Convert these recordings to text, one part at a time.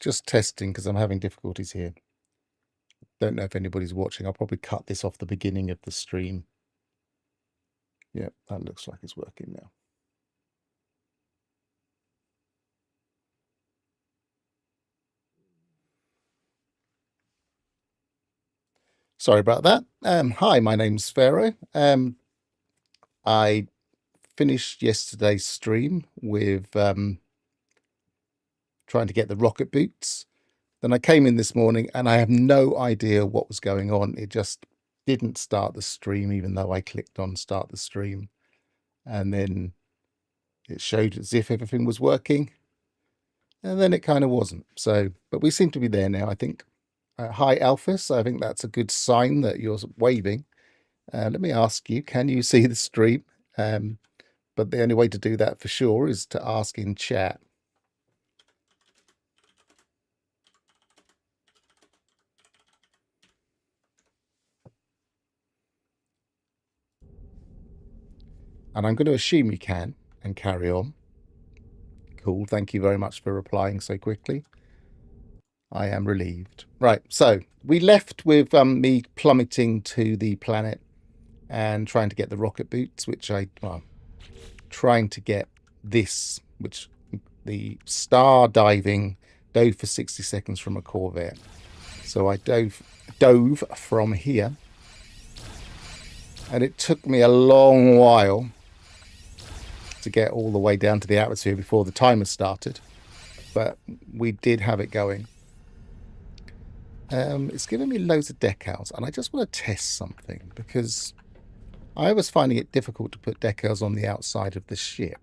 Just testing because I'm having difficulties here. Don't know if anybody's watching. I'll probably cut this off the beginning of the stream. Yep, that looks like it's working now. Sorry about that. Hi, my name's Pharaoh. I finished yesterday's stream with trying to get the rocket boots. Then I came in this morning and I have no idea what was going on. It just didn't start the stream, even though I clicked on start the stream. And then it showed as if everything was working. And then it kind of wasn't. So, but we seem to be there now, I think. Hi, Alphys. I think that's a good sign that you're waving. Let me ask you, can you see the stream? But the only way to do that for sure is to ask in chat. And I'm going to assume you can and carry on. Cool. Thank you very much for replying so quickly. I am relieved. Right. So we left with me plummeting to the planet and trying to get the rocket boots, which trying to get this, which the star diving dove for 60 seconds from a Corvette. So I dove from here. And it took me a long while to get all the way down to the atmosphere before the timer started. But we did have it going. It's giving me loads of decals. And I just want to test something because I was finding it difficult to put decals on the outside of the ship.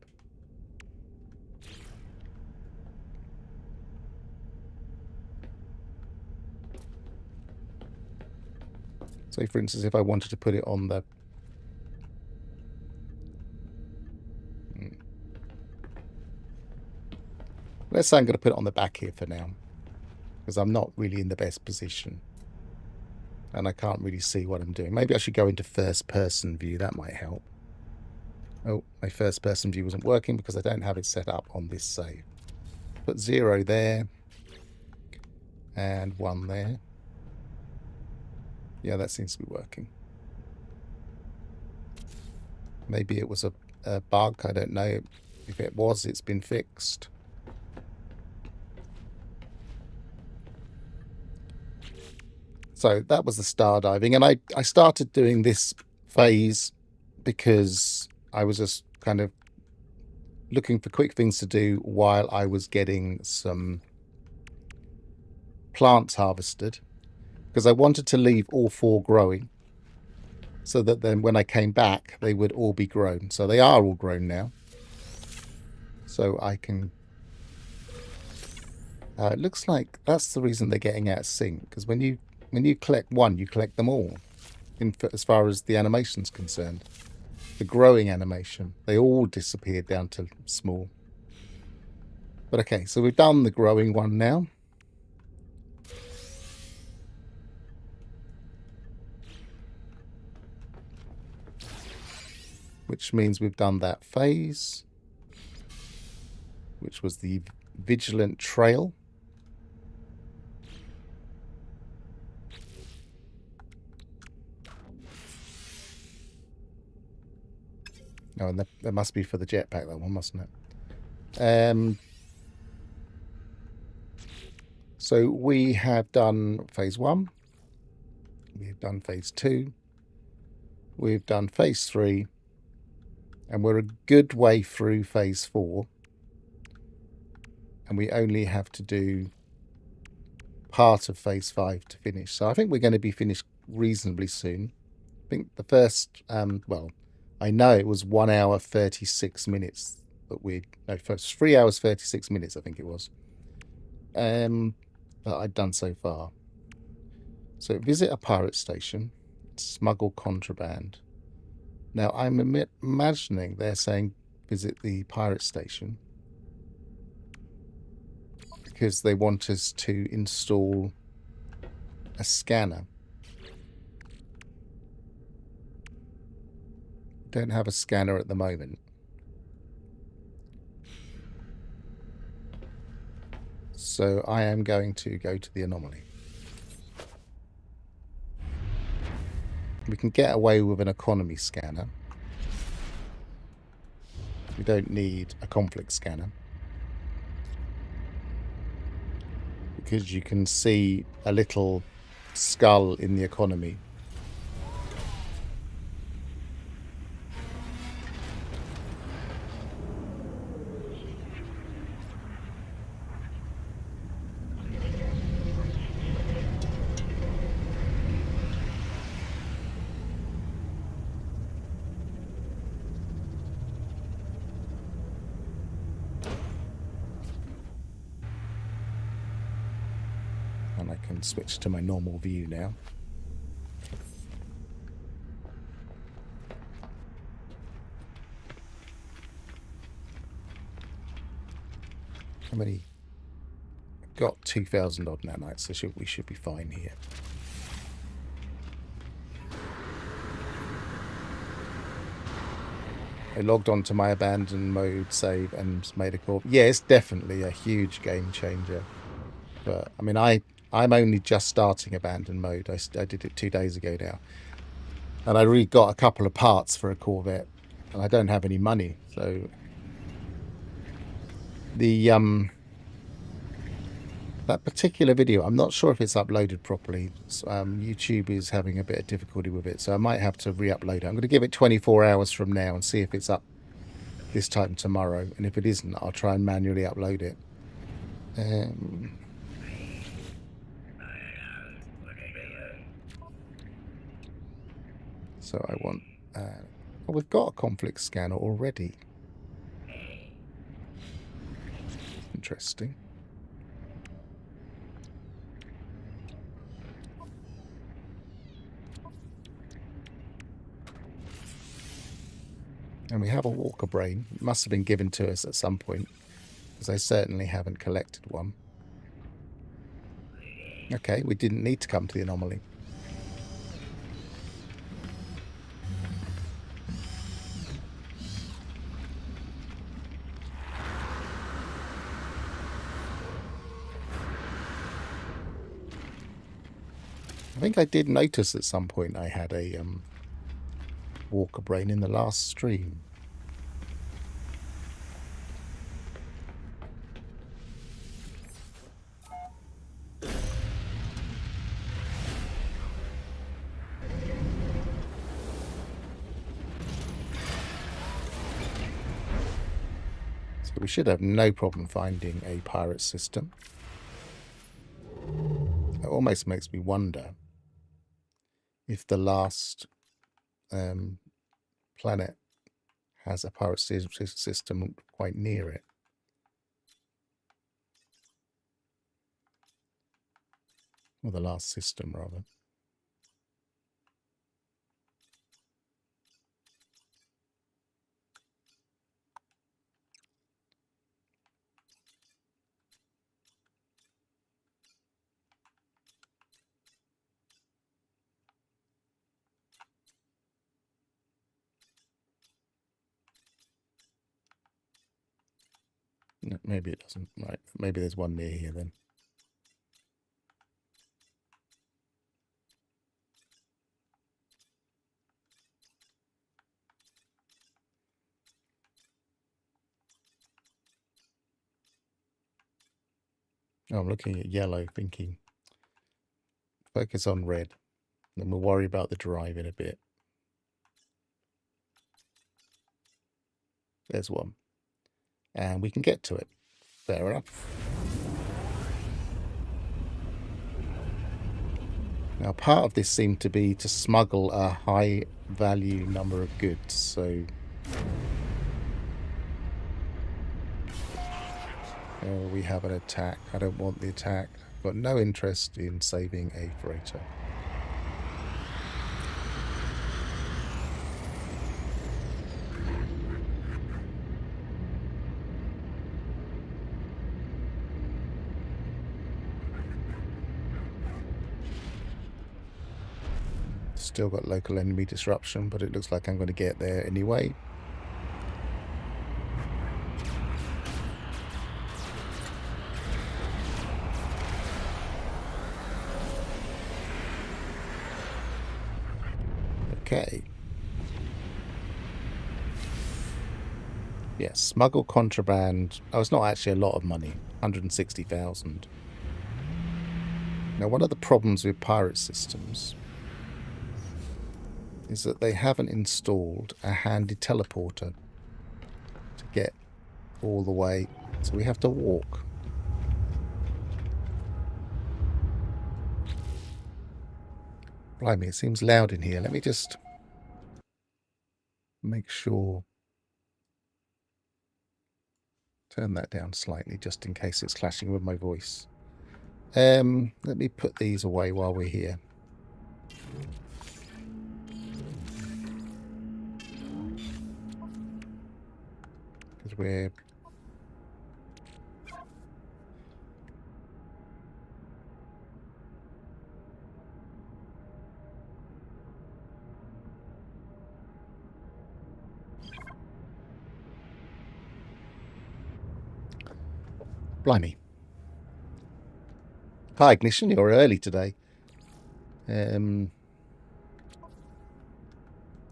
So, for instance, if I wanted to put it on the... Let's say I'm going to put it on the back here for now, because I'm not really in the best position. And I can't really see what I'm doing. Maybe I should go into first-person view. That might help. Oh, my first-person view wasn't working because I don't have it set up on this save. Put 0 there. And 1 there. Yeah, that seems to be working. Maybe it was a bug. I don't know. If it was, it's been fixed. So that was the star diving. And I started doing this phase because I was just kind of looking for quick things to do while I was getting some plants harvested. Because I wanted to leave all 4 growing. So that then when I came back, they would all be grown. So they are all grown now. So I can... it looks like that's the reason they're getting out of sync. Because when you collect one, you collect them all, as far as the animation's concerned. The growing animation, they all disappeared down to small. But okay, so we've done the growing one now. Which means we've done that phase, which was the vigilant trail. Oh, and that must be for the jetpack, that one, mustn't it? So we have done phase 1. We've done phase 2. We've done phase 3. And we're a good way through phase 4. And we only have to do part of phase 5 to finish. So I think we're going to be finished reasonably soon. I think the first, well, I know it was 1 hour 36 minutes that first 3 hours 36 minutes, I think it was. That I'd done so far. So visit a pirate station, smuggle contraband. Now I'm imagining they're saying visit the pirate station because they want us to install a scanner. Don't have a scanner at the moment. So I am going to go to the anomaly. We can get away with an economy scanner. We don't need a conflict scanner. Because you can see a little skull in the economy. And I can switch to my normal view now. How many? I've got 2,000 odd nanites, so we should be fine here. I logged onto my abandoned mode save and made a call. Yeah, it's definitely a huge game changer. But I mean, I'm only just starting abandoned mode. I did it 2 days ago now, and I really got a couple of parts for a Corvette, and I don't have any money. So the that particular video, I'm not sure if it's uploaded properly. YouTube is having a bit of difficulty with it, so I might have to re-upload it. I'm going to give it 24 hours from now and see if it's up this time tomorrow, and if it isn't, I'll try and manually upload it. So I want... well, we've got a conflict scanner already. Interesting. And we have a walker brain. It must have been given to us at some point, because I certainly haven't collected one. Okay, we didn't need to come to the anomaly. I think I did notice at some point I had a walker brain in the last stream. So we should have no problem finding a pirate system. It almost makes me wonder if the last planet has a pirate system quite near it. Or the last system, rather. No, maybe it doesn't. Right, maybe there's one near here then. Oh, I'm looking at yellow, thinking focus on red. Then we'll worry about the drive in a bit. There's one. And we can get to it. Fair enough. Now, part of this seemed to be to smuggle a high value number of goods, so... Oh, we have an attack. I don't want the attack. I've got no interest in saving a freighter. Still got local enemy disruption, but it looks like I'm going to get there anyway. Okay. Yes, smuggle contraband. Oh, it's not actually a lot of money. 160,000. Now, one of the problems with pirate systems is that they haven't installed a handy teleporter to get all the way. So we have to walk. Blimey, it seems loud in here. Let me just make sure. Turn that down slightly just in case it's clashing with my voice. Let me put these away while we're here. Because we're... Blimey. Hi, Ignition, you're early today.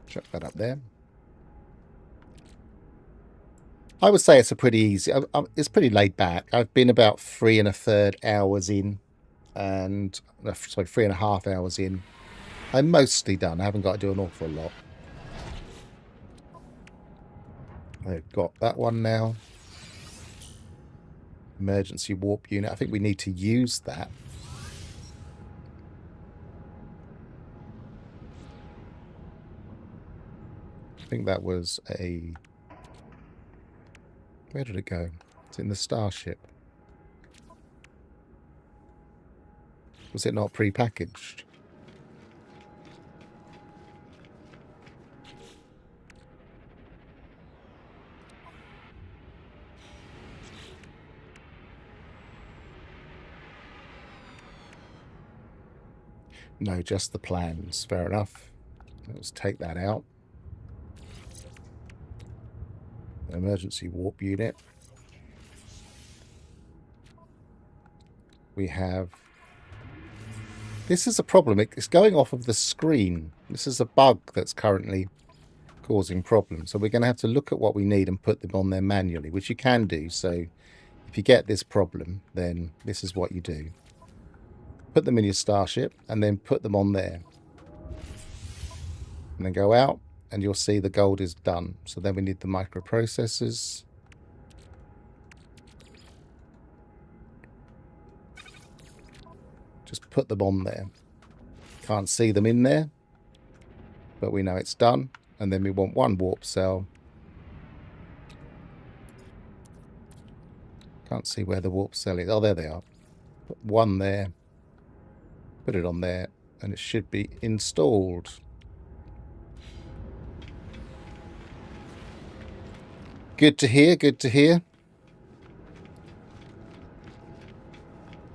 Chuck that up there. I would say it's a pretty easy... it's pretty laid back. I've been about 3 1/3 hours in. And... sorry, 3.5 hours in. I'm mostly done. I haven't got to do an awful lot. I've got that one now. Emergency warp unit. I think we need to use that. I think that was a... Where did it go? It's in the Starship. Was it not pre-packaged? No, just the plans. Fair enough. Let's take that out. Emergency warp unit. We have... This is a problem. It's going off of the screen. This is a bug that's currently causing problems. So we're going to have to look at what we need and put them on there manually, which you can do. So if you get this problem, then this is what you do. Put them in your Starship and then put them on there. And then go out and you'll see the gold is done. So then we need the microprocessors. Just put them on there. Can't see them in there, but we know it's done. And then we want one warp cell. Can't see where the warp cell is. Oh, there they are. Put one there. Put it on there, and it should be installed. Good to hear, good to hear.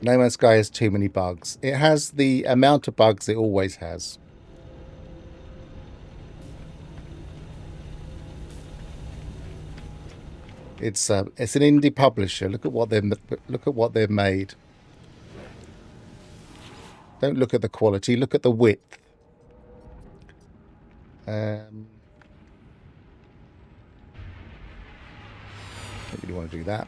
No Man's Sky has too many bugs. It has the amount of bugs it always has. It's an indie publisher. Look at what they've made. Don't look at the quality. Look at the width. Maybe you want to do that.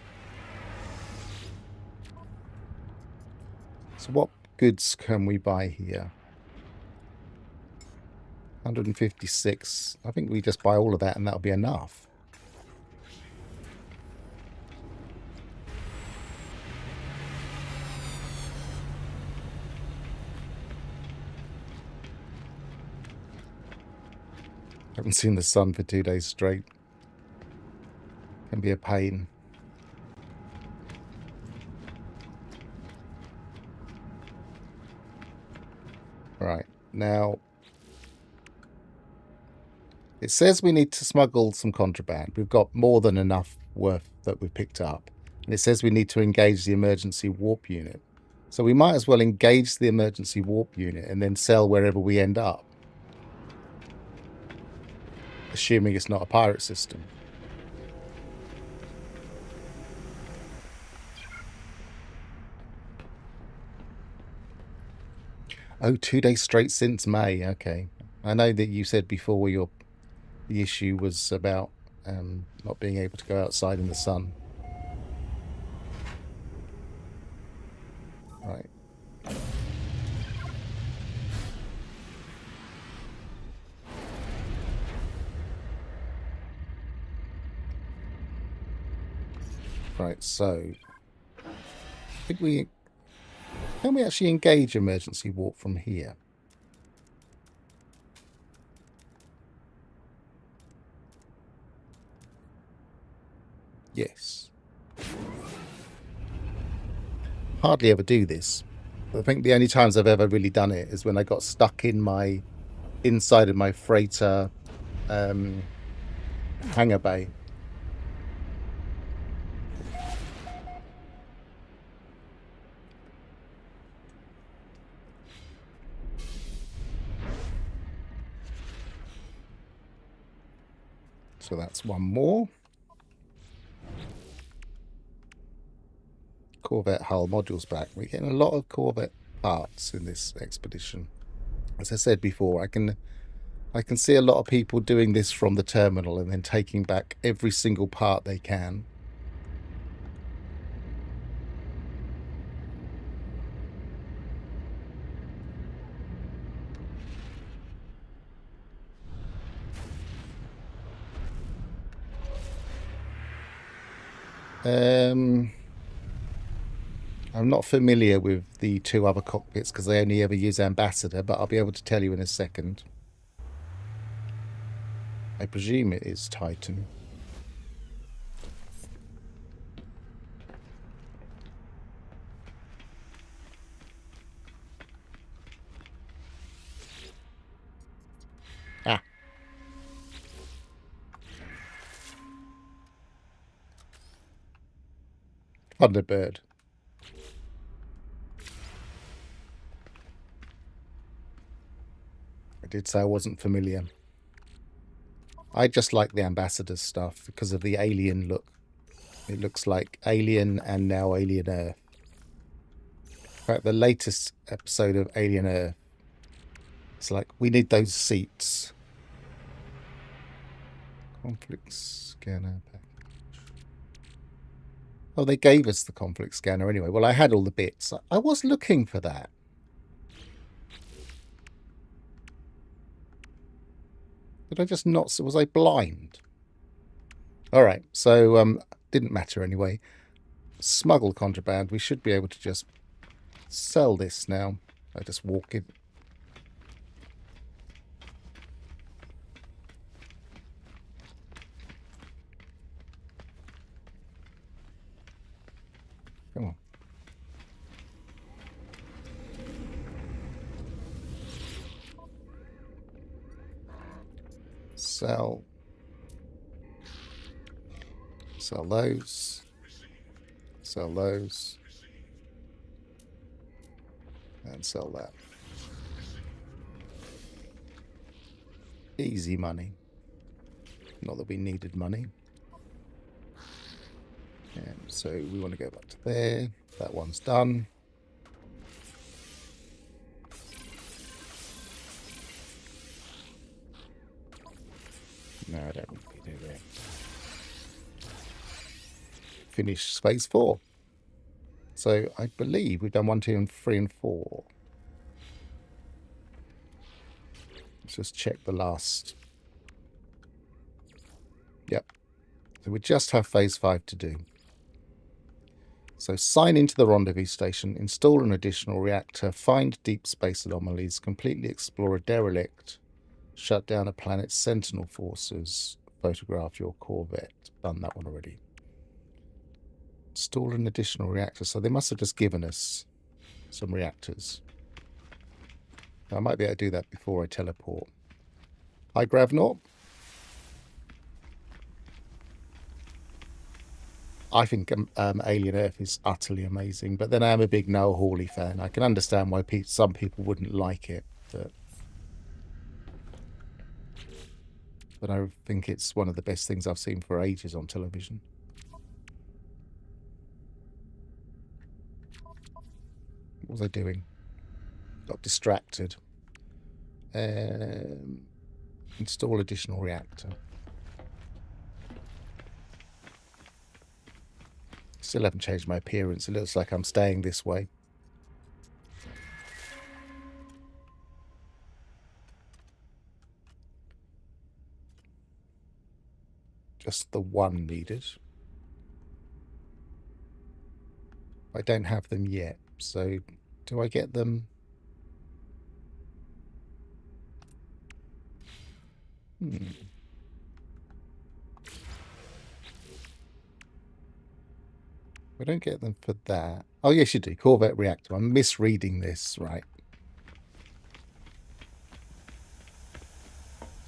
So what goods can we buy here? 156. I think we just buy all of that and that'll be enough. Haven't seen the sun for 2 days straight. Can be a pain. Right, now it says we need to smuggle some contraband. We've got more than enough worth that we've picked up. And it says we need to engage the emergency warp unit. So we might as well engage the emergency warp unit and then sell wherever we end up. Assuming it's not a pirate system. Oh, 2 days straight since May. Okay. I know that you said before the issue was about not being able to go outside in the sun. Right. Right, so I think can we actually engage emergency warp from here? Yes. Hardly ever do this. I think the only times I've ever really done it is when I got stuck in my inside of my freighter hangar bay. So that's one more. Corvette hull modules back. We're getting a lot of Corvette parts in this expedition. As I said before, I can see a lot of people doing this from the terminal and then taking back every single part they can. I'm not familiar with the two other cockpits because I only ever use Ambassador, but I'll be able to tell you in a second. I presume it is Titan. Ah. Thunderbird. I did say I wasn't familiar. I just like the Ambassador stuff because of the alien look. It looks like Alien and now Alien Earth. In fact, the latest episode of Alien Earth, it's like, we need those seats. Conflict scanner package. Oh, they gave us the conflict scanner anyway. Well, I had all the bits. I was looking for that. Did I just not? Was I blind? All right. So, didn't matter anyway. Smuggle contraband. We should be able to just sell this now. I just walk in. Come on. Sell. Sell those. Sell those. And sell that. Easy money. Not that we needed money. And so we want to go back to there. That one's done. No, I don't need to do that. Finish phase 4. So I believe we've done 1, 2, and 3, and 4. Let's just check the last. Yep. So we just have phase 5 to do. So sign into the rendezvous station, install an additional reactor, find deep space anomalies, completely explore a derelict, shut down a planet's sentinel forces, photograph your Corvette. Done that one already. Install an additional reactor. So they must have just given us some reactors. I might be able to do that before I teleport. Hi, Gravnor. I think Alien Earth is utterly amazing, but then I am a big Noah Hawley fan. I can understand why some people wouldn't like it, but I think it's one of the best things I've seen for ages on television. What was I doing? Got distracted. Install additional reactor. Still haven't changed my appearance. It looks like I'm staying this way. Just the one needed. I don't have them yet, so do I get them? I don't get them for that. Oh, yes, you do. Corvette reactor. I'm misreading this, right?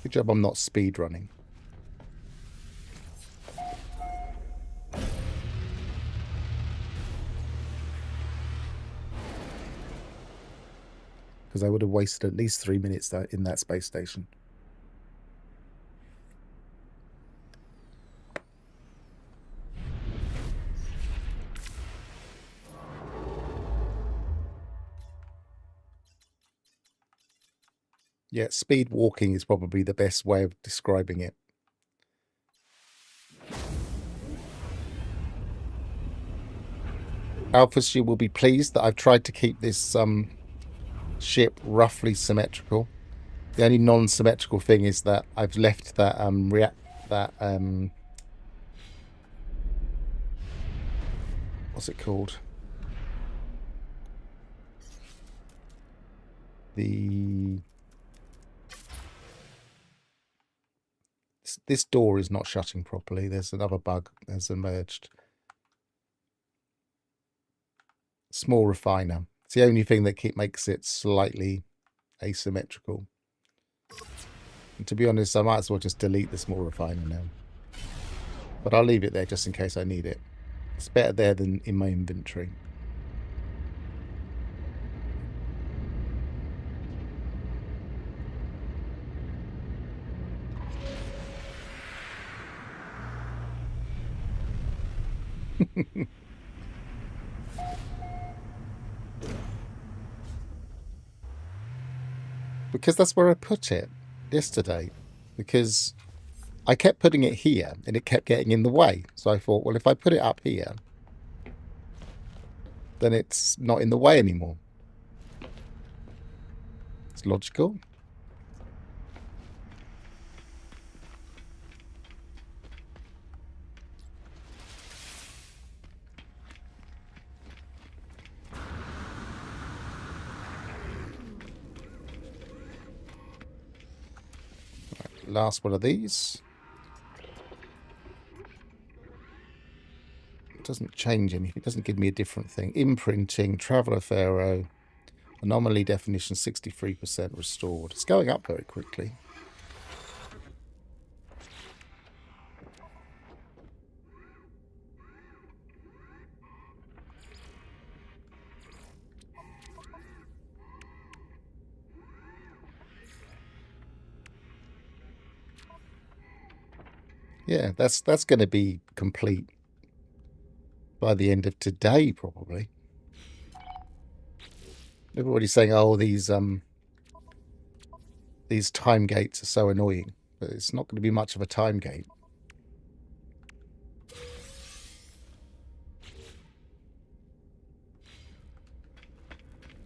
Good job I'm not speed running. Because I would have wasted at least 3 minutes in that space station. Yeah, speed walking is probably the best way of describing it. Alphas, you will be pleased that I've tried to keep this ship roughly symmetrical. The only non-symmetrical thing is that I've left that what's it called? This door is not shutting properly. There's another bug has emerged. Small refiner. It's the only thing that makes it slightly asymmetrical. And to be honest, I might as well just delete the small refiner now. But I'll leave it there just in case I need it. It's better there than in my inventory. Because that's where I put it yesterday. Because I kept putting it here and it kept getting in the way. So I thought, well, if I put it up here, then it's not in the way anymore. It's logical. Last one of these. It doesn't change anything. It doesn't give me a different thing. Imprinting, Traveller Pharaoh, anomaly definition 63% restored. It's going up very quickly. Yeah, that's going to be complete by the end of today, probably. Everybody's saying, "Oh, these time gates are so annoying," but it's not going to be much of a time gate.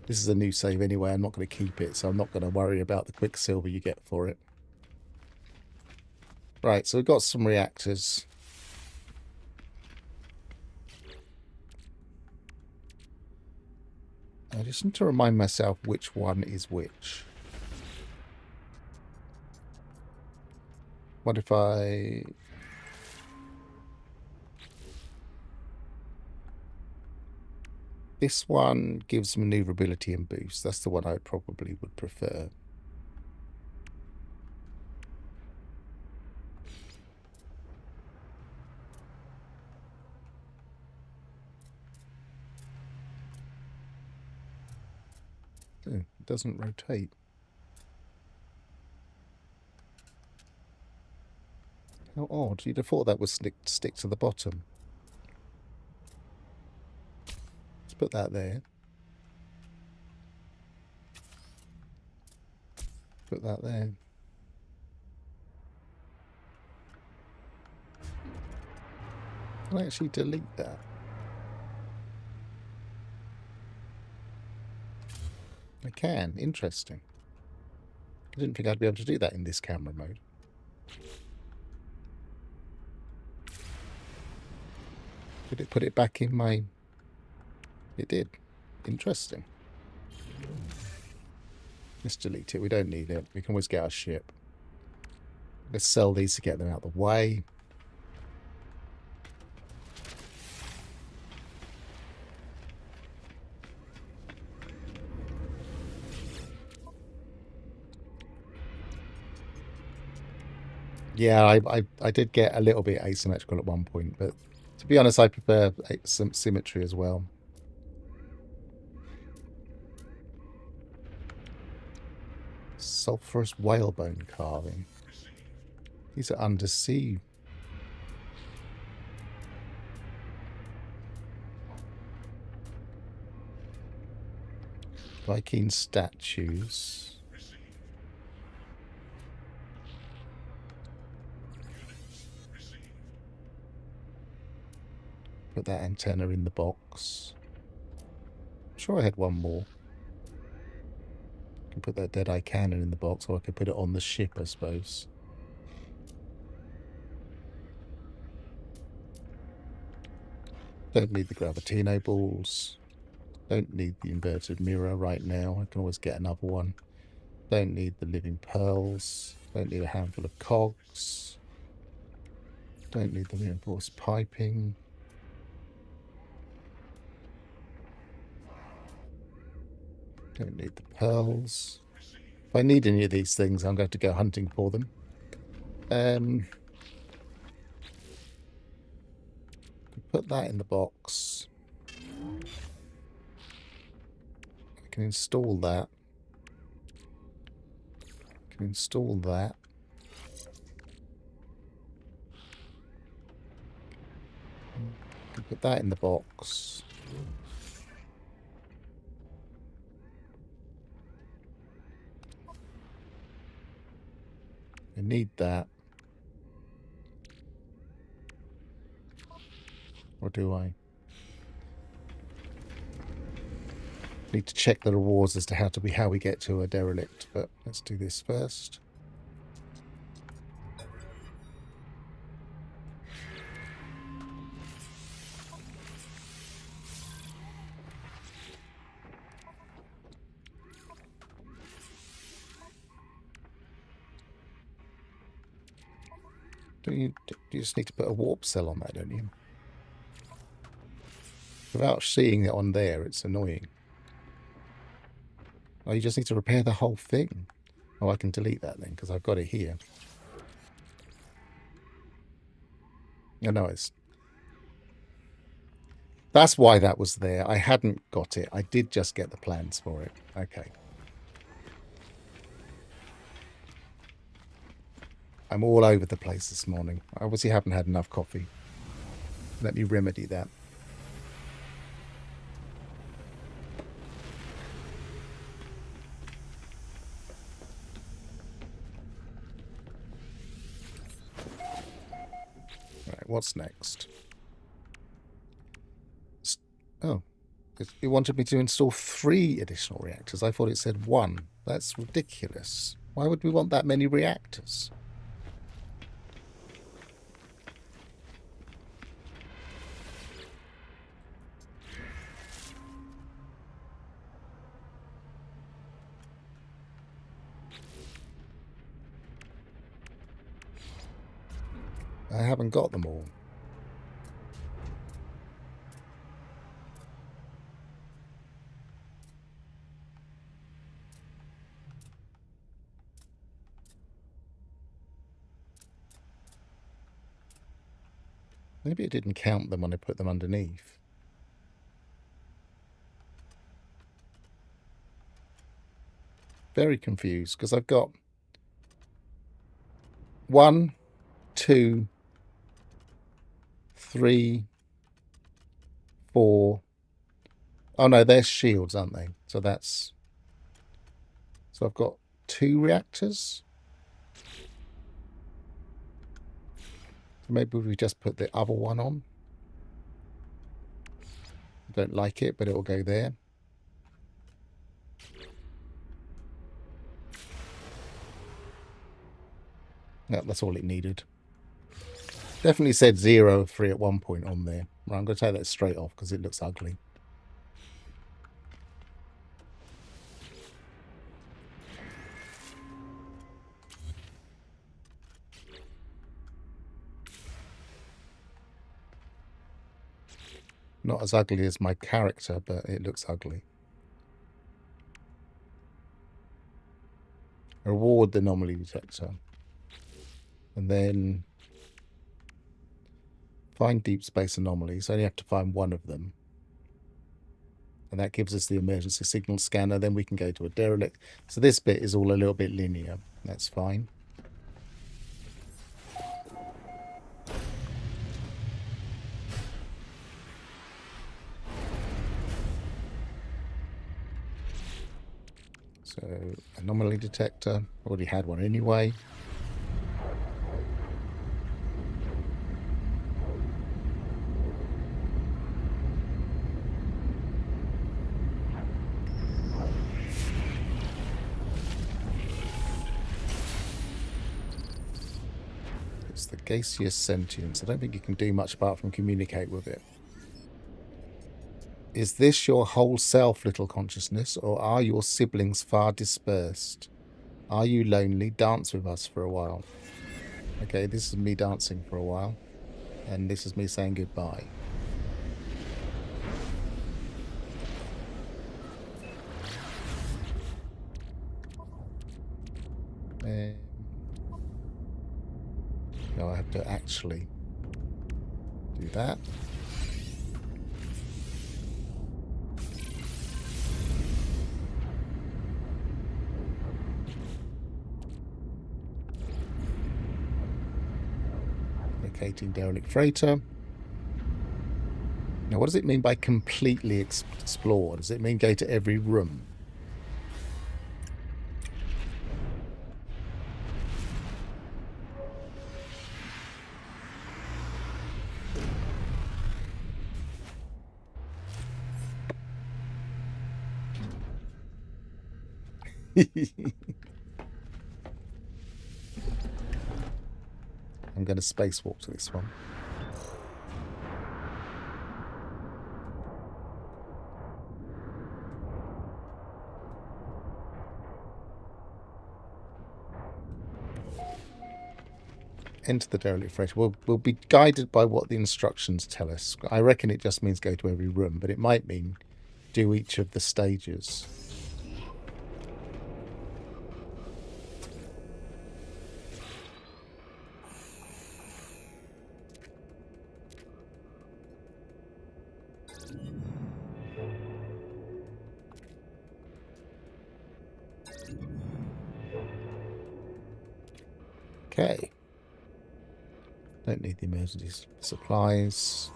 This is a new save anyway. I'm not going to keep it, so I'm not going to worry about the quicksilver you get for it. Right, so we've got some reactors. I just need to remind myself which one is which. What if I... This one gives maneuverability and boost. That's the one I probably would prefer. Oh, it doesn't rotate. How odd. You'd have thought that would stick to the bottom. Let's put that there. Put that there. Can I actually delete that? I can. Interesting. I didn't think I'd be able to do that in this camera mode. Did it put it back in my... It did. Interesting. Let's delete it. We don't need it. We can always get our ship. Let's sell these to get them out of the way. Yeah, I did get a little bit asymmetrical at one point, but to be honest, I prefer some symmetry as well. Sulphurous whalebone carving. These are undersea. Viking statues. Put that antenna in the box. I'm sure I had one more. I can put that Deadeye cannon in the box, or I could put it on the ship, I suppose. Don't need the Gravitino balls. Don't need the inverted mirror right now. I can always get another one. Don't need the living pearls. Don't need a handful of cogs. Don't need the reinforced piping. Don't need the pearls. If I need any of these things, I'm going to go hunting for them. Put that in the box. I can install that. I can install that. I can put that in the box. I need that. Or do I? Need to check the rewards as to how we get to a derelict, but let's do this first. You just need to put a warp cell on that, don't you? Without seeing it on there, it's annoying. Oh, you just need to repair the whole thing. Oh, I can delete that then, because I've got it here. Oh, no, it's... That's why that was there. I hadn't got it. I did just get the plans for it. Okay. I'm all over the place this morning. I obviously haven't had enough coffee. Let me remedy that. Right, what's next? Oh, it wanted me to install 3 additional reactors. I thought it said 1. That's ridiculous. Why would we want that many reactors? I haven't got them all. Maybe it didn't count them when I put them underneath. Very confused, because I've got 1, 2, 3, 4. Oh no, they're shields, aren't they? So that's... So I've got 2 reactors. Maybe we just put the other one on. I don't like it, but it will go there. Yeah, that's all it needed. Definitely said 0 of 3 at one point on there. Right, I'm going to take that straight off because it looks ugly. Not as ugly as my character, but it looks ugly. Reward the anomaly detector. And then find deep space anomalies. Only have to find one of them. And that gives us the emergency signal scanner. Then we can go to a derelict. So this bit is all a little bit linear. That's fine. So anomaly detector. Already had one anyway. It's the gaseous sentience. I don't think you can do much apart from communicate with it. Is this your whole self, little consciousness, or are your siblings far dispersed? Are you lonely? Dance with us for a while. Okay, this is me dancing for a while. And this is me saying goodbye. No, I have to actually do that. Locating derelict freighter. Now, what does it mean by completely explore? Does it mean go to every room? I'm going to spacewalk to this one. Enter the derelict freighter. We'll be guided by what the instructions tell us. I reckon it just means go to every room, but it might mean do each of the stages. Okay. Don't need the emergency supplies.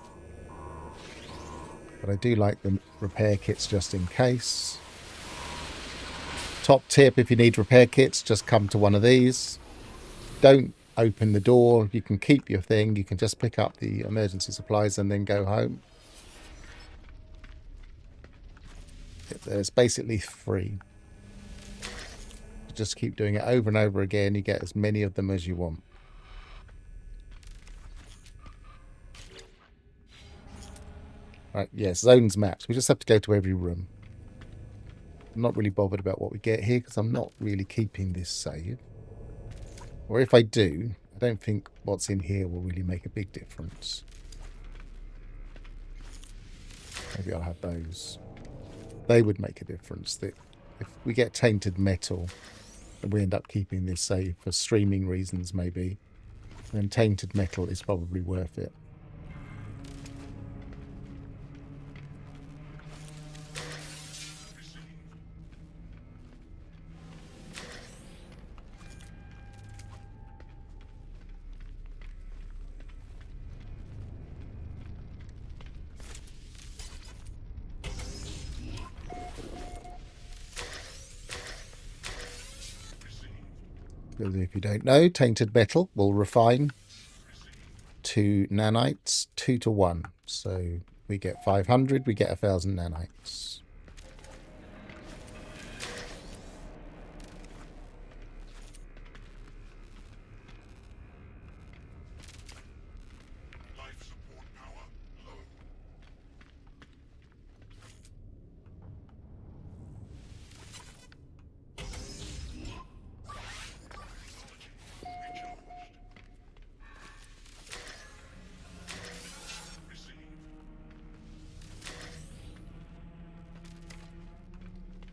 But I do like the repair kits just in case. Top tip, if you need repair kits, just come to one of these. Don't open the door. You can keep your thing. You can just pick up the emergency supplies and then go home. There's basically 3. Just keep doing it over and over again. You get as many of them as you want. Right, yes, zones maps. We just have to go to every room. I'm not really bothered about what we get here because I'm not really keeping this save. Or if I do, I don't think what's in here will really make a big difference. Maybe I'll have those. They would make a difference. That if we get tainted metal and we end up keeping this save for streaming reasons maybe, then tainted metal is probably worth it. if you don't know, tainted metal will refine to nanites 2 to 1. So we get 500, we get 1,000 nanites.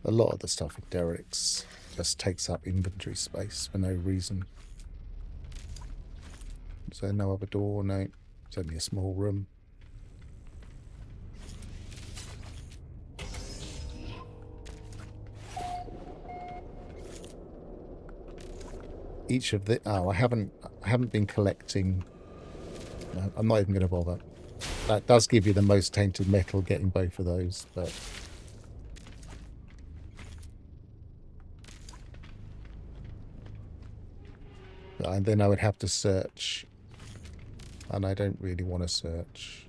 A lot of the stuff in Derek's just takes up inventory space for no reason. Is there no other door? No, it's only a small room. Each of the I haven't been collecting. No, I'm not even going to bother. That does give you the most tainted metal, getting both of those, but and then I would have to search, and I don't really want to search.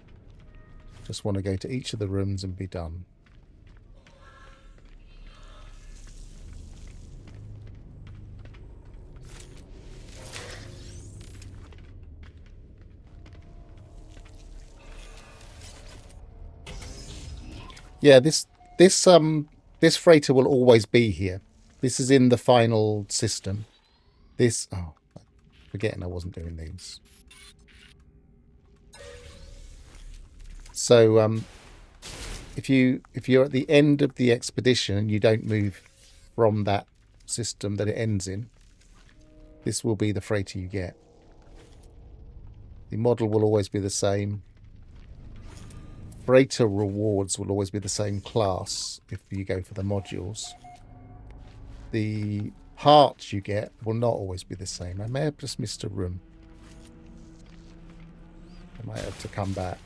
Just want to go to each of the rooms and be done. Yeah, this freighter will always be here. This is in the final system. This forgetting I wasn't doing these. So if you're at the end of the expedition and you don't move from that system that it ends in, this will be the freighter you get. The model will always be the same. Freighter rewards will always be the same class if you go for the modules. The parts you get will not always be the same. I may have just missed a room. I might have to come back.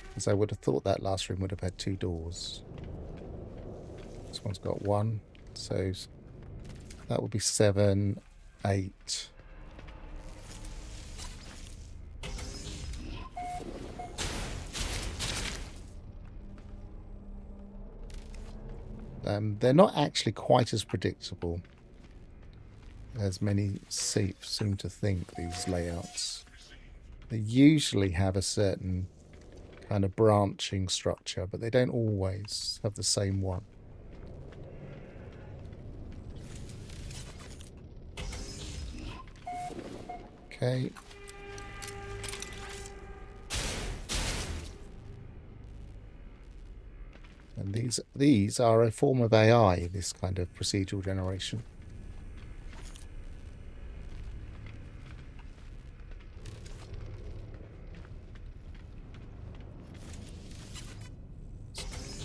Because I would have thought that last room would have had 2 doors. This one's got 1, so that would be 7, 8. They're not actually quite as predictable as many seem to think, these layouts. They usually have a certain kind of branching structure, but they don't always have the same one. Okay. And these are a form of AI, this kind of procedural generation.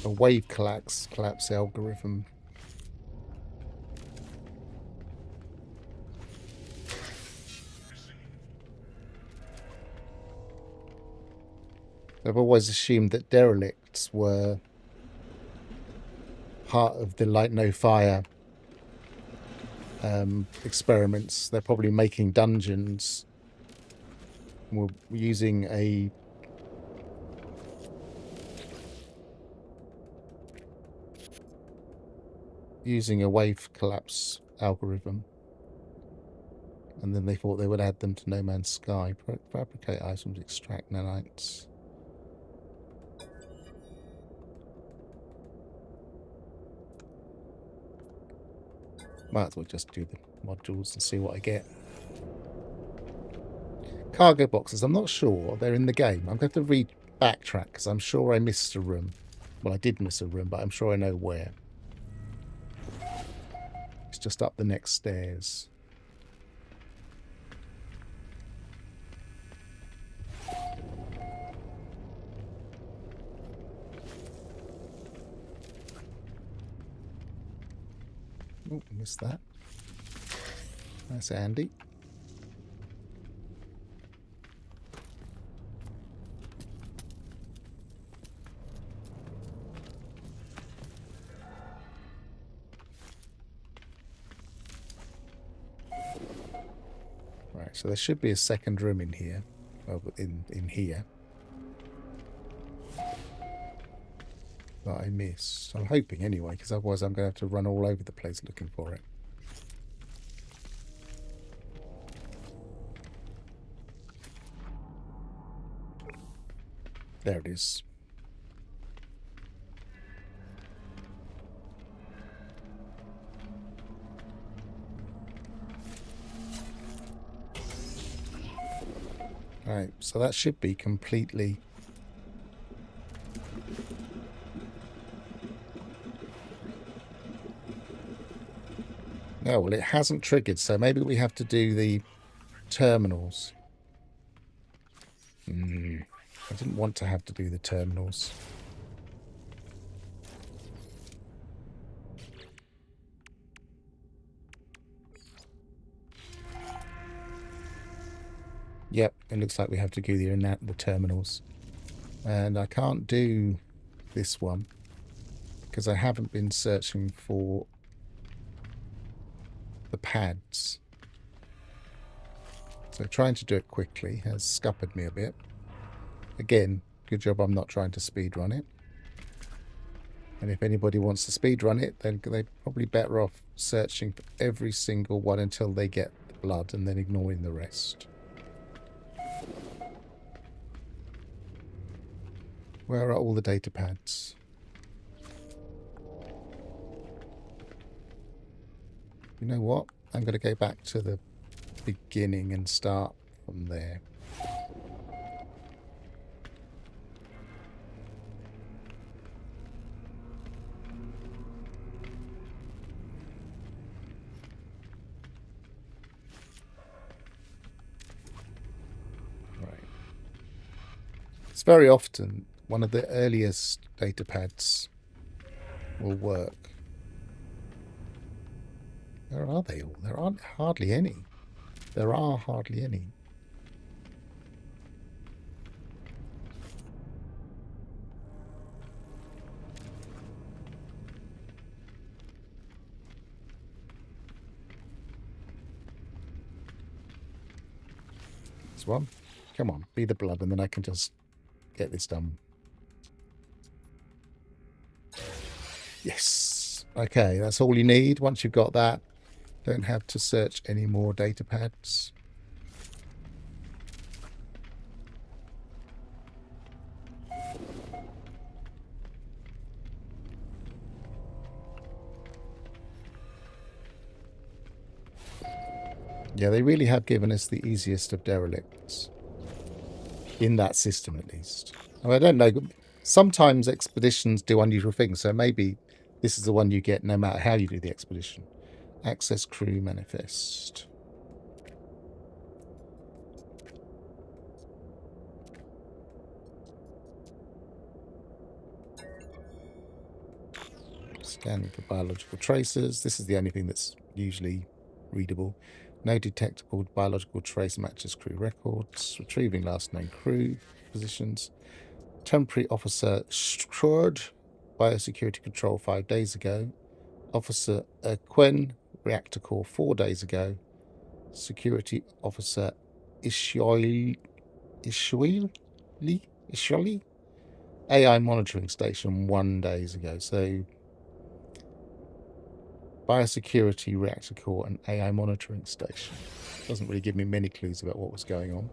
A wave collapse algorithm. I've always assumed that derelicts were part of the light no fire experiments. They're probably making dungeons. We're using a wave collapse algorithm, and then they thought they would add them to No Man's Sky. Fabricate items, extract nanites. Might as well just do the modules and see what I get. Cargo boxes, I'm not sure they're in the game. I'm going to backtrack because I'm sure I missed a room. Well, I did miss a room, but I'm sure I know where. It's just up the next stairs. Oh, missed that. That's handy. Right, so there should be a second room in here. Well, in here. That I missed. I'm hoping anyway, because otherwise I'm going to have to run all over the place looking for it. There it is. Right, so that should be completely... Oh, well, it hasn't triggered, so maybe we have to do the terminals. I didn't want to have to do the terminals. Yep, it looks like we have to do the terminals. And I can't do this one because I haven't been searching for the pads. So trying to do it quickly has scuppered me a bit. Again, good job I'm not trying to speedrun it. And if anybody wants to speedrun it, then they're probably better off searching for every single one until they get the blood and then ignoring the rest. Where are all the data pads? You know what? I'm going to go back to the beginning and start from there. Right. It's very often one of the earliest data pads will work. Where are they all? There aren't hardly any. There are hardly any. This one. Come on, be the blood, and then I can just get this done. Yes. Okay, that's all you need. Once you've got that, don't have to search any more data pads. Yeah, they really have given us the easiest of derelicts. In that system, at least. I mean, I don't know. Sometimes expeditions do unusual things, so maybe this is the one you get no matter how you do the expedition. Access crew manifest. Scanning for biological traces. This is the only thing that's usually readable. No detectable biological trace matches crew records. Retrieving last known crew positions. Temporary officer secured biosecurity control 5 days ago. Officer Quen reactor core 4 days ago. Security officer Isholi AI monitoring station 1 day ago. So biosecurity reactor core and AI monitoring station. Doesn't really give me many clues about what was going on.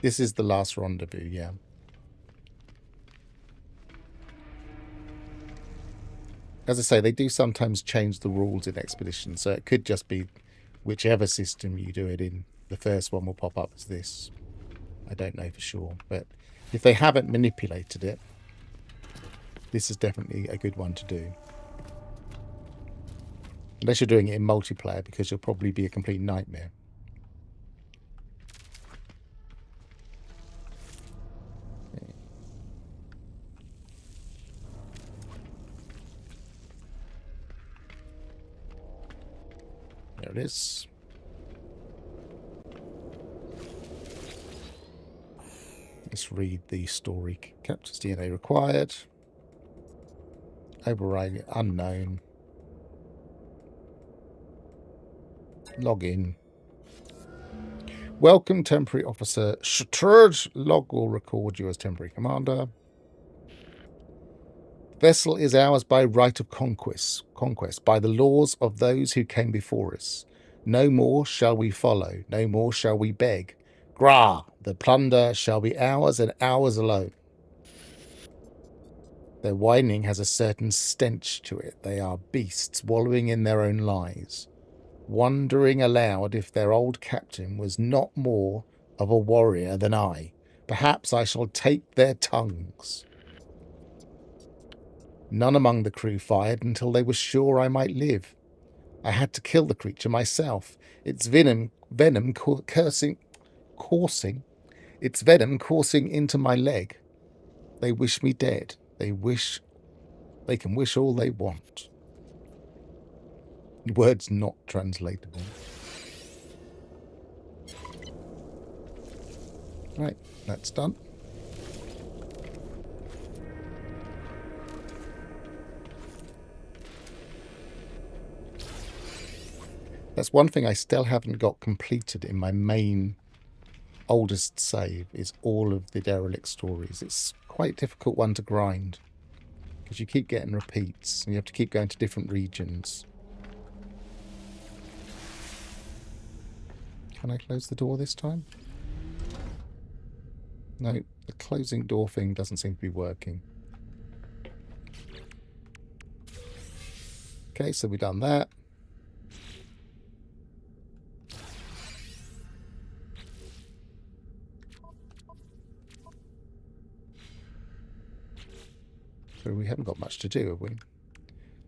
This is the last rendezvous, yeah. As I say, they do sometimes change the rules in expeditions, so it could just be whichever system you do it in. The first one will pop up as this. I don't know for sure, but if they haven't manipulated it, this is definitely a good one to do. Unless you're doing it in multiplayer, because you'll probably be a complete nightmare. There it is. Let's read the story. Captain's DNA required. Override unknown. Log in. Welcome, Temporary Officer Shattered. Log will record you as Temporary Commander. Vessel is ours by right of conquest, by the laws of those who came before us. No more shall we follow, no more shall we beg. Gra, the plunder shall be ours and ours alone. Their whining has a certain stench to it. They are beasts wallowing in their own lies, wondering aloud if their old captain was not more of a warrior than I. Perhaps I shall take their tongues. None among the crew fired until they were sure I might live. I had to kill the creature myself. Its venom coursing into my leg. They wish me dead. They can wish all they want. Words not translatable. Right, that's done. That's one thing I still haven't got completed in my main oldest save, is all of the derelict stories. It's quite a difficult one to grind because you keep getting repeats and you have to keep going to different regions. Can I close the door this time? No, the closing door thing doesn't seem to be working. Okay, so we've done that. So we haven't got much to do, have we?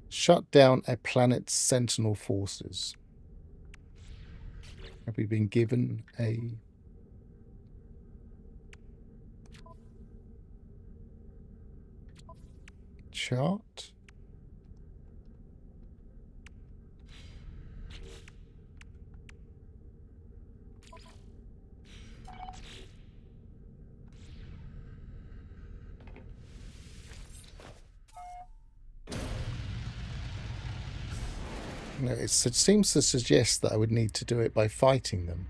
Shut down a planet's sentinel forces. Have we been given a... chart? No, it seems to suggest that I would need to do it by fighting them.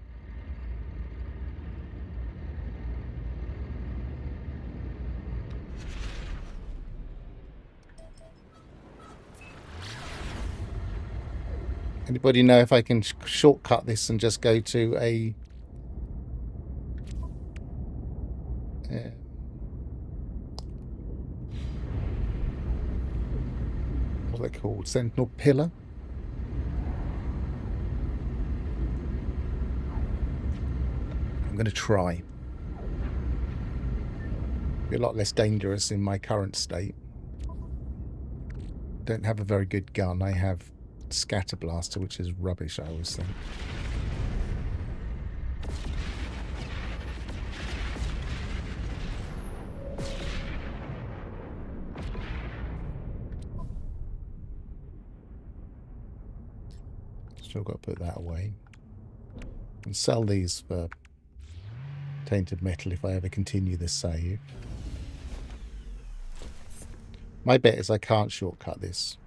Anybody know if I can shortcut this and just go to a... what are they called? Sentinel Pillar? I'm going to try. Be a lot less dangerous in my current state. Don't have a very good gun. I have Scatter Blaster, which is rubbish, I always think. Still got to put that away. And sell these for tainted metal if I ever continue this save. My bet is I can't shortcut this.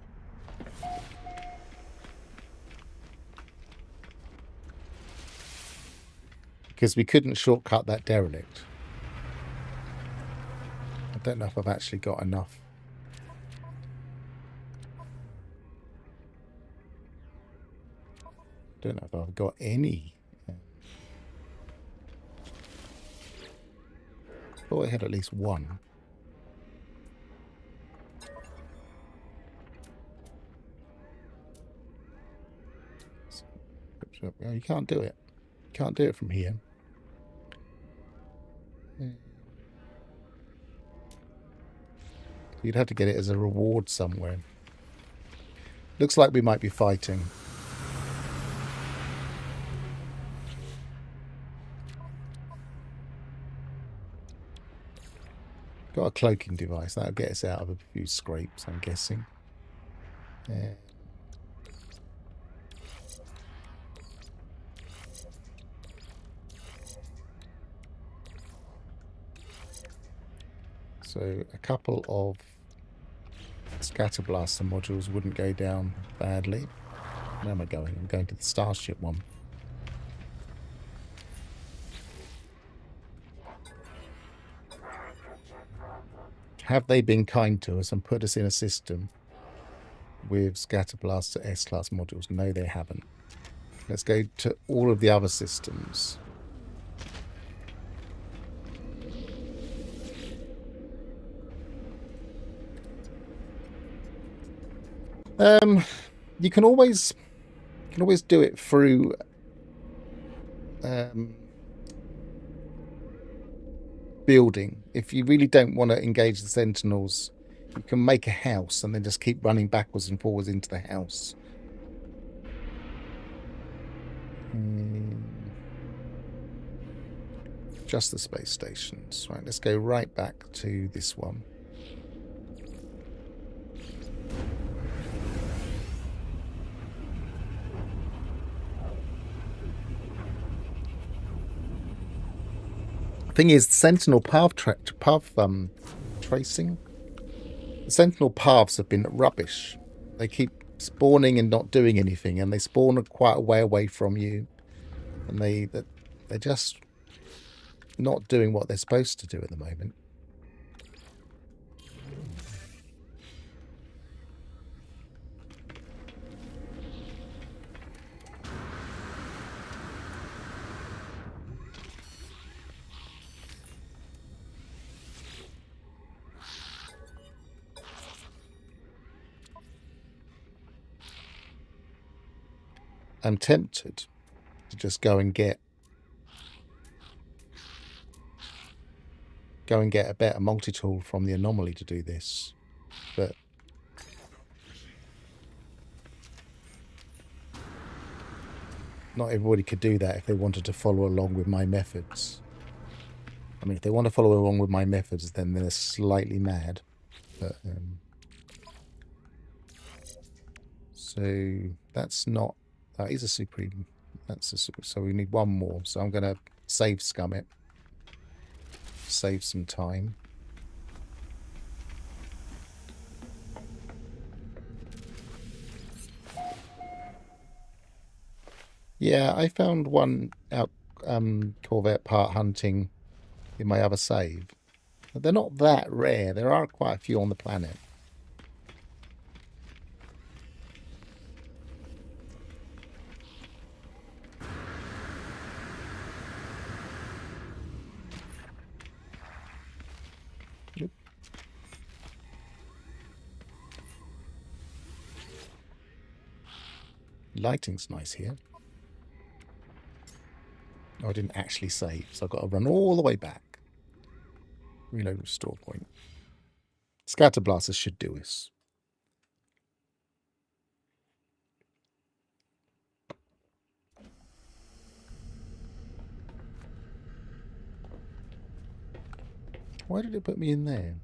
Because we couldn't shortcut that derelict. I don't know if I've actually got enough. I don't know if I've got any. I thought I had at least one. Oh, you can't do it. You can't do it from here. You'd have to get it as a reward somewhere. Looks like we might be fighting. Got a cloaking device. That'll get us out of a few scrapes, I'm guessing. Yeah. So a couple of scatter blaster modules wouldn't go down badly. Where am I going? I'm going to the Starship one. Have they been kind to us and put us in a system with scatter blaster S-class modules? No, they haven't. Let's go to all of the other systems. You can always do it through building. If you really don't want to engage the Sentinels, you can make a house and then just keep running backwards and forwards into the house. Just the space stations. Right, let's go right back to this one. Thing is, Sentinel tracing. The Sentinel paths have been rubbish. They keep spawning and not doing anything, and they spawn quite a way away from you, and they're just not doing what they're supposed to do at the moment. I'm tempted to just go and get a better multi-tool from the anomaly to do this, but not everybody could do that if they wanted to follow along with my methods. I mean, if they want to follow along with my methods, then they're slightly mad. But so that's not. That is a supreme. So we need one more. So I'm going to save scum it. Save some time. Yeah, I found one out Corvette part hunting in my other save. But they're not that rare. There are quite a few on the planet. Lighting's nice here. Oh, I didn't actually save, so I've got to run all the way back. Reload restore point. Scatter blasters should do this. Why did it put me in there?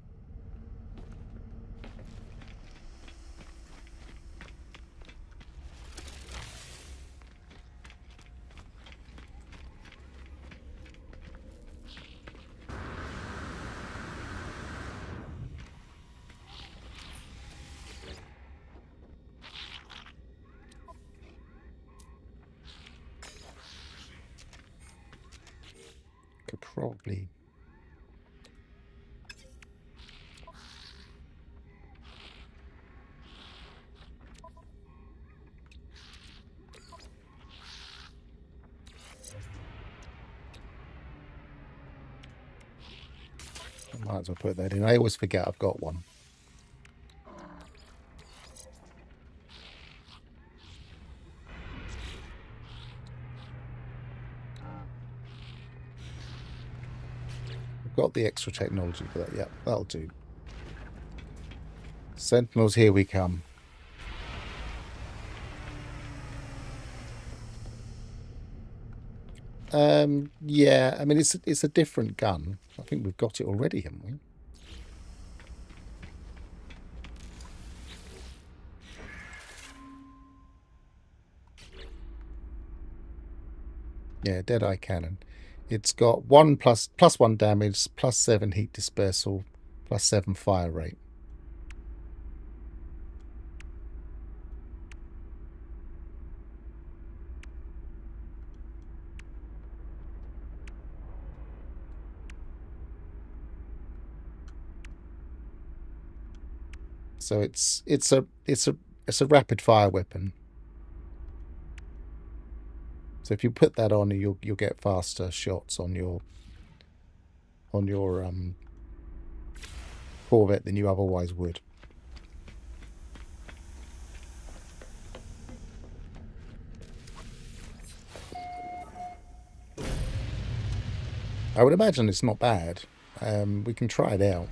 Could probably... I might as well put that in. I always forget I've got one. I've got the extra technology for that. Yeah, that'll do. Sentinels, here we come. Yeah, I mean, it's a different gun. I think we've got it already, haven't we? Yeah, Deadeye cannon. It's got +1 damage, +7 heat dispersal, +7 fire rate. So it's a rapid fire weapon. So if you put that on, you'll get faster shots on your Corvette than you otherwise would. I would imagine it's not bad. We can try it out.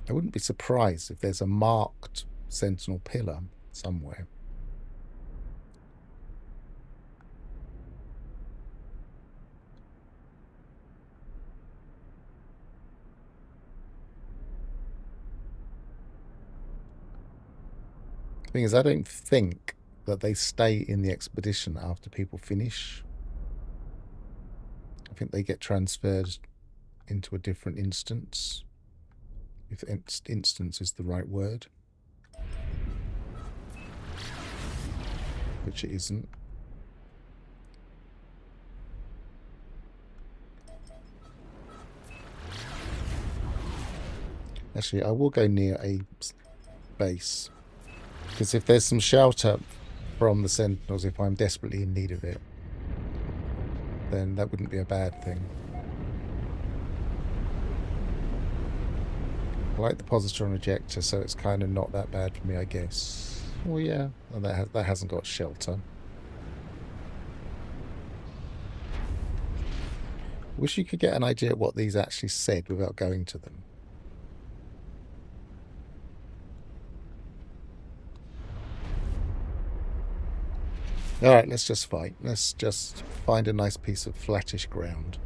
I wouldn't be surprised if there's a marked sentinel pillar somewhere. The thing is, I don't think that they stay in the expedition after people finish. I think they get transferred into a different instance, if instance is the right word, which it isn't. Actually, I will go near a base, because if there's some shelter from the sentinels, if I'm desperately in need of it, then that wouldn't be a bad thing. I like the positron ejector, so it's kind of not that bad for me, I guess. Well, yeah, well, that hasn't got shelter. Wish you could get an idea of what these actually said without going to them. Alright, let's just fight. Let's just find a nice piece of flattish ground.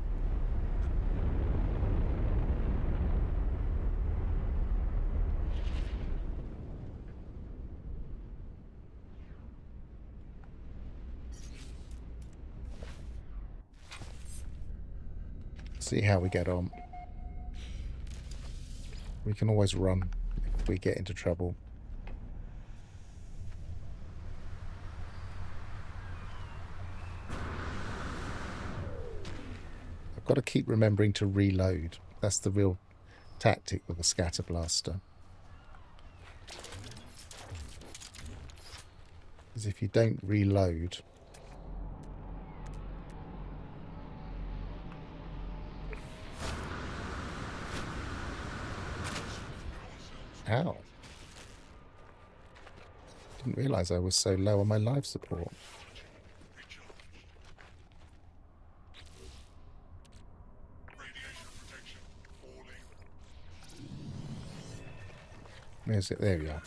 See how we get on. We can always run if we get into trouble. I've got to keep remembering to reload. That's the real tactic with a scatter blaster. Because if you don't reload, ow. Didn't realise I was so low on my life support. Where's it? There we are.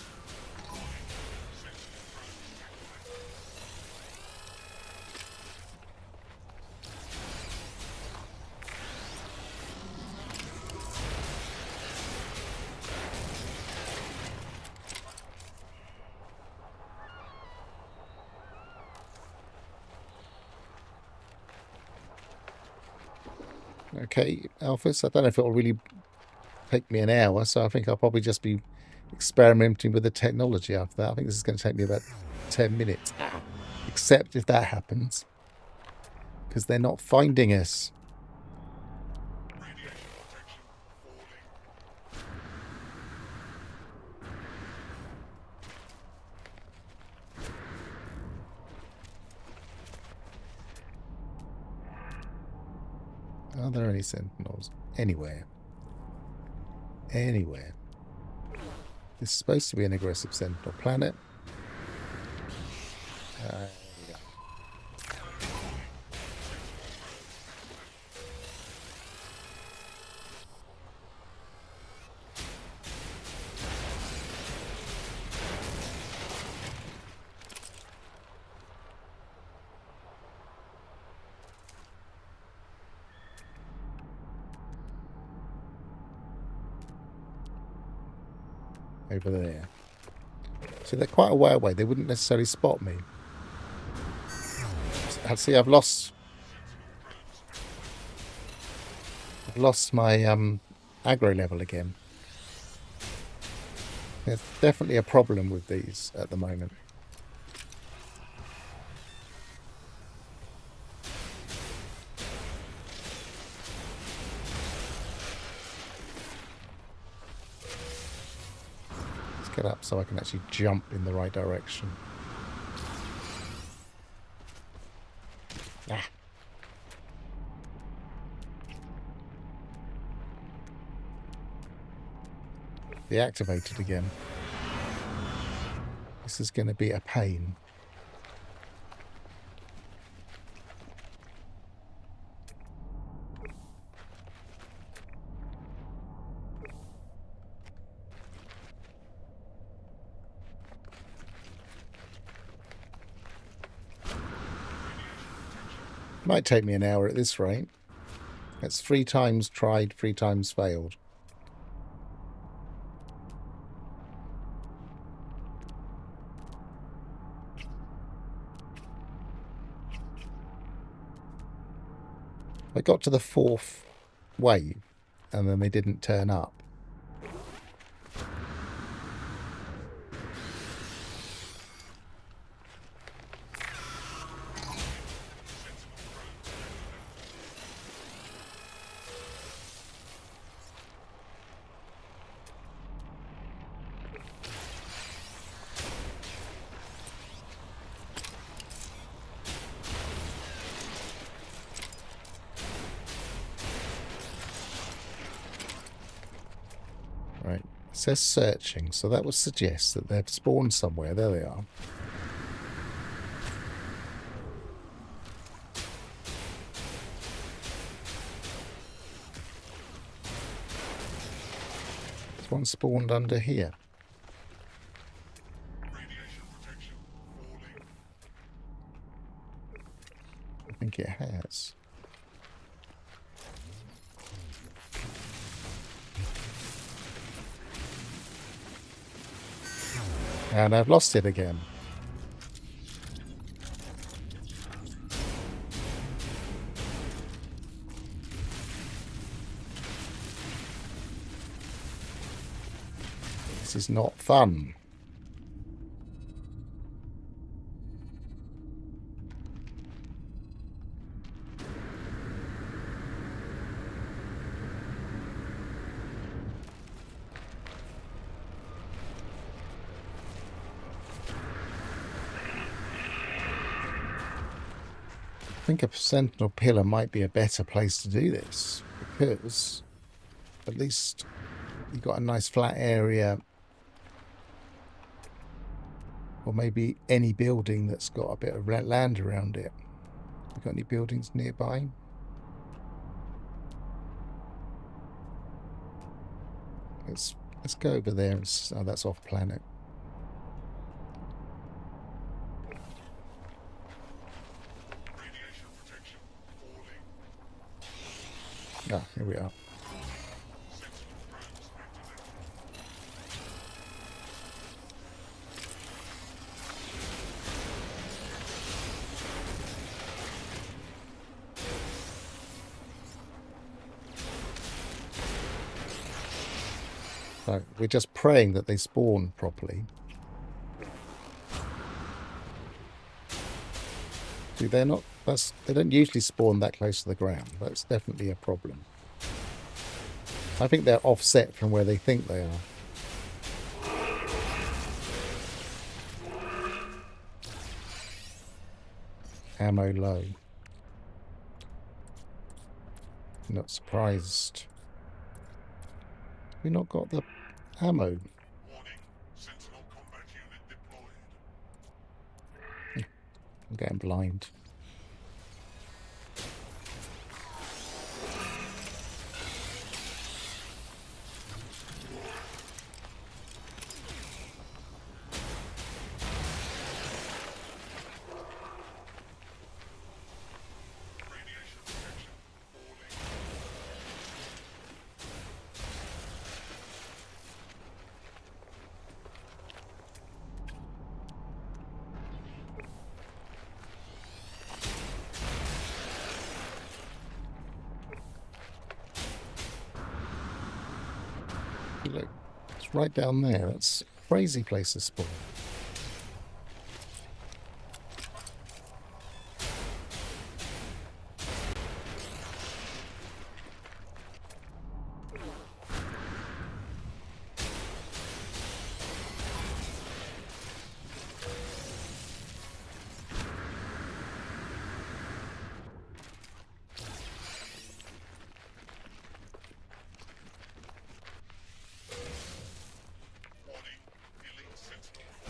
Okay, Alphas, I don't know if it'll really take me an hour, so I think I'll probably just be experimenting with the technology after that. I think this is going to take me about 10 minutes. Except if that happens. Because they're not finding us. Are there any sentinels? Anywhere. Anywhere. This is supposed to be an aggressive sentinel planet. Yeah. over there. So they're quite a way away. They wouldn't necessarily spot me. See, I've lost my aggro level again. There's definitely a problem with these at the moment. Let's get up so I can actually jump in the right direction. Ah. Deactivated again. This is going to be a pain. Might take me an hour at this rate. That's 3 times tried, 3 times failed. I got to the 4th wave and then they didn't turn up. Right, it says searching, so that would suggest that they've spawned somewhere. There they are. There's one spawned under here. I think it has. And I've lost it again. This is not fun. I think a sentinel pillar might be a better place to do this, because at least you've got a nice flat area, or maybe any building that's got a bit of land around it. You got any buildings nearby? Let's go over there. Oh, that's off planet. Ah, here we are. So we're just praying that they spawn properly. See, they're not. They don't usually spawn that close to the ground. That's definitely a problem. I think they're offset from where they think they are. Ammo low. Not surprised. We've not got the ammo. Warning, Sentinel combat unit deployed. I'm getting blind. look. It's right down there. That's a crazy place to spawn.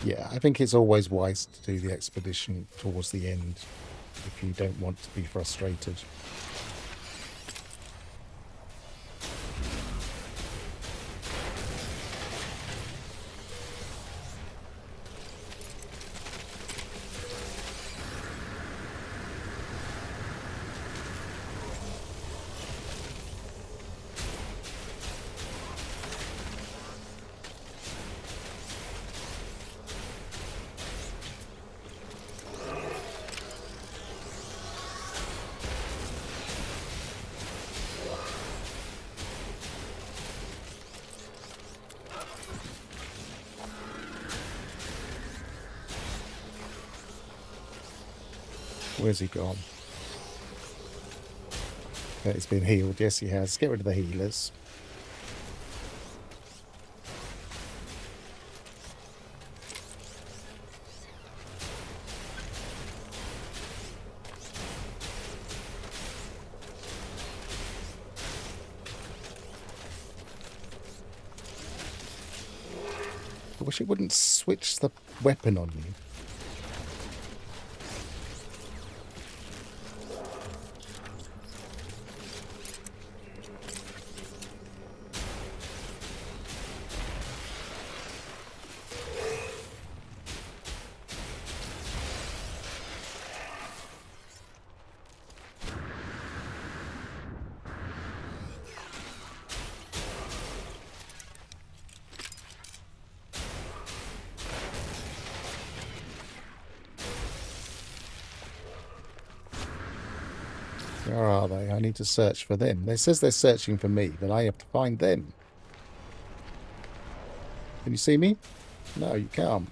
Yeah, I think it's always wise to do the expedition towards the end if you don't want to be frustrated. Where's he gone? Yeah, he's been healed. Yes, he has. Get rid of the healers. I wish it wouldn't switch the weapon on you. Where are they? I need to search for them. It says they're searching for me, but I have to find them. Can you see me? No, you can't.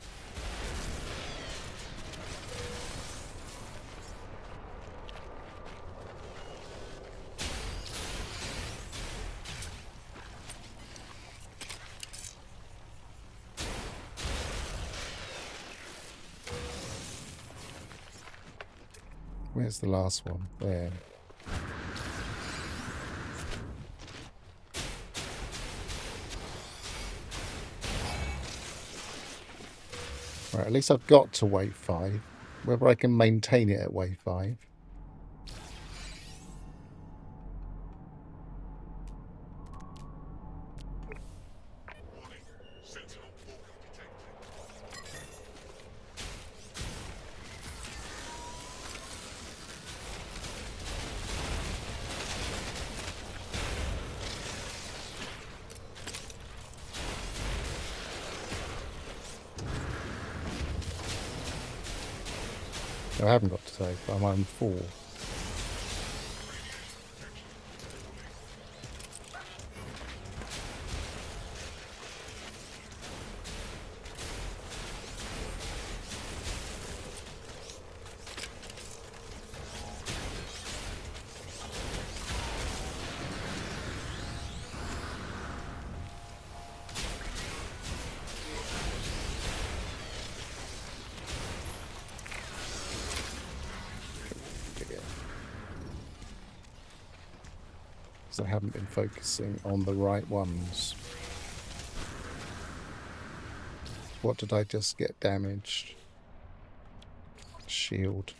Where's the last one? There. Right, at least I've got to wave 5. Whether I can maintain it at wave 5. Warning. Sentinel falcon detected. No, I haven't got to save. I'm on 4. I haven't been focusing on the right ones. What did I just get damaged? Shield.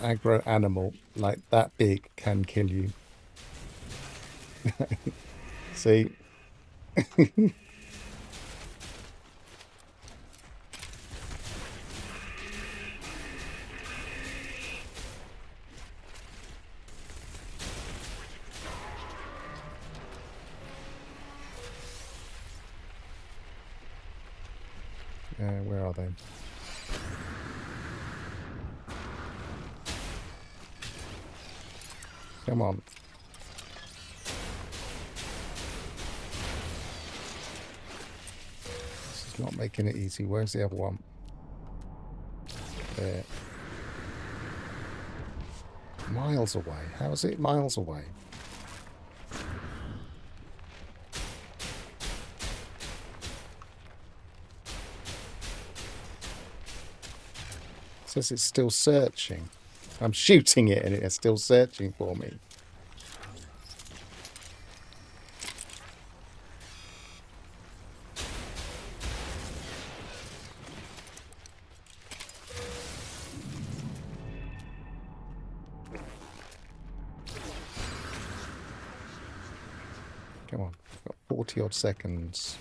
aggro animal like that big can kill you. See? Where are they? Come on. This is not making it easy. Where's the other one? There. Miles away. How is it miles away? It says it's still searching. I'm shooting it and it's still searching for me. Come on, I've got 40 odd seconds.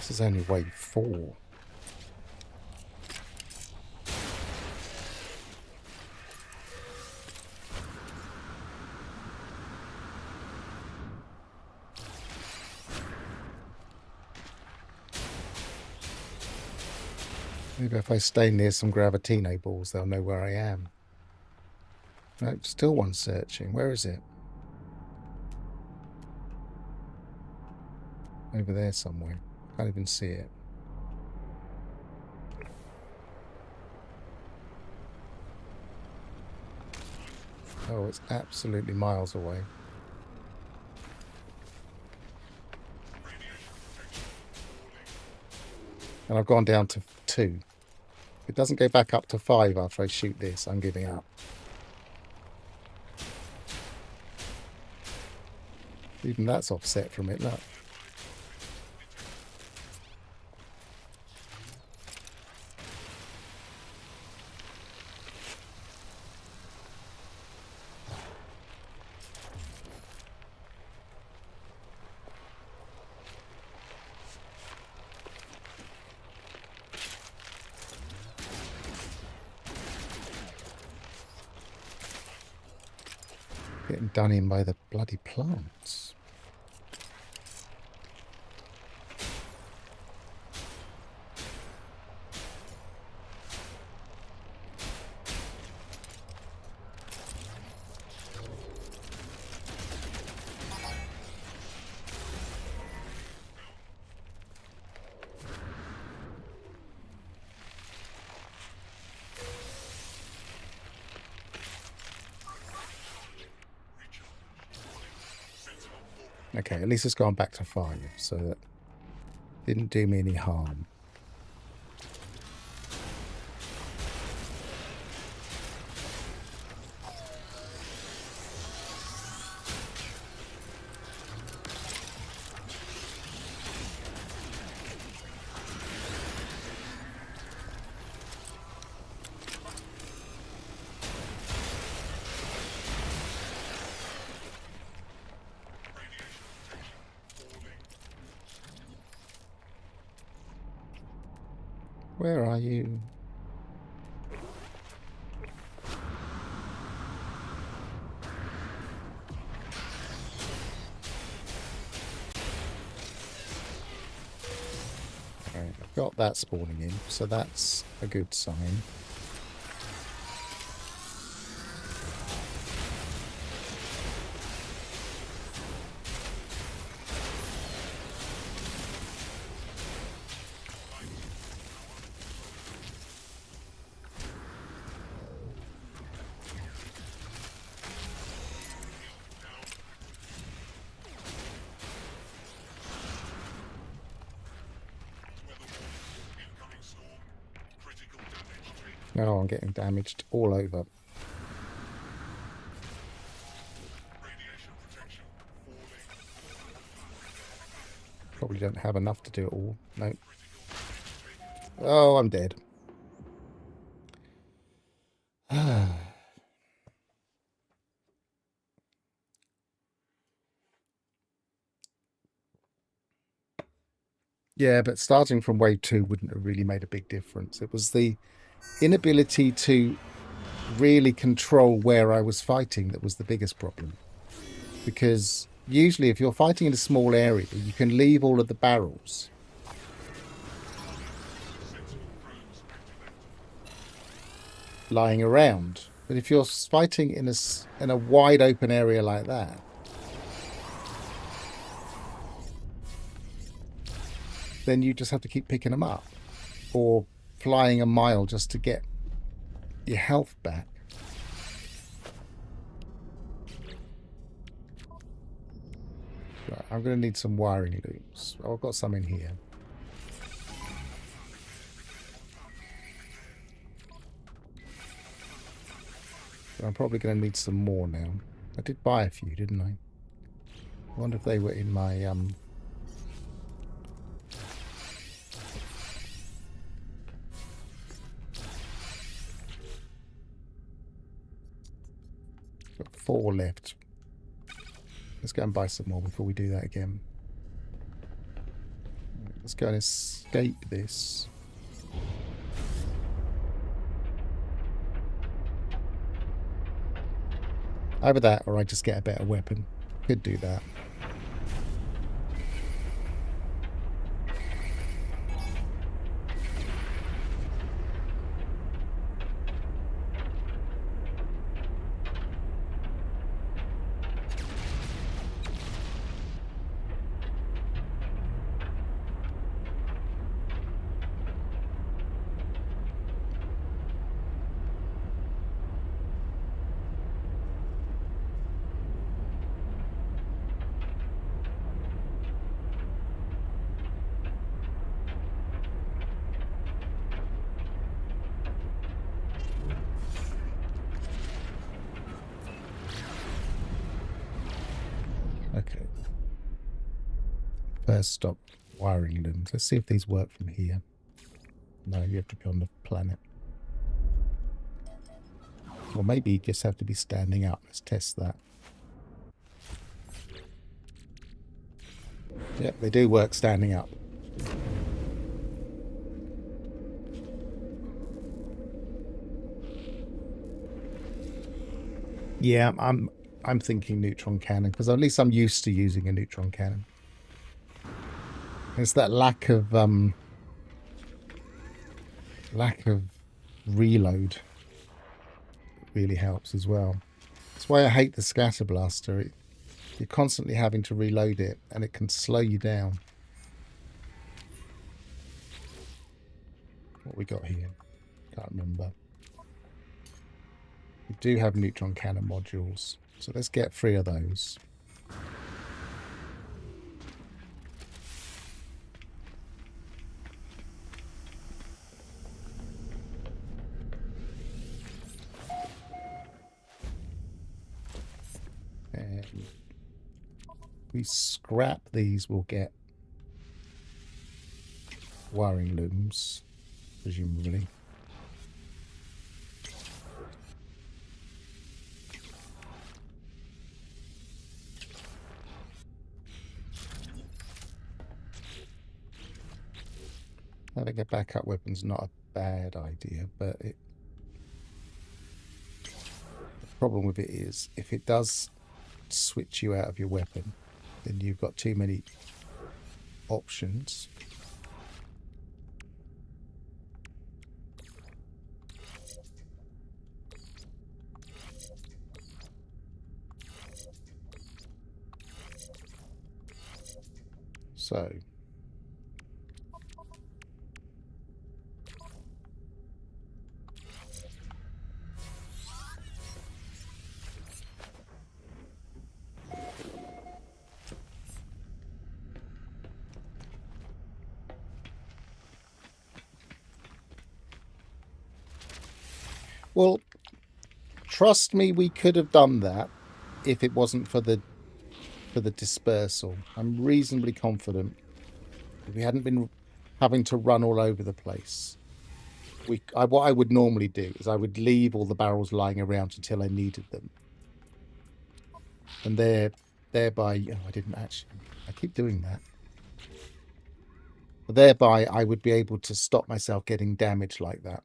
This is only wave 4. Maybe if I stay near some Gravitino balls, they'll know where I am. No, still one searching. Where is it? Over there somewhere. Can't even see it. Oh, it's absolutely miles away. And I've gone down to 2. If it doesn't go back up to 5 after I shoot this, I'm giving up. Even that's offset from it, look. Getting done in by the bloody plants. Okay, at least it's gone back to 5, so that didn't do me any harm. Where are you? Right, I've got that spawning in, so that's a good sign. Oh, I'm getting damaged all over. Radiation protection Probably don't have enough to do it all. No. Oh, I'm dead. Yeah, but starting from wave 2 wouldn't have really made a big difference. It was the inability to really control where I was fighting that was the biggest problem. Because usually if you're fighting in a small area, you can leave all of the barrels lying around. But if you're fighting in a wide open area like that, then you just have to keep picking them up or flying a mile just to get your health back. Right, I'm going to need some wiring loops. Oh, I've got some in here. I'm probably going to need some more now. I did buy a few, didn't I? I wonder if they were in my got 4 left. Let's go and buy some more before we do that again. Let's go and escape this. Either that or I just get a better weapon. Could do that. Okay. First stop, wiring looms. Let's see if these work from here. No, you have to be on the planet. Or maybe you just have to be standing up. Let's test that. Yep, they do work standing up. Yeah, I'm thinking neutron cannon because at least I'm used to using a neutron cannon. It's that lack of reload really helps as well. That's why I hate the scatter blaster. You're constantly having to reload it and it can slow you down. What we got here? Can't remember. We do have neutron cannon modules, so let's get 3 of those. And if we scrap these, we'll get wiring looms, presumably. Having a backup weapon's not a bad idea, but the problem with it is if it does switch you out of your weapon, then you've got too many options. So well, trust me, we could have done that if it wasn't for the dispersal. I'm reasonably confident If we hadn't been having to run all over the place, what I would normally do is I would leave all the barrels lying around until I needed them. And thereby, I didn't actually, I keep doing that. But thereby, I would be able to stop myself getting damaged like that.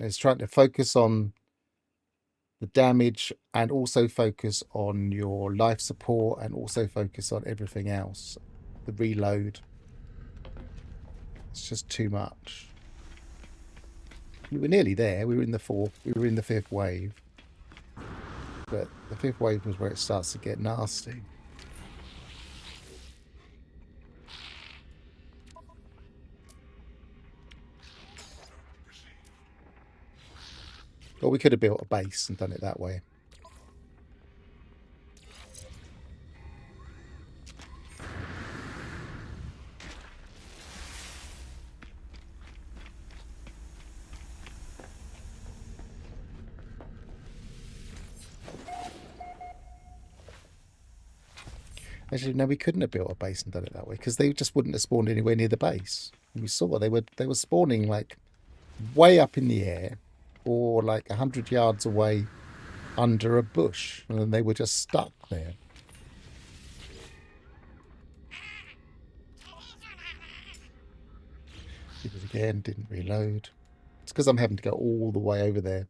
It's trying to focus on the damage and also focus on your life support and also focus on everything else. The reload. It's just too much. We were nearly there. We were in the fifth wave. But the fifth wave was where it starts to get nasty. Or we could have built a base and done it that way. Actually, no, we couldn't have built a base and done it that way because they just wouldn't have spawned anywhere near the base. And we saw they were spawning like way up in the air or like 100 yards away under a bush, and then they were just stuck there. Did it again, didn't reload. It's because I'm having to go all the way over there.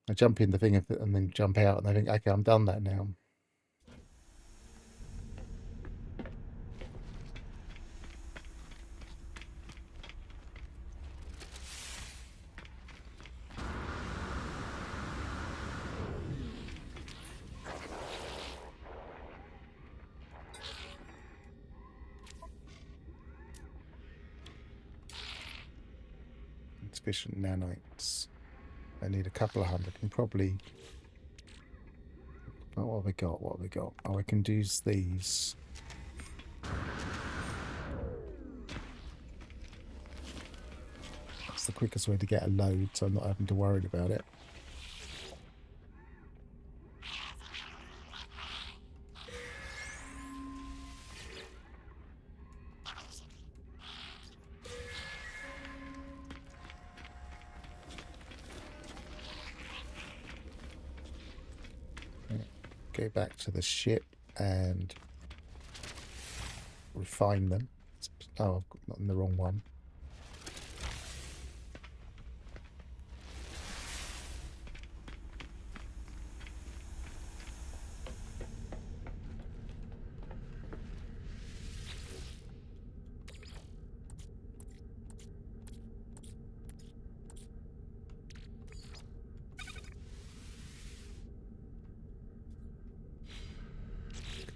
I jump in the thing and then jump out, and I think, okay, I'm done that now. Insufficient nanites. I need a couple of hundred, and probably. Oh, what have we got? What have we got? Oh, I can use these. That's the quickest way to get a load, so I'm not having to worry about it. Go back to the ship and refine them. Oh, I've got the wrong one.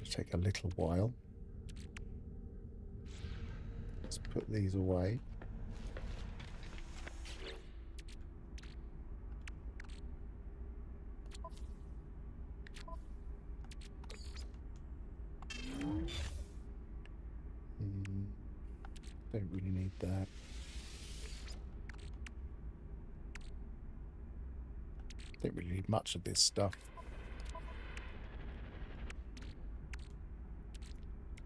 Take a little while. Let's put these away. Don't really need that. Don't really need much of this stuff.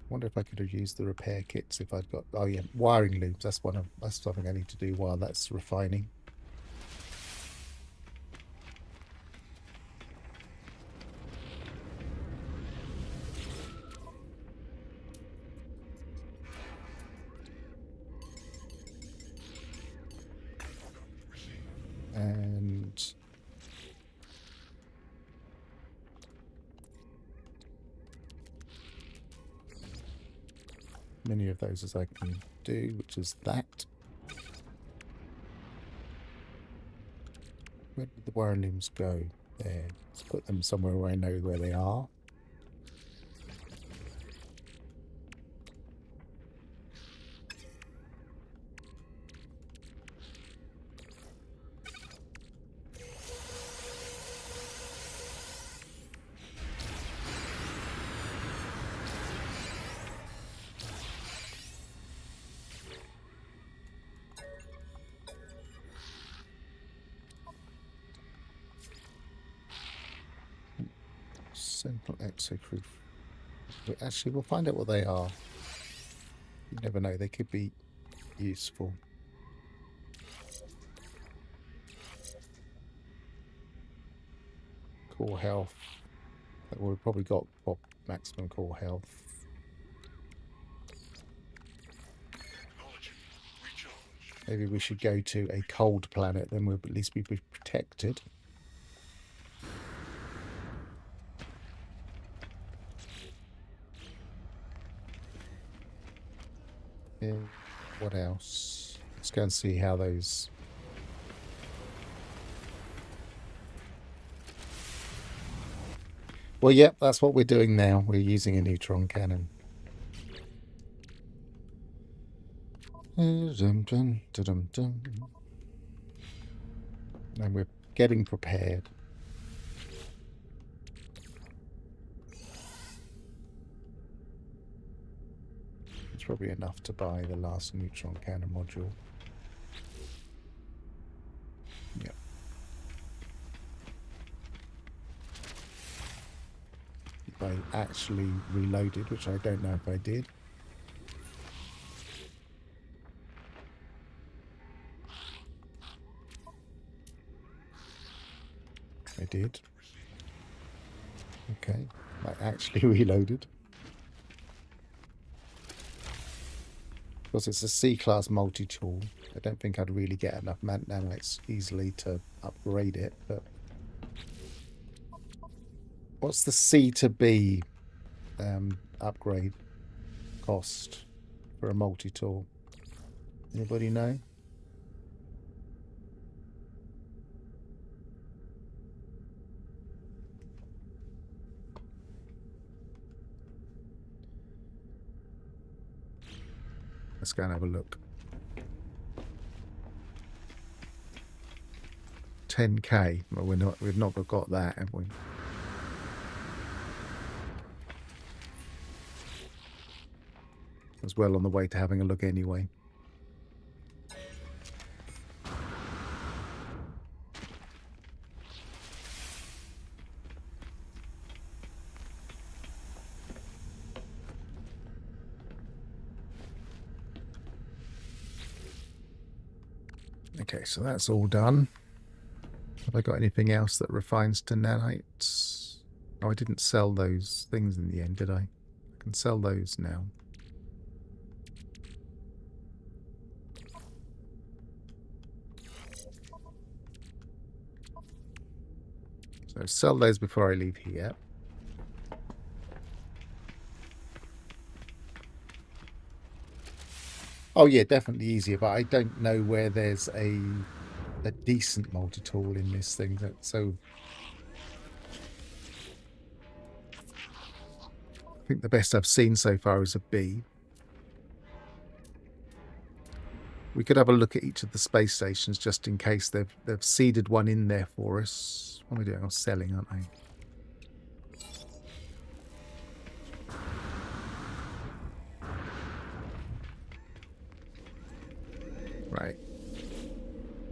Wonder if I could have used the repair kits if I'd got. Oh yeah, wiring loops. That's something I need to do while that's refining. And many of those as I can do, which is that. Where did the wiring looms go? There. Let's put them somewhere where I know where they are. Central exo-proof Actually, we'll find out what they are. You never know, they could be useful. Core health. Well, we've probably got maximum core health. Maybe we should go to a cold planet, then we'll at least be protected. What else? Let's go and see how those... Well, yep, that's what we're doing now. We're using a neutron cannon. And we're getting prepared. It's probably enough to buy the last neutron cannon module. Yep. If I actually reloaded, which I don't know if I did. I did. Okay, I actually reloaded. Because it's a C-class multi-tool, I don't think I'd really get enough nanites easily to upgrade it, but... What's the C to B upgrade cost for a multi-tool? Anybody know? Let's go and have a look. 10k. Well, we've not got that, have we? I was well on the way to having a look anyway. Okay, so that's all done. Have I got anything else that refines to nanites? Oh, I didn't sell those things in the end, did I? I can sell those now. So sell those before I leave here. Oh yeah, definitely easier, but I don't know where there's a decent multi-tool in this thing. So I think the best I've seen so far is a B. We could have a look at each of the space stations just in case they've seeded one in there for us. What are we doing? I'm selling, aren't I? Right.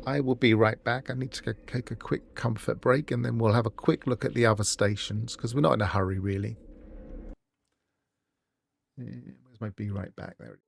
I will be right back. I need to take a quick comfort break and then we'll have a quick look at the other stations because we're not in a hurry really. Where's my be right back? There it is.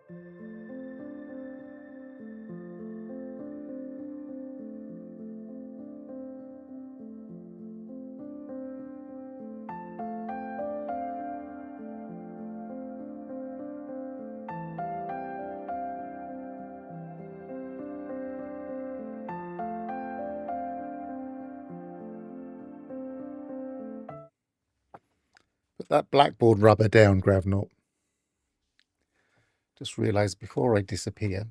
Put that blackboard rubber down, Gravnort. Just realised before I disappear,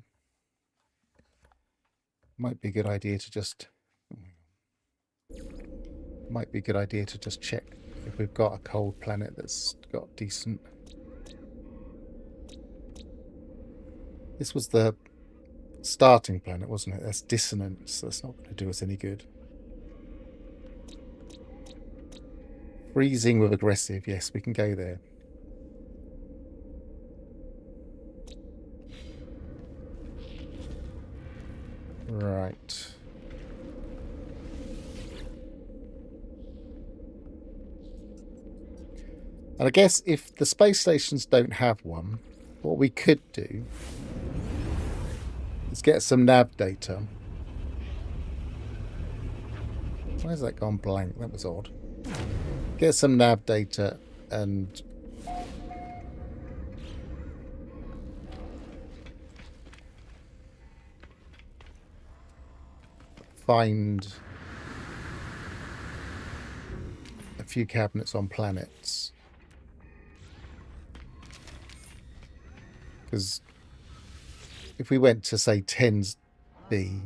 might be a good idea to just check if we've got a cold planet that's got decent. This was the starting planet, wasn't it? That's dissonance. That's not going to do us any good. Freezing with aggressive. Yes, we can go there. Right. And I guess if the space stations don't have one, what we could do is get some nav data. Why has that gone blank? That was odd. Get some nav data and find a few cabinets on planets. Because if we went to, say, 10's B,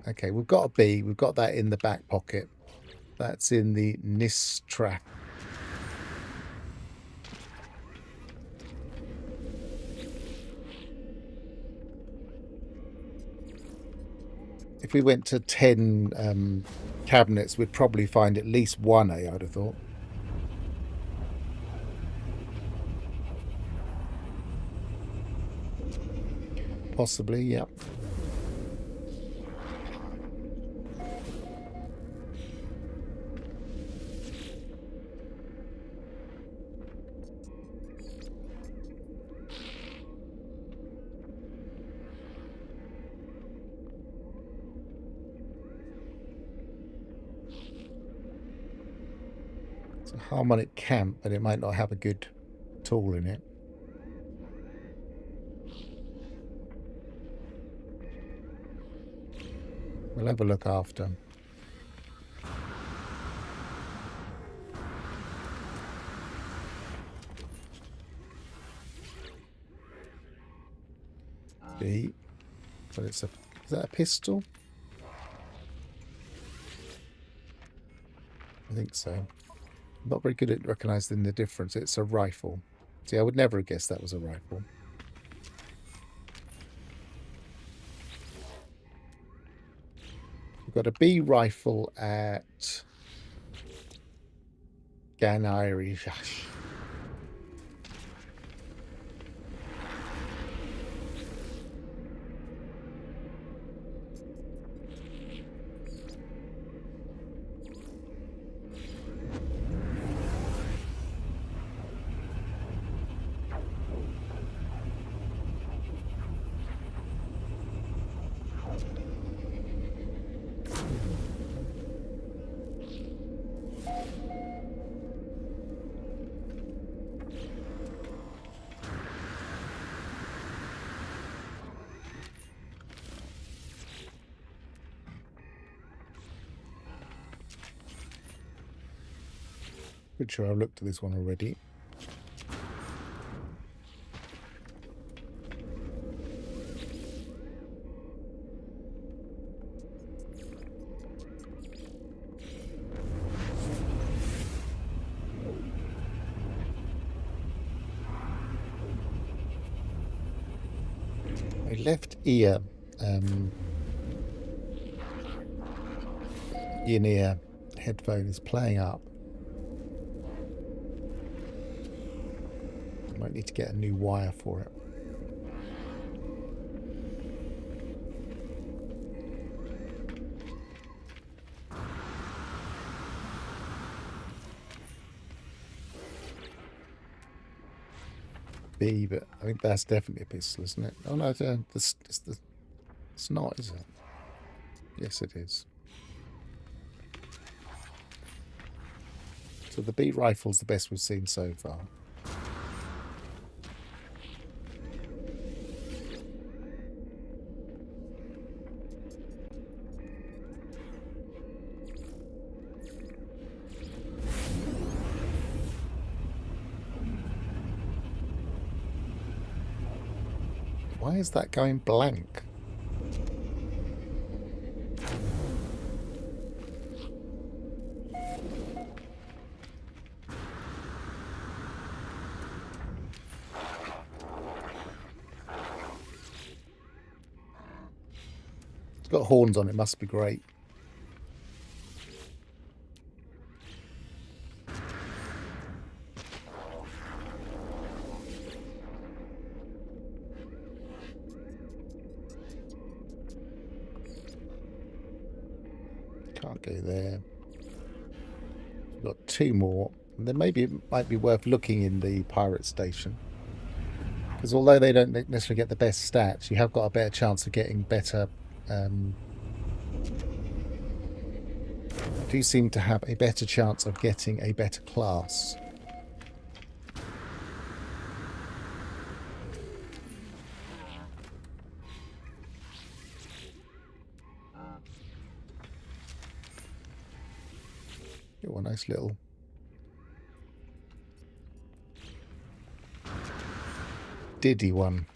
okay, we've got a B, we've got that in the back pocket. That's in the NIS track. If we went to 10 cabinets, we'd probably find at least one A, I'd have thought. Possibly, yeah. It's a harmonic camp, but it might not have a good tool in it. We'll have a look after. B. But it's a... Is that a pistol? I think so. I'm not very good at recognising the difference. It's a rifle. See, I would never have guessed that was a rifle. We've got a B rifle at Ganiri. Pretty sure I've looked at this one already. My left ear, in-ear headphone is playing up. Might need to get a new wire for it. B, but I think that's definitely a pistol, isn't it? Oh no, it's not, is it? Yes, it is. So the B rifle's the best we've seen so far. Why is that going blank? It's got horns on it, must be great. Can't go there. We've got 2 more. And then maybe it might be worth looking in the pirate station. Because although they don't necessarily get the best stats, you have got a better chance of getting better... do seem to have a better chance of getting a better class. Oh, a nice little... Diddy one.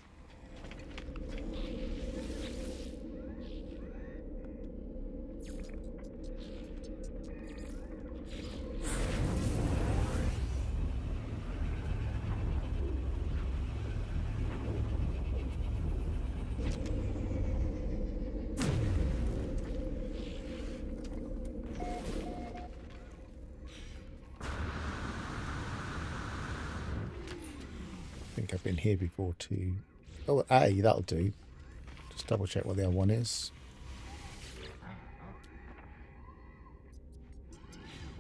I think I've been here before too. Oh, A, that'll do. Just double check what the other one is.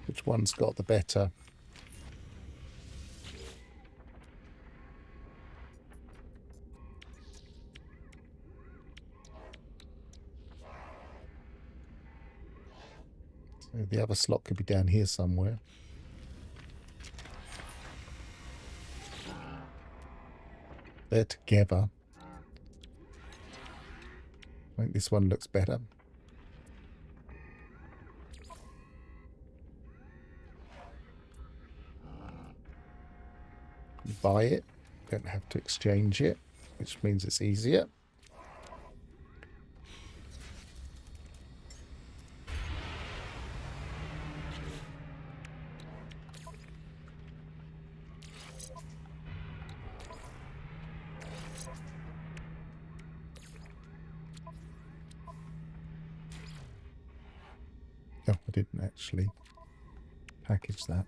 Which one's got the better? So the other slot could be down here somewhere. They're together. I think this one looks better. Buy it. Don't have to exchange it, which means it's easier. Oh, I didn't actually package that.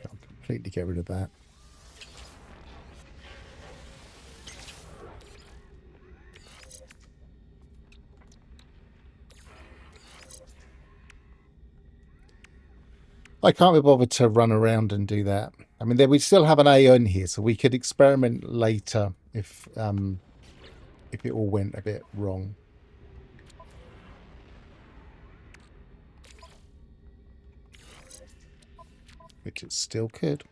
I'll completely get rid of that. I can't be bothered to run around and do that. I mean, we still have an A in here, so we could experiment later if it all went a bit wrong. Which it still could.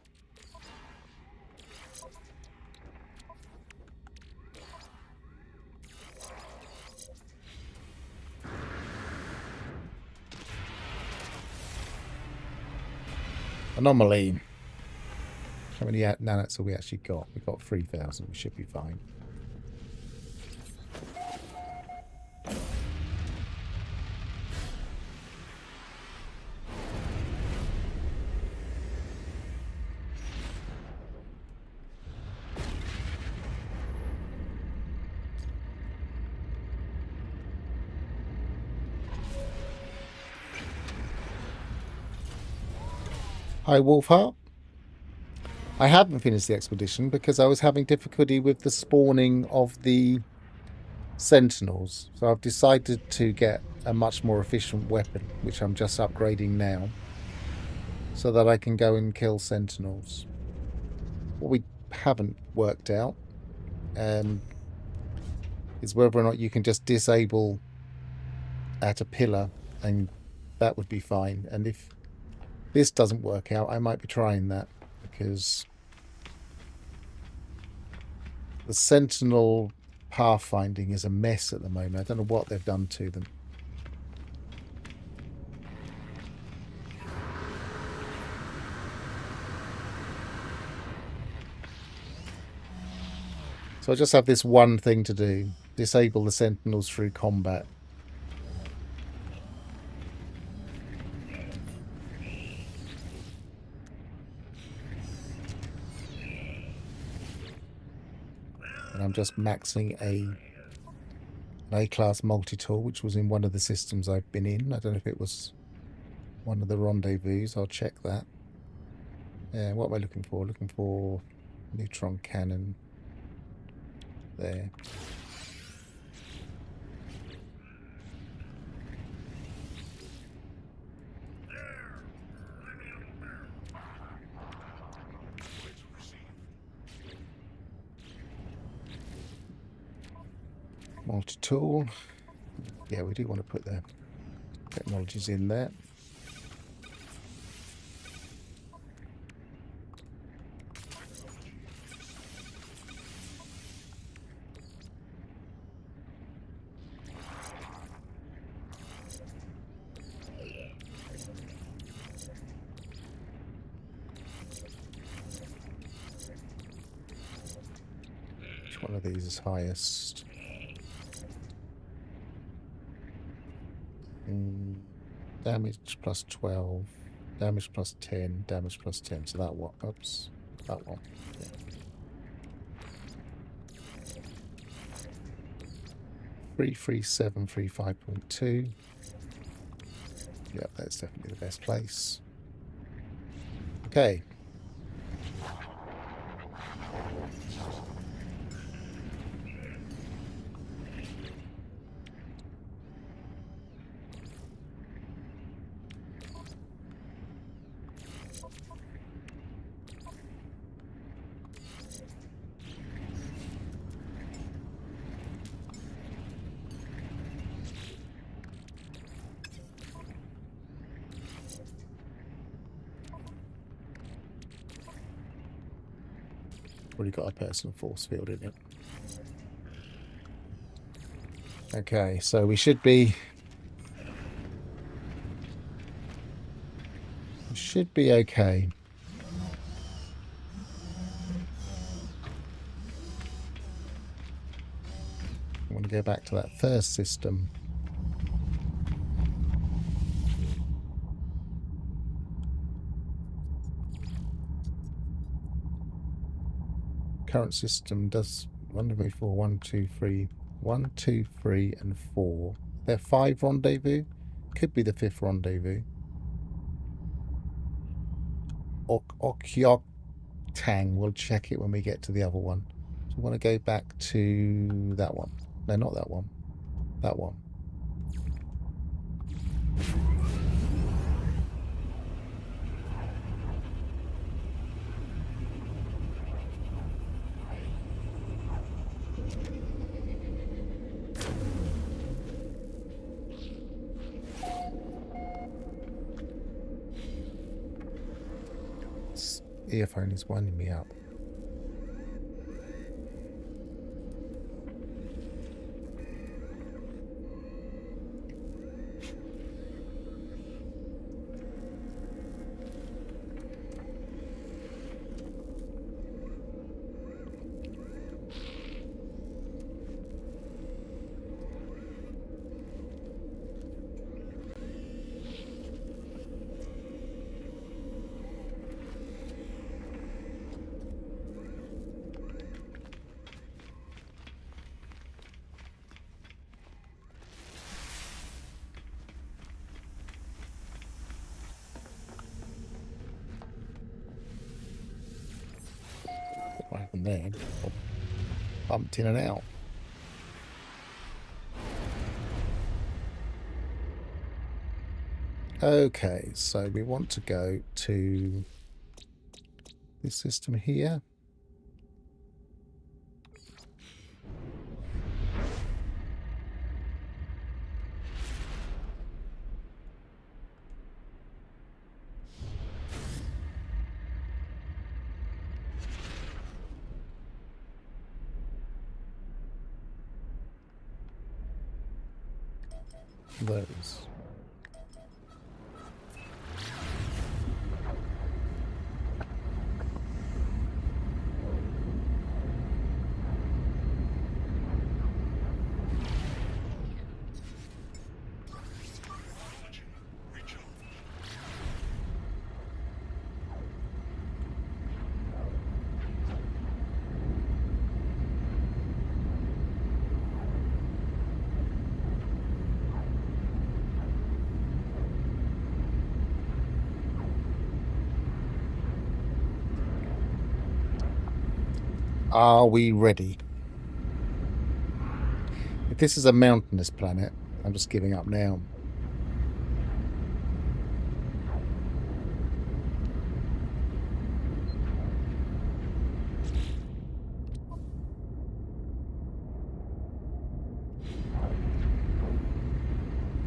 Anomaly. How many nanots have we actually got? We've got 3,000. We should be fine. Hi, Wolfheart. I haven't finished the expedition because I was having difficulty with the spawning of the sentinels. So I've decided to get a much more efficient weapon, which I'm just upgrading now, so that I can go and kill sentinels. What we haven't worked out is whether or not you can just disable at a pillar, and that would be fine. And if this doesn't work out, I might be trying that, because the sentinel pathfinding is a mess at the moment. I don't know what they've done to them. So I just have this one thing to do: disable the sentinels through combat. And I'm just maxing an A-class multi-tool, which was in one of the systems I've been in. I don't know if it was one of the rendezvous. I'll check that. Yeah, what am I looking for? Looking for neutron cannon. There. Multi-tool. Yeah, we do want to put the technologies in there. Which one of these is highest? Damage plus 12, damage plus 10, damage plus 10. So that one. Oops, that one. Yeah. 33735.2. Yeah, that's definitely the best place. Okay. Already got a personal force field in it. Okay, so we should be okay. I want to go back to that first system. Current system does rendezvous for 1, 2, 3, 1, 2, 3, and 4. There are 5 rendezvous. Could be the 5th rendezvous. Okyok Tang. We'll check it when we get to the other one. So we want to go back to that one. No, not that one. That one. This earphone is winding me up. What happened there? Oh, bumped in and out. Okay, so we want to go to this system here. Those. Technology recharge. Are we ready? If this is a mountainous planet, I'm just giving up now.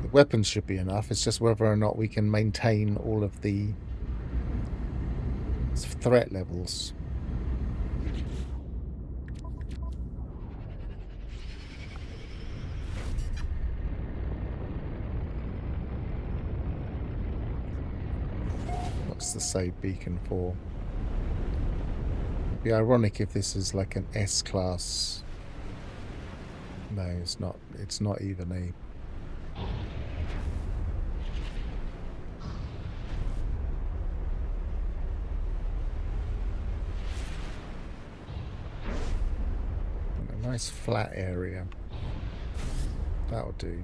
The weapons should be enough. It's just whether or not we can maintain all of the threat levels. What's the save beacon for? It'd be ironic if this is like an S-class. No, it's not. It's not even a... A nice flat area. That'll do.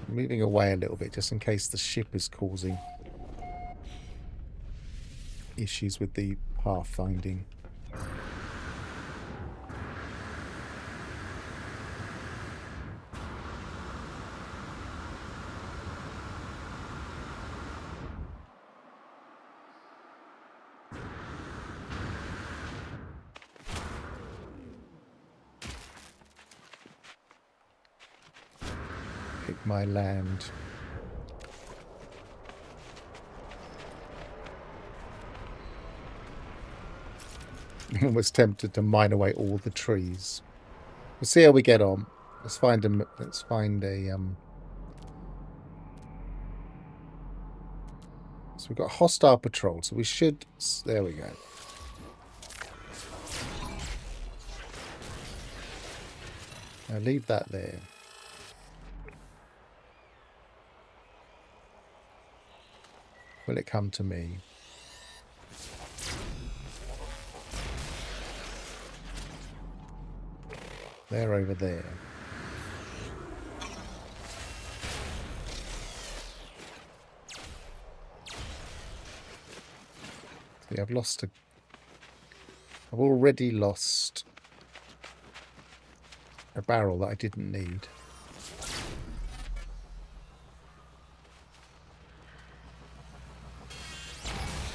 Moving away a little bit just in case the ship is causing issues with the pathfinding. Pick my land. I was tempted to mine away all the trees. We'll see how we get on. Let's find a. So we've got hostile patrol. So we should. There we go. Now leave that there. Will it come to me? They're over there. See, I've already lost a barrel that I didn't need.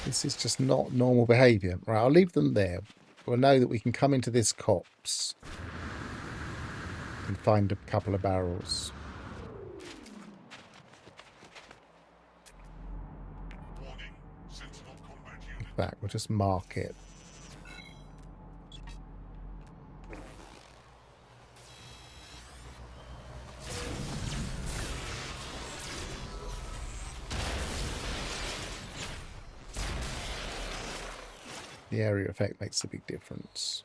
This is just not normal behaviour. Right, I'll leave them there. We'll know that we can come into this copse and find a couple of barrels. Warning. Sentinel combat In unit. fact, we'll just mark it. The area effect makes a big difference.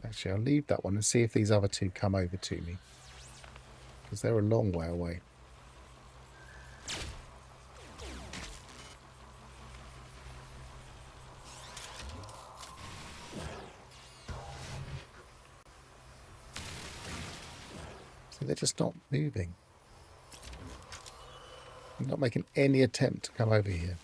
Actually, I'll leave that one and see if these other two come over to me. Because they're a long way away. So they're just not moving. They're not making any attempt to come over here.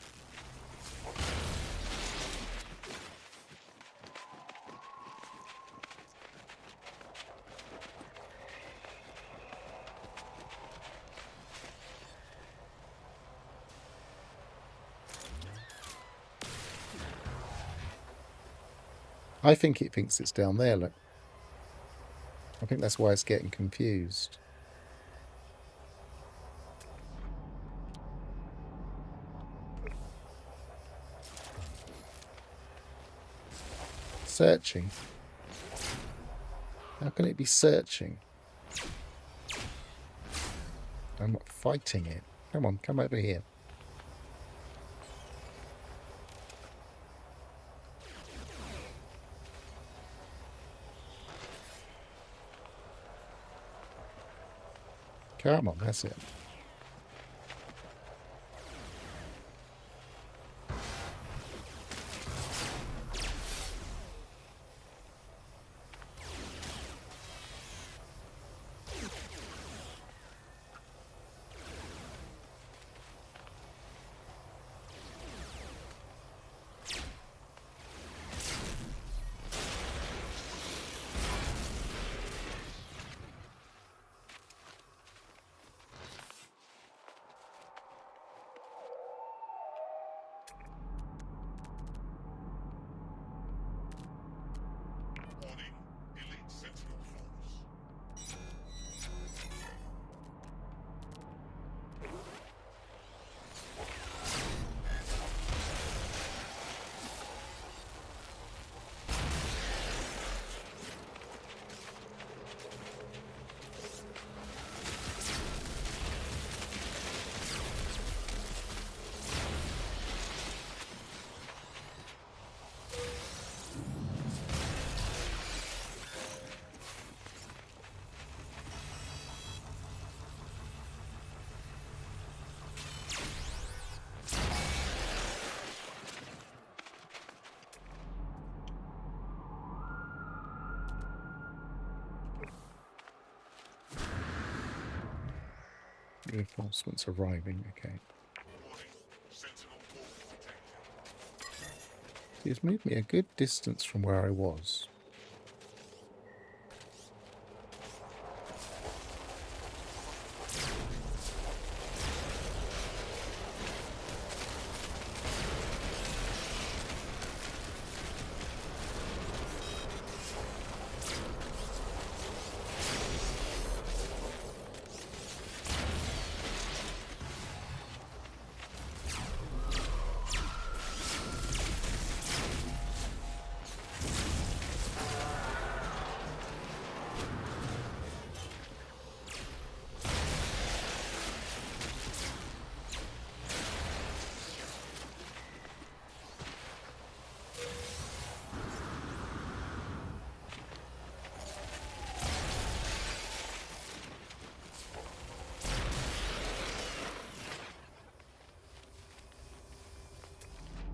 I think it thinks it's down there, look. I think that's why it's getting confused. Searching. How can it be searching? I'm not fighting it. Come on, come over here. Come on, that's it. Warning, elite sentinel force. Reinforcements arriving, okay. Warning, sentinel force detected. It's moved me a good distance from where I was.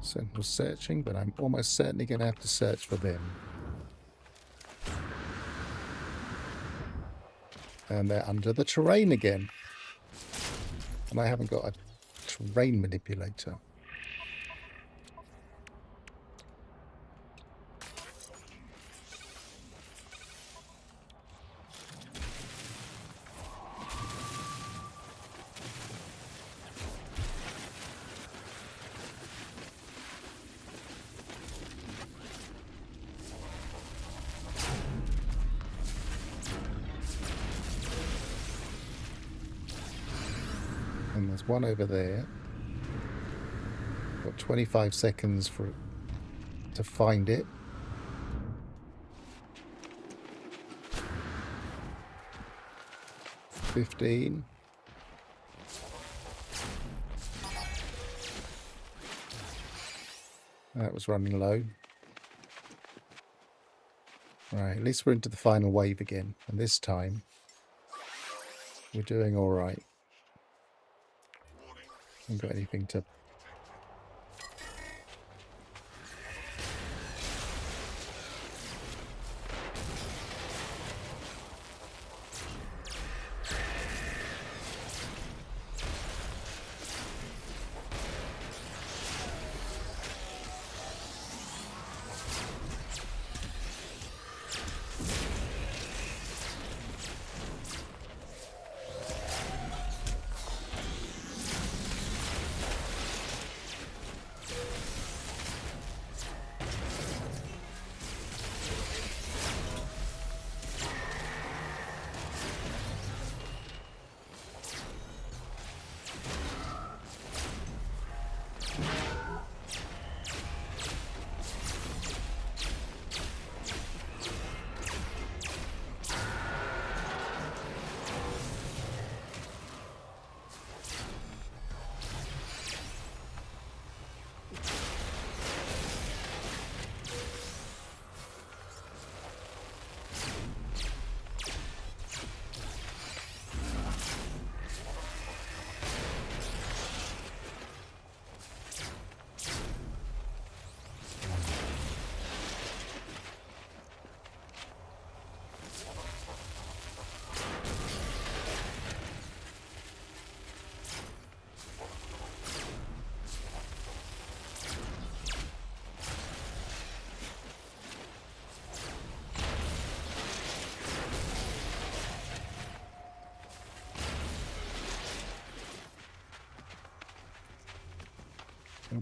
Sentinel searching, but I'm almost certainly going to have to search for them. And they're under the terrain again. And I haven't got a terrain manipulator. And there's one over there. Got 25 seconds for to find it. $15. That was running low. Right, at least we're into the final wave again. And this time, we're doing all right. Haven't got anything to...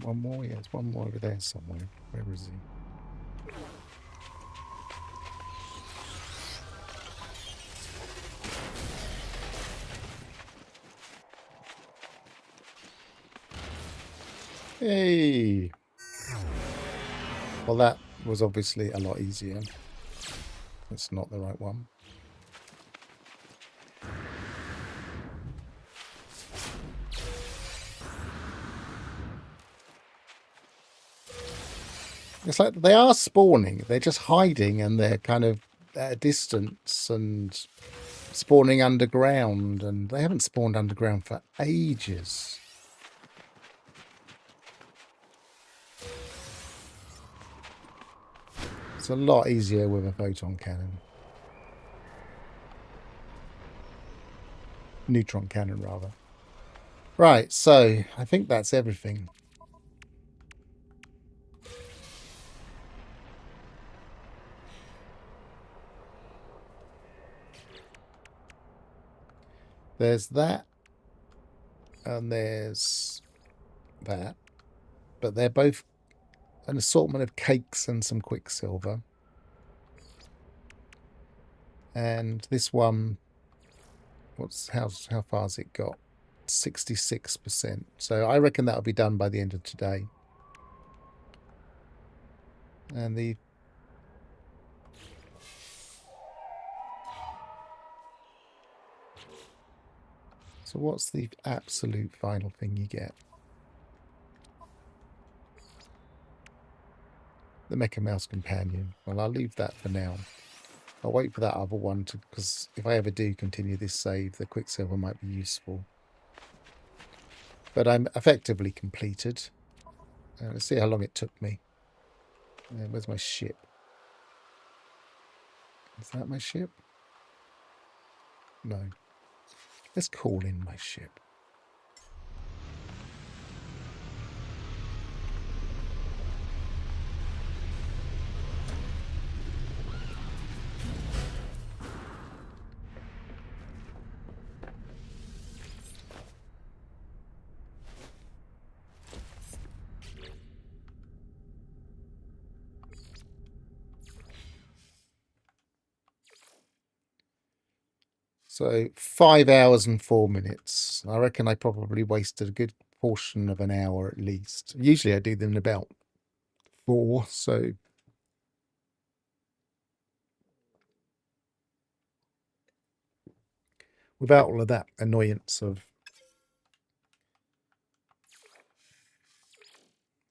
One more? Yeah, there's one more over there somewhere. Where is he? Hey! Well, that was obviously a lot easier. That's not the right one. It's like they are spawning. They're just hiding and they're kind of at a distance and spawning underground. And they haven't spawned underground for ages. It's a lot easier with a photon cannon. Neutron cannon, rather. Right, so I think that's everything. There's that. And there's that. But they're both an assortment of cakes and some quicksilver. And this one, how far's it got? 66%. So I reckon that'll be done by the end of today. And the so what's the absolute final thing you get? The Mecha Mouse Companion. Well, I'll leave that for now. I'll wait for that other one to, because if I ever do continue this save, the Quicksilver might be useful. But I'm effectively completed. Let's see how long it took me. Where's my ship? Is that my ship? No. Let's call in my ship. So 5 hours and 4 minutes. I reckon I probably wasted a good portion of an hour at least. Usually I do them in about 4, so without all of that annoyance of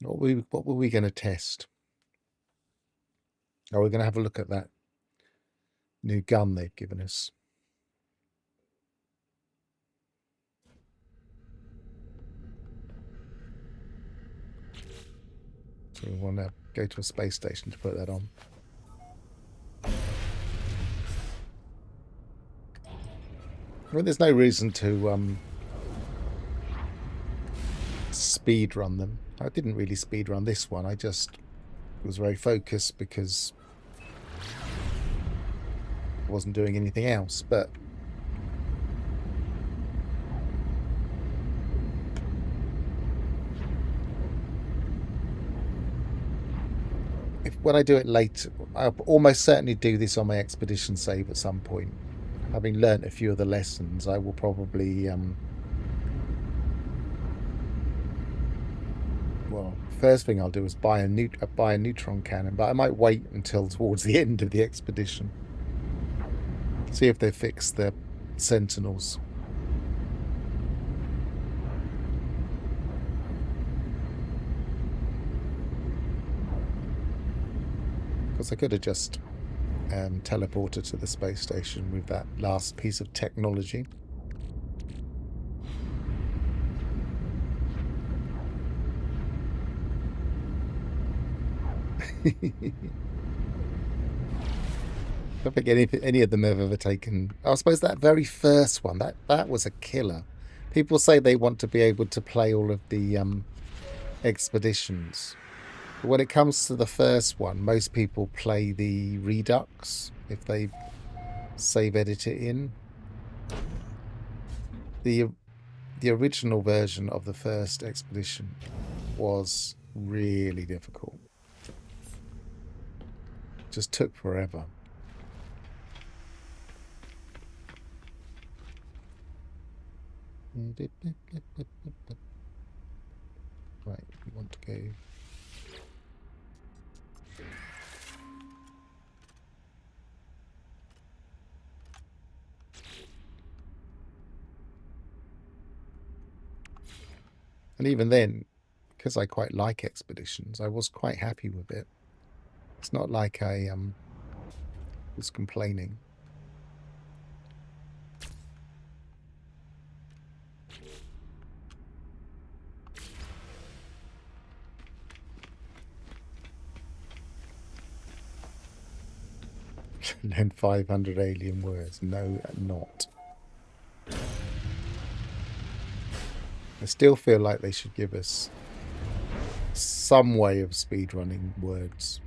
what were we going to test? Are we going to have a look at that new gun they've given us? So we want to go to a space station to put that on. I mean, there's no reason to speed run them. I didn't really speed run this one. I just was very focused because I wasn't doing anything else. But when I do it late, I'll almost certainly do this on my expedition save at some point. Having learnt a few of the lessons, I will probably well, first thing I'll do is buy a neutron cannon, but I might wait until towards the end of the expedition. See if they fix the sentinels. Because I could have just teleported to the space station with that last piece of technology. I don't think any of them have ever taken. I suppose that very first one, that was a killer. People say they want to be able to play all of the expeditions. But when it comes to the first one, most people play the Redux if they save edit it in. The original version of the first expedition was really difficult. Just took forever. Right, we want to go. And even then, because I quite like expeditions, I was quite happy with it. It's not like I was complaining. And then 500 alien words. No, not. I still feel like they should give us some way of speedrunning words.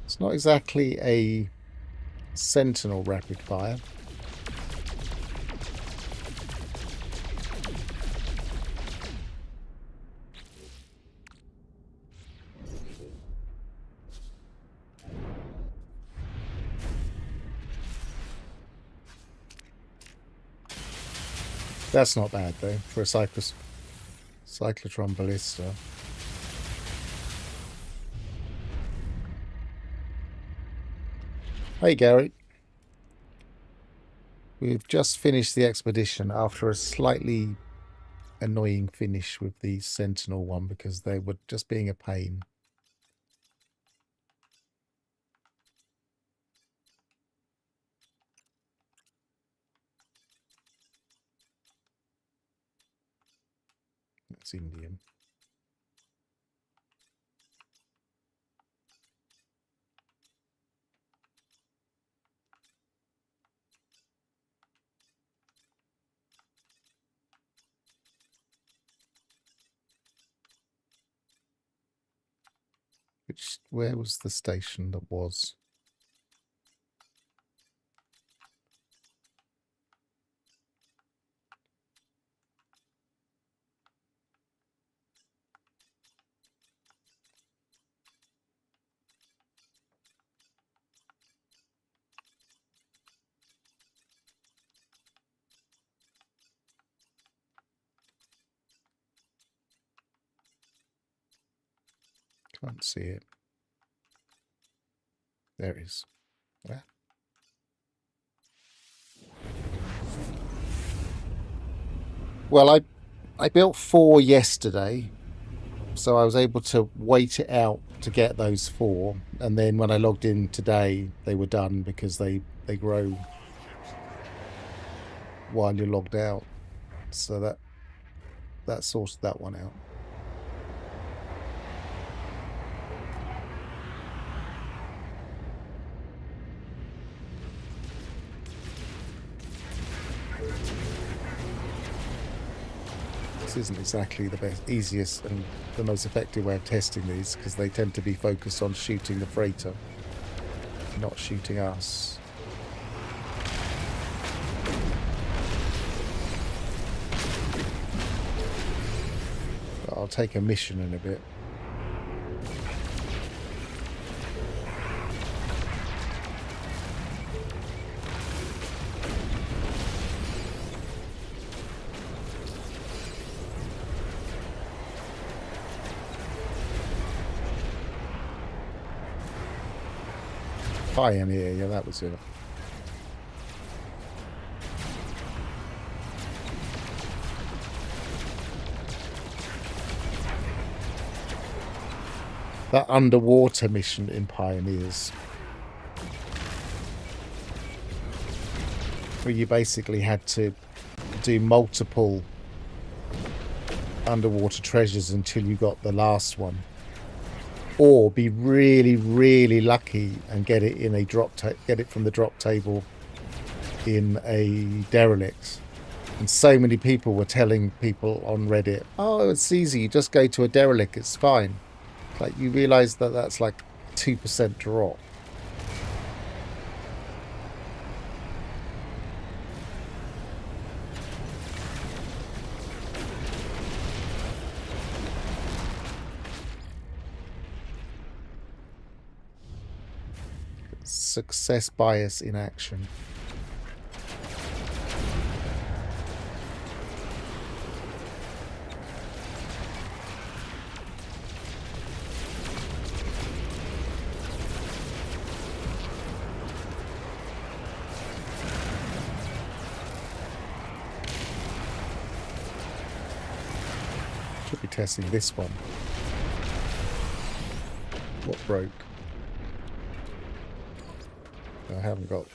It's not exactly a Sentinel rapid fire. That's not bad though for a cyclotron ballista. Hey Gary. We've just finished the expedition after a slightly annoying finish with the Sentinel one because they were just being a pain. That's Indian. Where was the station that was? Can't see it. There it is. Yeah. Well, I built 4 yesterday, so I was able to wait it out to get those 4, and then when I logged in today, they were done because they grow while you're logged out. So that sorted that one out. This isn't exactly the best, easiest and the most effective way of testing these because they tend to be focused on shooting the freighter, not shooting us. But I'll take a mission in a bit. Pioneer, yeah, that was it. That underwater mission in Pioneers, where you basically had to do multiple underwater treasures until you got the last one. Or be really, really lucky and get it in a get it from the drop table in a derelict. And so many people were telling people on Reddit, "Oh, it's easy. You just go to a derelict. It's fine." Like you realise that that's like 2% drop. success bias in action. Should be testing this one. What broke? I haven't got.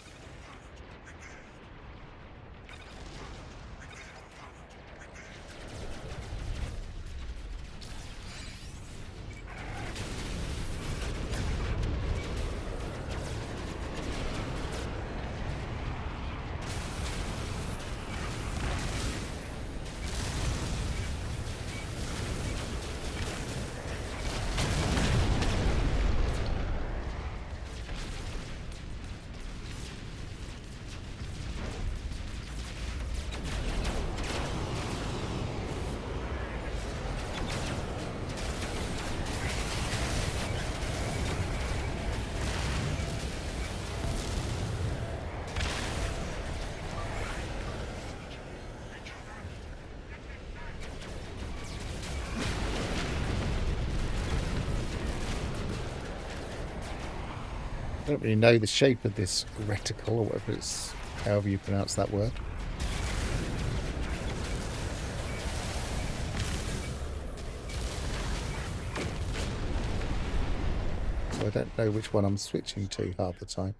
I don't really know the shape of this reticle, or whatever it's, however you pronounce that word. So I don't know which one I'm switching to half the time.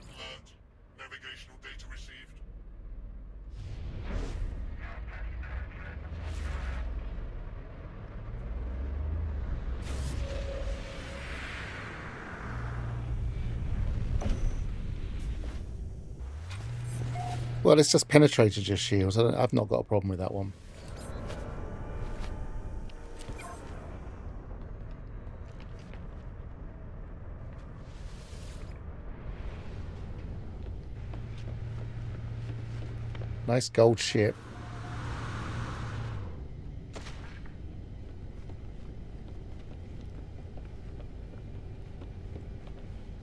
Alert. Navigational data received. Well, it's just penetrated your shields. I've not got a problem with that one. Nice gold ship.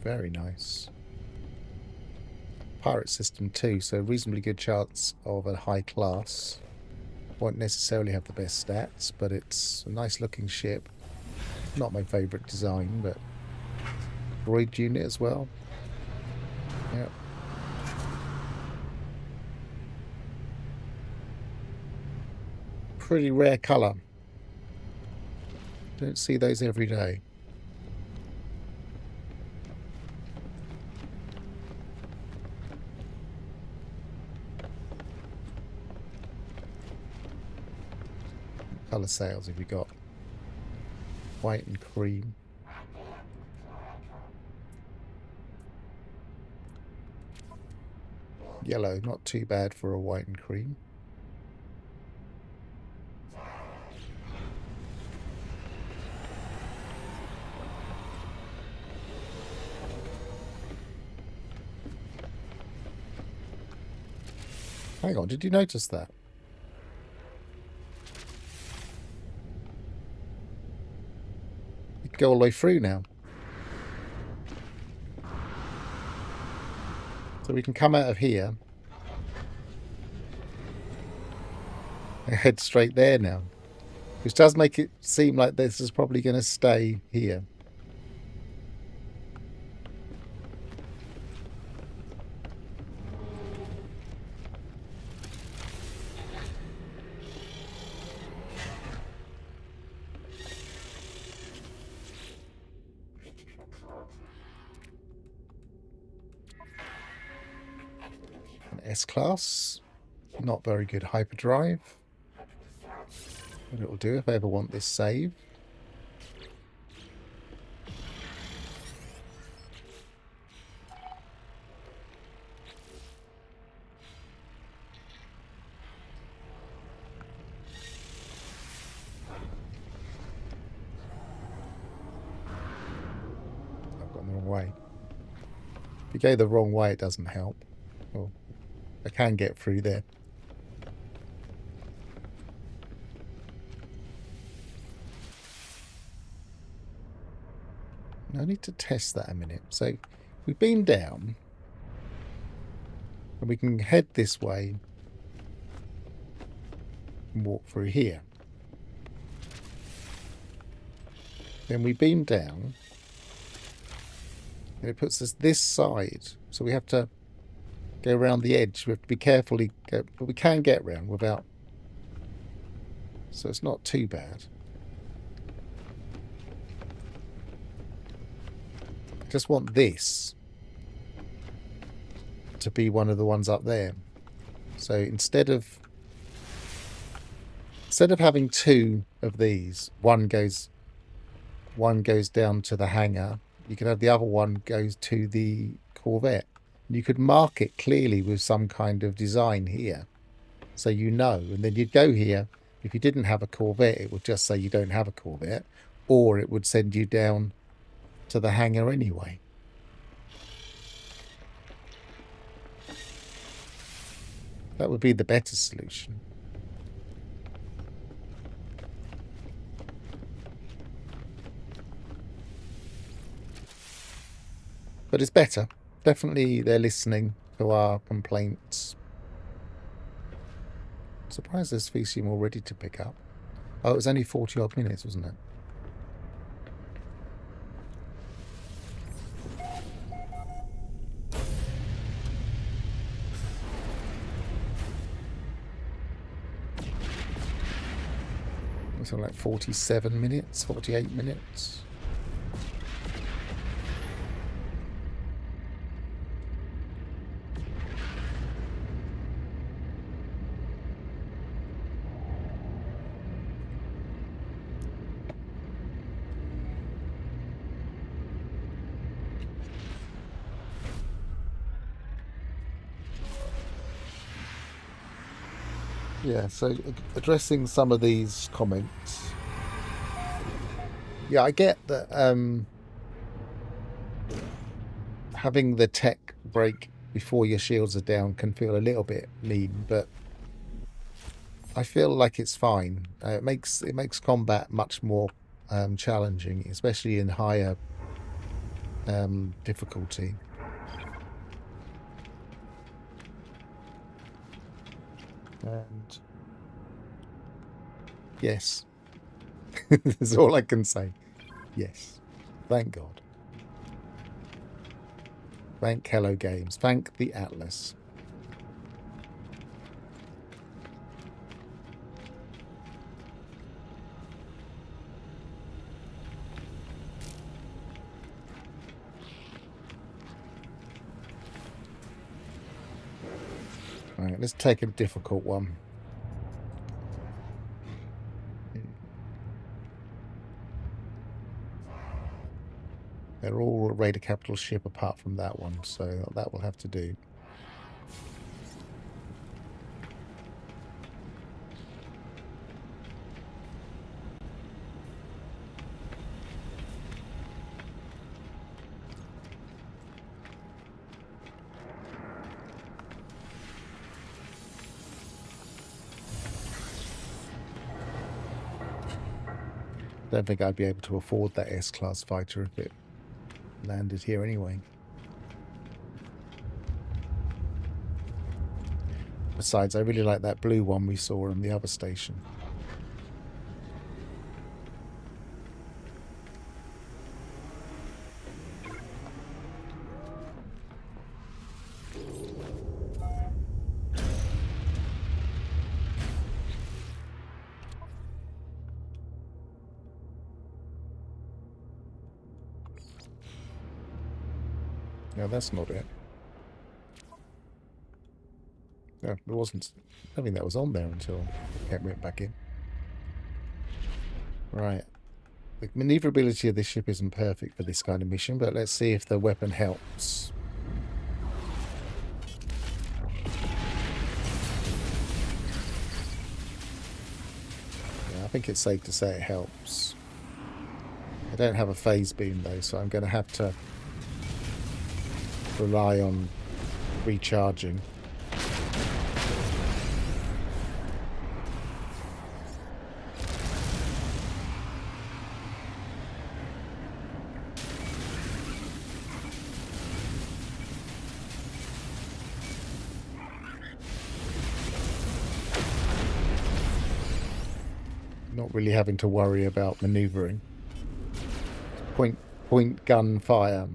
Very nice. Pirate system too, so reasonably good chance of a high class. Won't necessarily have the best stats, but it's a nice looking ship. Not my favourite design, but droid unit as well. Yep. Pretty rare colour. Don't see those every day. Colour sails have you got? White and cream. Yellow, not too bad for a white and cream. Hang on, did you notice that? You can go all the way through now. So we can come out of here and head straight there now. Which does make it seem like this is probably going to stay here. S-Class, not very good hyperdrive, but it'll do if I ever want this save. I've gone the wrong way. you go the wrong way, it doesn't help. Well, I can get through there. I need to test that a minute. So we've been down, and we can head this way and walk through here. Then we beam down, and it puts us this side. So we have to go around the edge. We have to be carefully, but we can get round without. So it's not too bad. I just want this to be one of the ones up there. So instead of having two of these, one goes down to the hangar. You could have the other one goes to the Corvette. You could mark it clearly with some kind of design here, so you know. And then you'd go here. If you didn't have a Corvette, it would just say you don't have a Corvette, or it would send you down to the hangar anyway. That would be the better solution. But it's better. Definitely they're listening to our complaints. Surprised there's VC more ready to pick up. Oh, it was only 40 odd minutes, wasn't it? It's like 47 minutes, 48 minutes. Yeah, so addressing some of these comments. Yeah, I get that having the tech break before your shields are down can feel a little bit mean, but I feel like it's fine. It makes combat much more challenging, especially in higher difficulty. And yes, that's all I can say. Yes, thank God. Thank Hello Games. Thank the Atlas. Right, let's take a difficult one. They're all a Raider Capital ship apart from that one, so that will have to do. Don't think I'd be able to afford that S-Class fighter if it landed here anyway. Besides, I really like that blue one we saw in the other station. No, that's not it. No, there wasn't. I don't think that was on there until I went back in. Right. The maneuverability of this ship isn't perfect for this kind of mission, but let's see if the weapon helps. Yeah, I think it's safe to say it helps. I don't have a phase beam though, so I'm going to have to rely on recharging. Not really having to worry about maneuvering. Point gun fire.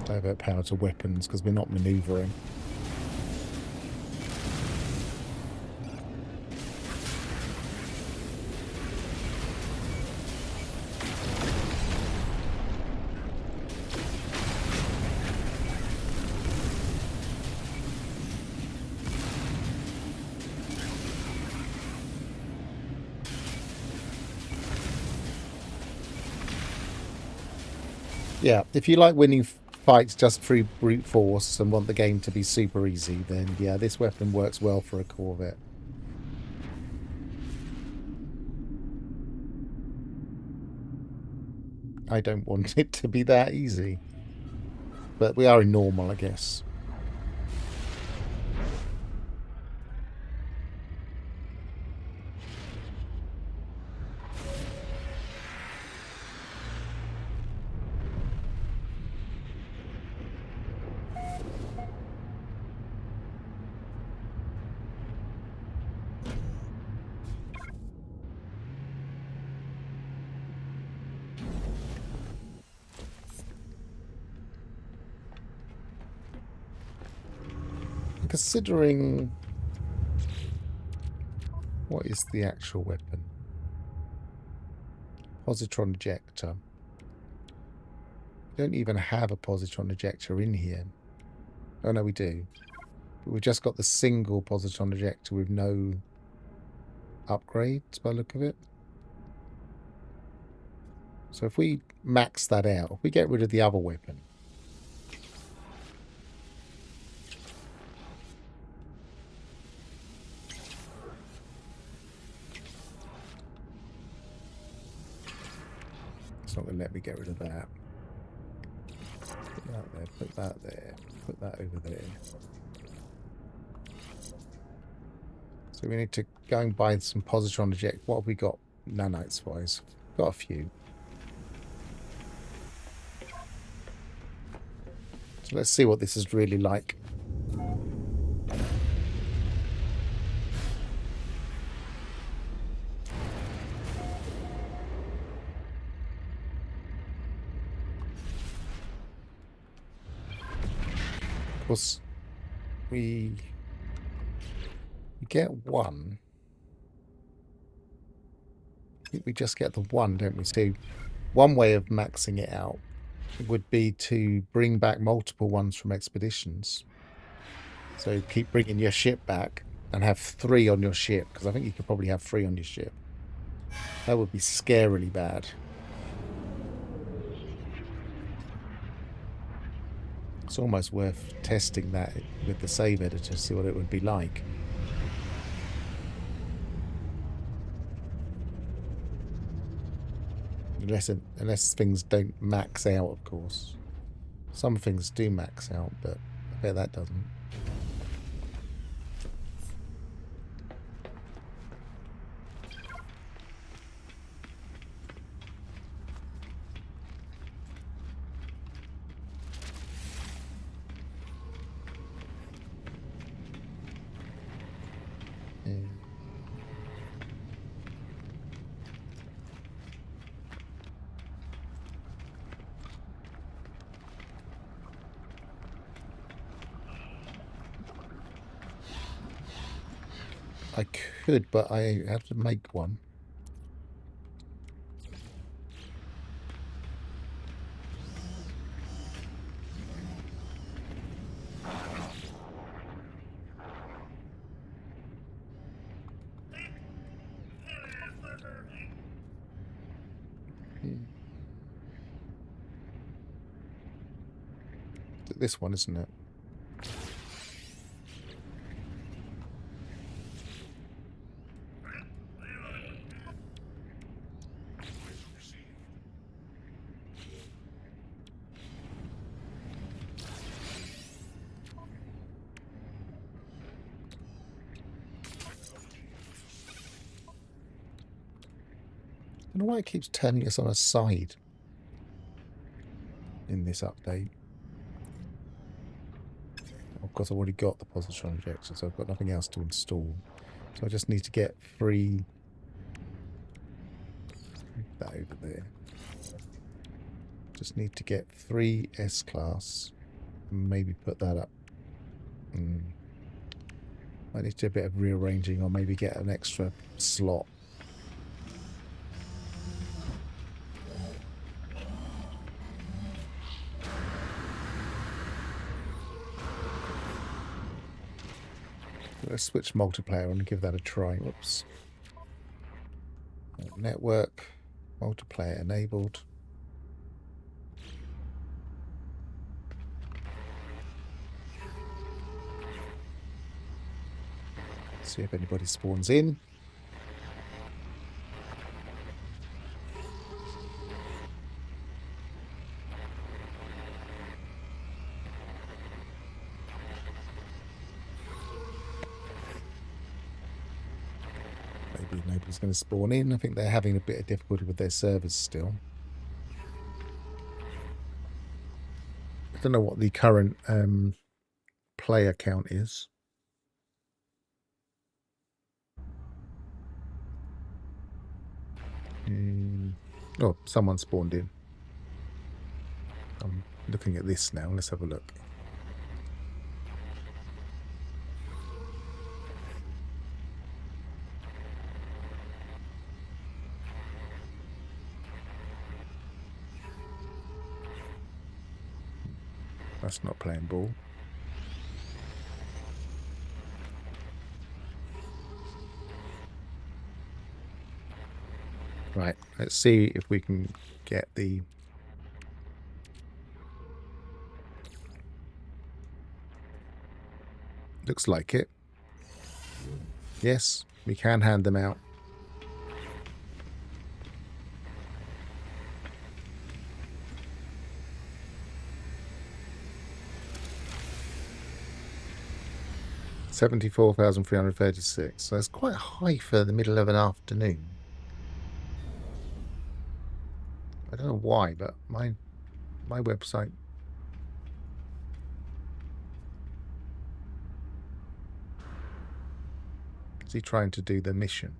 Divert power to weapons because we're not maneuvering. Yeah, if you like winning fights just through brute force and want the game to be super easy, then yeah, this weapon works well for a Corvette. I don't want it to be that easy. But we are in normal, I guess. Considering what is the actual weapon? Positron ejector. We don't even have a positron ejector in here. Oh no, we do. But we've just got the single positron ejector with no upgrades by the look of it. So if we max that out, if we get rid of the other weapon, it's not going to let me get rid of that. Put that there, put that there, put that over there. So we need to go and buy some positron eject. What have we got nanites wise? Got a few. So let's see what this is really like. Of course, we get one. I think we just get the one, don't we? So one way of maxing it out would be to bring back multiple ones from expeditions. So keep bringing your ship back and have 3 on your ship, because I think you could probably have 3 on your ship. That would be scarily bad. It's almost worth testing that with the save editor to see what it would be like. Unless things don't max out, of course. Some things do max out, but I bet that doesn't. I could, but I have to make one. this one, isn't it? I don't know why it keeps turning us on a side in this update. Of course, I've already got the positron injector, so I've got nothing else to install. So I just need to get 3... that over there. Just need to get 3 S-Class. Maybe put that up. I need to do a bit of rearranging, or maybe get an extra slot. Let's switch multiplayer and give that a try. Whoops. Network, multiplayer enabled. See if anybody spawns in. Maybe nobody's going to spawn in. I think they're having a bit of difficulty with their servers still. I don't know what the current player count is. Oh, someone spawned in. I'm looking at this now. Let's have a look. That's not playing ball. Right, let's see if we can get the... Looks like it. Yes, we can hand them out. $74,336. So it's quite high for the middle of an afternoon. I don't know why, but my website... Is he trying to do the mission?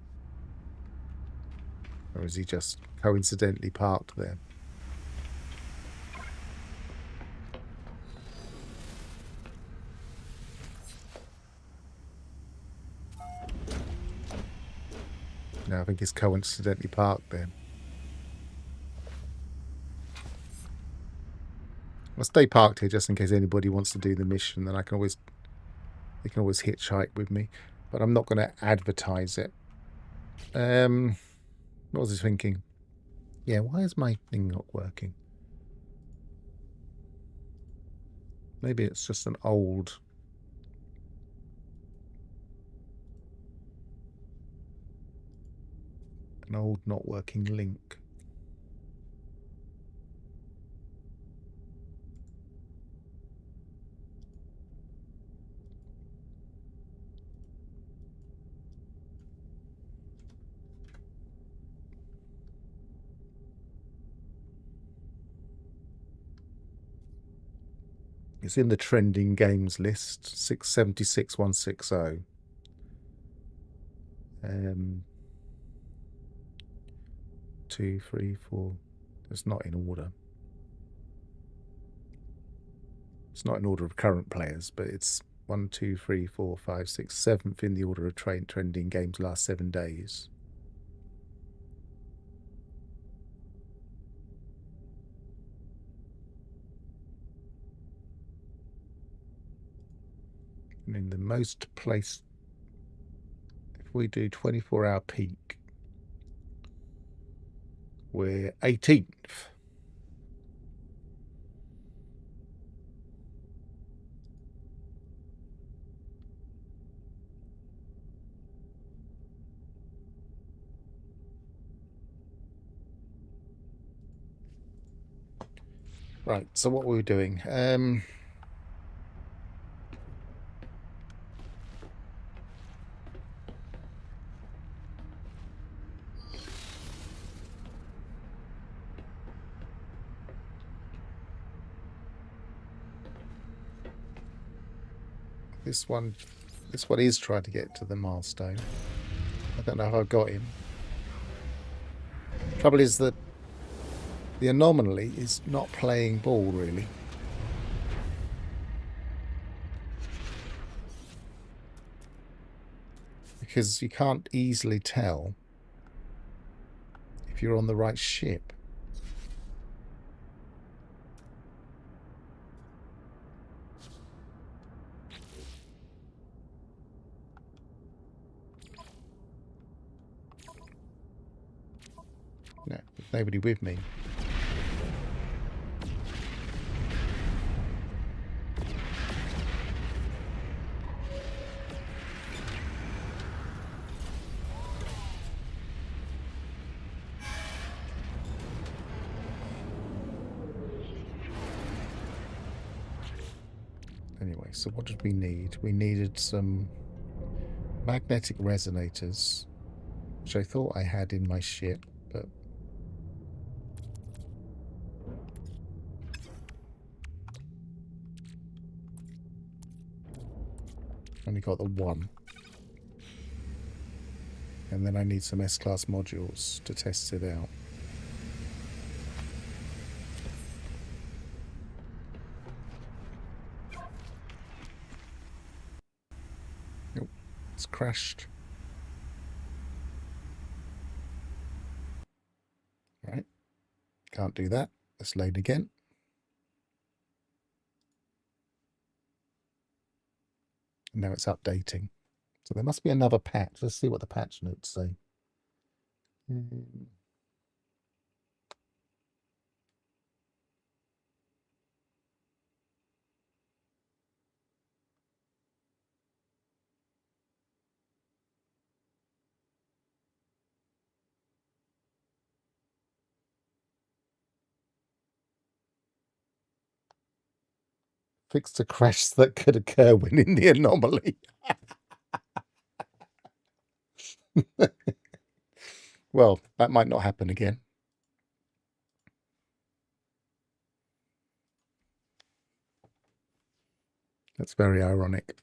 Or is he just coincidentally parked there? No, I think he's coincidentally parked there. I'll stay parked here just in case anybody wants to do the mission. Then they can always hitchhike with me. But I'm not going to advertise it. What was I thinking? Yeah, why is my thing not working? Maybe it's just an old... not working link. It's in the trending games list, 676160. 2, 3, 4. It's not in order. It's not in order of current players, but it's 1, 2, 3, 4, 5, 6, 7th in the order of trending games last 7 days. And in the most placed, if we do 24-hour peak, we're 18th. Right, so what were we doing? This one is trying to get to the milestone. I don't know if I've got him. Trouble is that the anomaly is not playing ball, really. Because you can't easily tell if you're on the right ship. No, there's nobody with me. Anyway, so what did we need? We needed some magnetic resonators, which I thought I had in my ship, but only got the one. And then I need some S-Class modules to test it out. Nope, it's crashed. Right, can't do that. Let's load again. And now it's updating. So there must be another patch. Let's see what the patch notes say. Fixed a crash that could occur when in the anomaly. Well, that might not happen again. That's very ironic.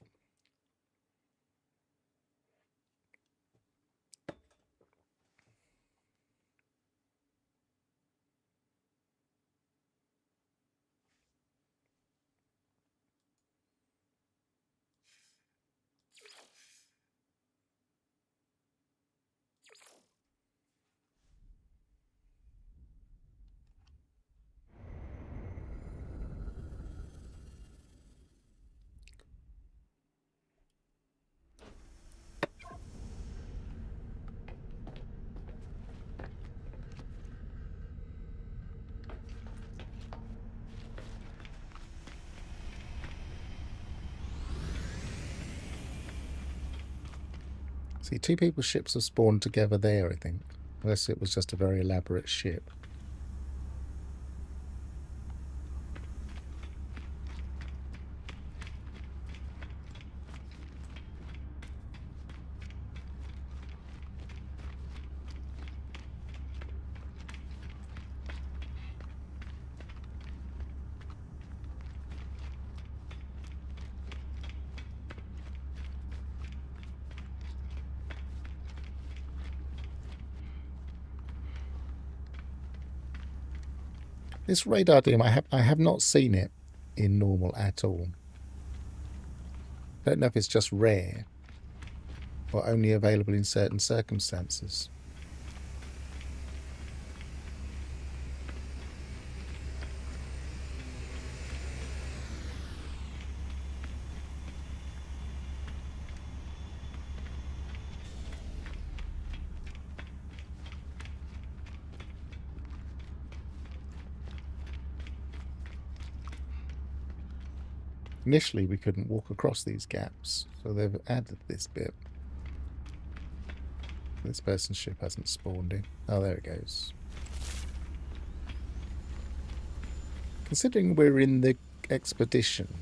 See, two people's ships have spawned together there, I think. Unless it was just a very elaborate ship. This radar dim, I have not seen it in normal at all. Don't know if it's just rare or only available in certain circumstances. Initially, we couldn't walk across these gaps, so they've added this bit. This person's ship hasn't spawned in. Oh, there it goes. Considering we're in the expedition,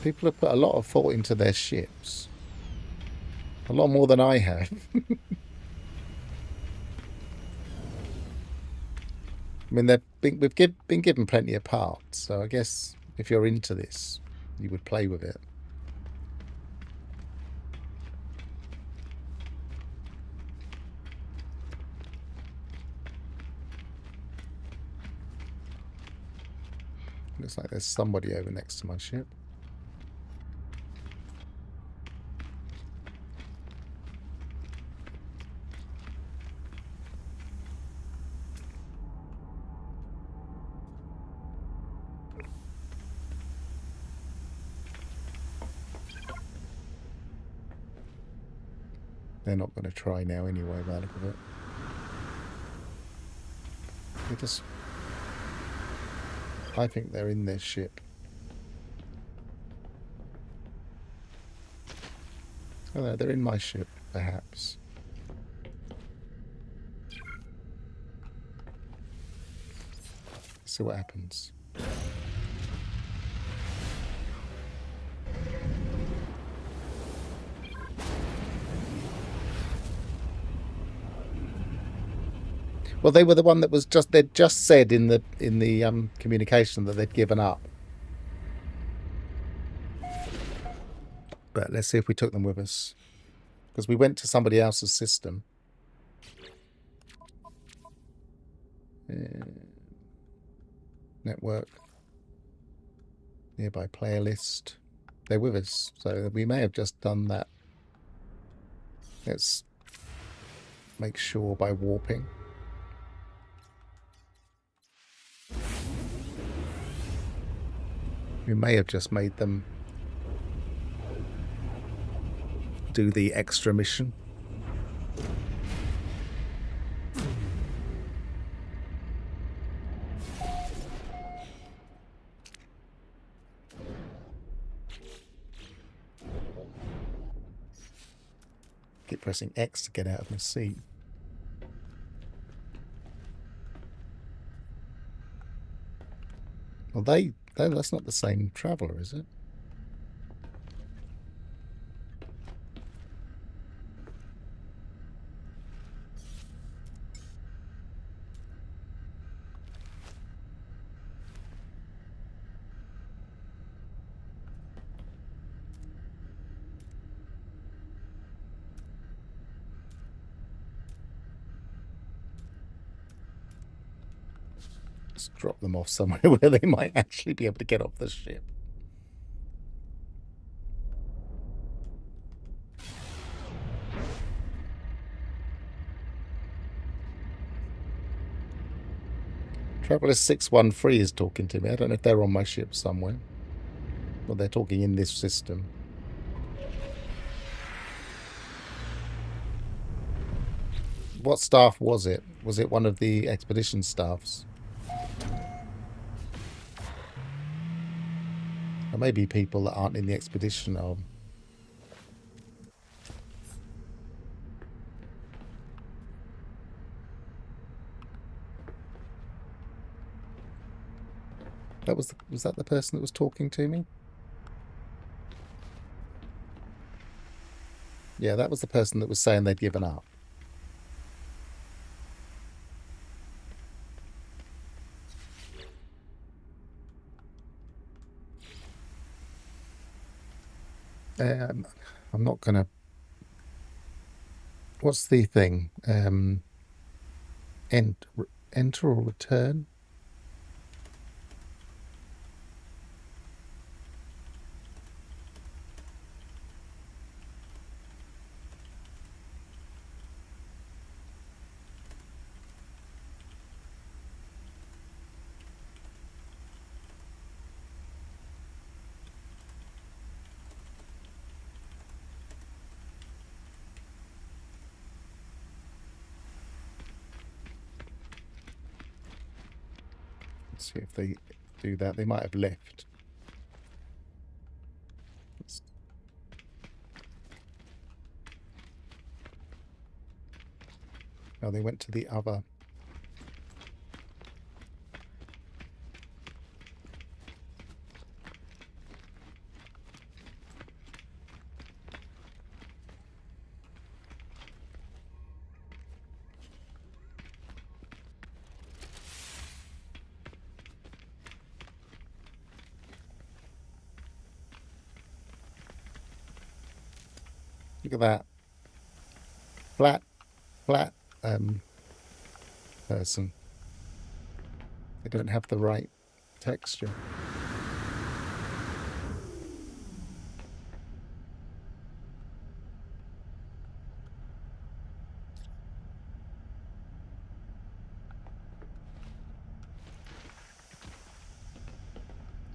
people have put a lot of thought into their ships. A lot more than I have. I mean, we've been given plenty of parts, so I guess if you're into this, you would play with it. Looks like there's somebody over next to my ship. They're not going to try now anyway, by the look of it. They just... I think they're in their ship. Oh no, they're in my ship, perhaps. See what happens. Well, they were the one that was just... They'd just said in the communication that they'd given up. But let's see if we took them with us. Because we went to somebody else's system. Network. Nearby player list. They're with us. So we may have just done that. Let's make sure by warping. We may have just made them do the extra mission. Keep pressing X to get out of my seat. Well, that's not the same traveller, is it? Let's drop them off somewhere where they might actually be able to get off the ship. Traveller 613 is talking to me. I don't know if they're on my ship somewhere. Or they're talking in this system. What staff was it? Was it one of the expedition staffs? Or maybe people that aren't in the expedition are... Was that the person that was talking to me? Yeah, that was the person that was saying they'd given up. I'm not gonna... What's the thing? Enter or return? See if they do that. They might have left. Oh, they went to the other. Look at that. Flat person. They don't have the right texture.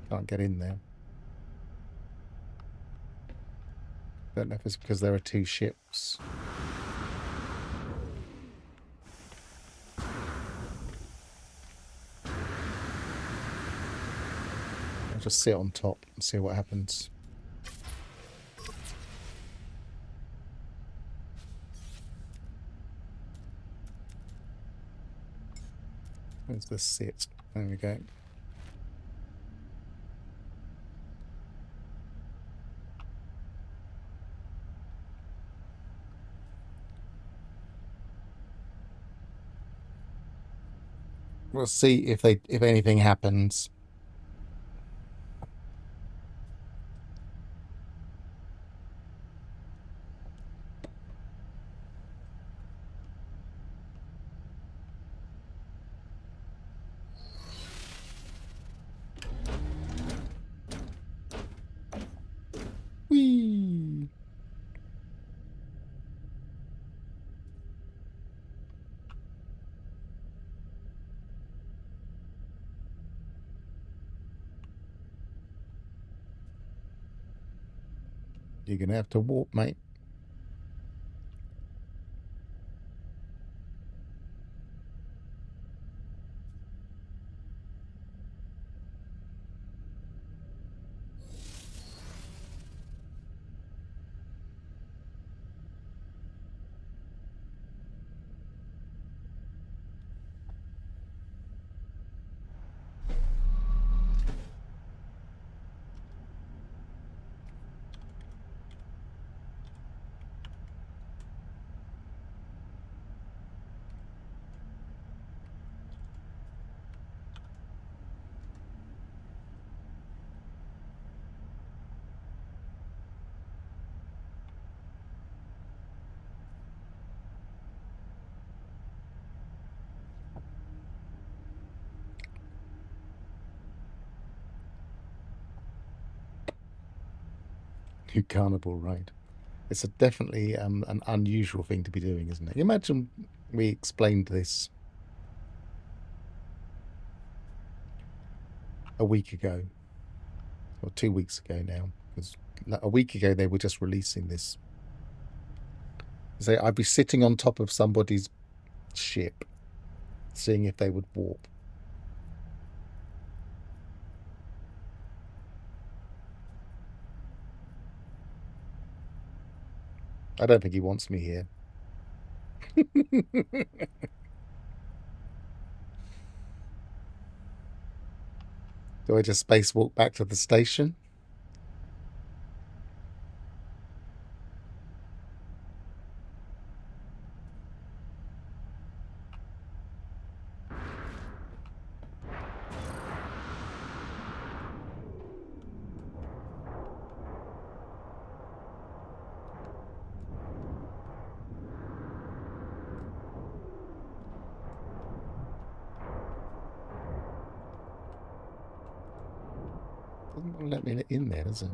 Can't get in there. Don't know if it's because there are two ships. I'll just sit on top and see what happens. Where's the sit? There we go. We'll see if anything happens. Whee! You're gonna have to warp, mate. New carnival ride. It's definitely an unusual thing to be doing, isn't it? Imagine we explained this a week ago, or 2 weeks ago now, because a week ago they were just releasing this. So I'd be sitting on top of somebody's ship, seeing if they would warp. I don't think he wants me here. Do I just spacewalk back to the station? Doesn't let me in there, does it?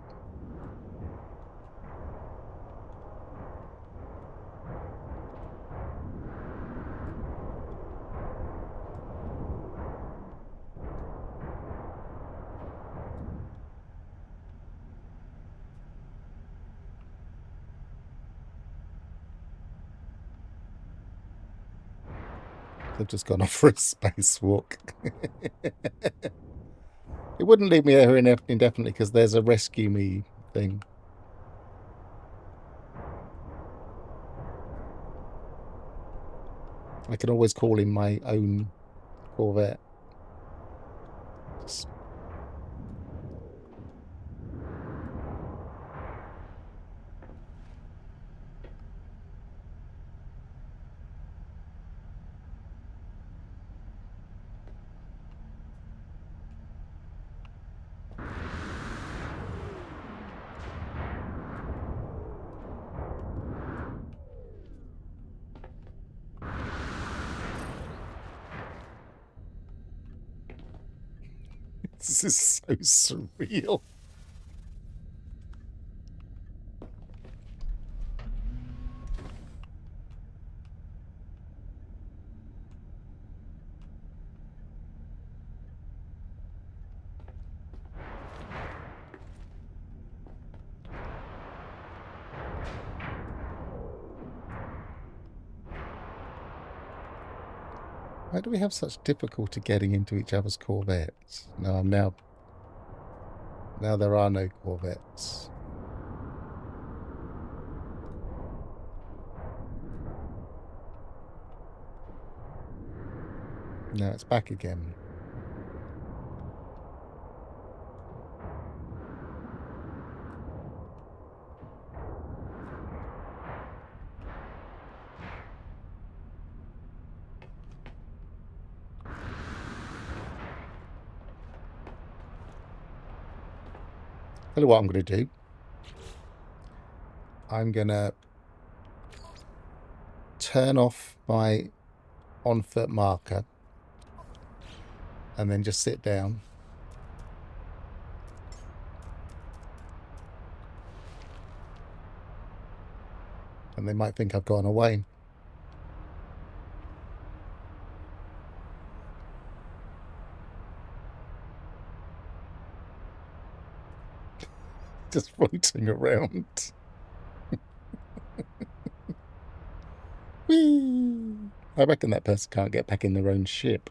They've just gone off for a spacewalk. It wouldn't leave me there indefinitely because there's a rescue me thing. I can always call in my own Corvette. Just... This is so surreal. Why do we have such difficulty getting into each other's Corvettes? No, now there are no Corvettes. Now it's back again. Tell you what I'm going to do. I'm going to turn off my on-foot marker and then just sit down. And they might think I've gone away. Just floating around. Whee! I reckon that person can't get back in their own ship.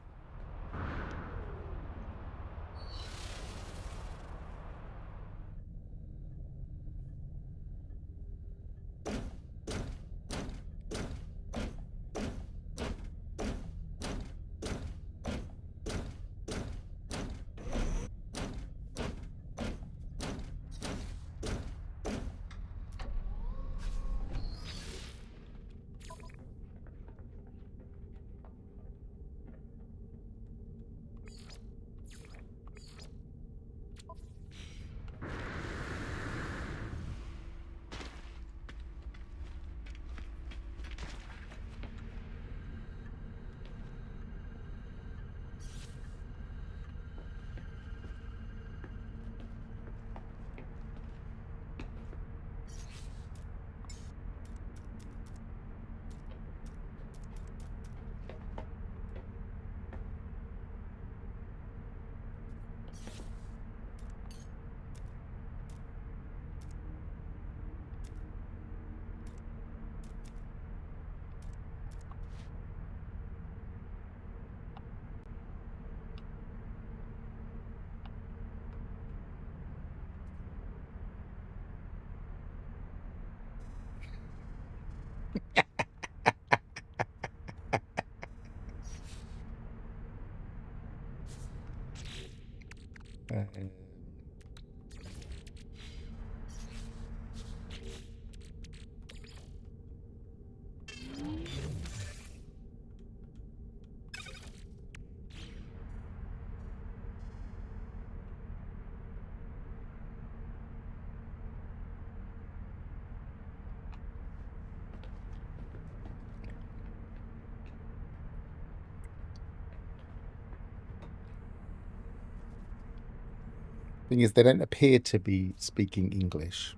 Thing is, they don't appear to be speaking English.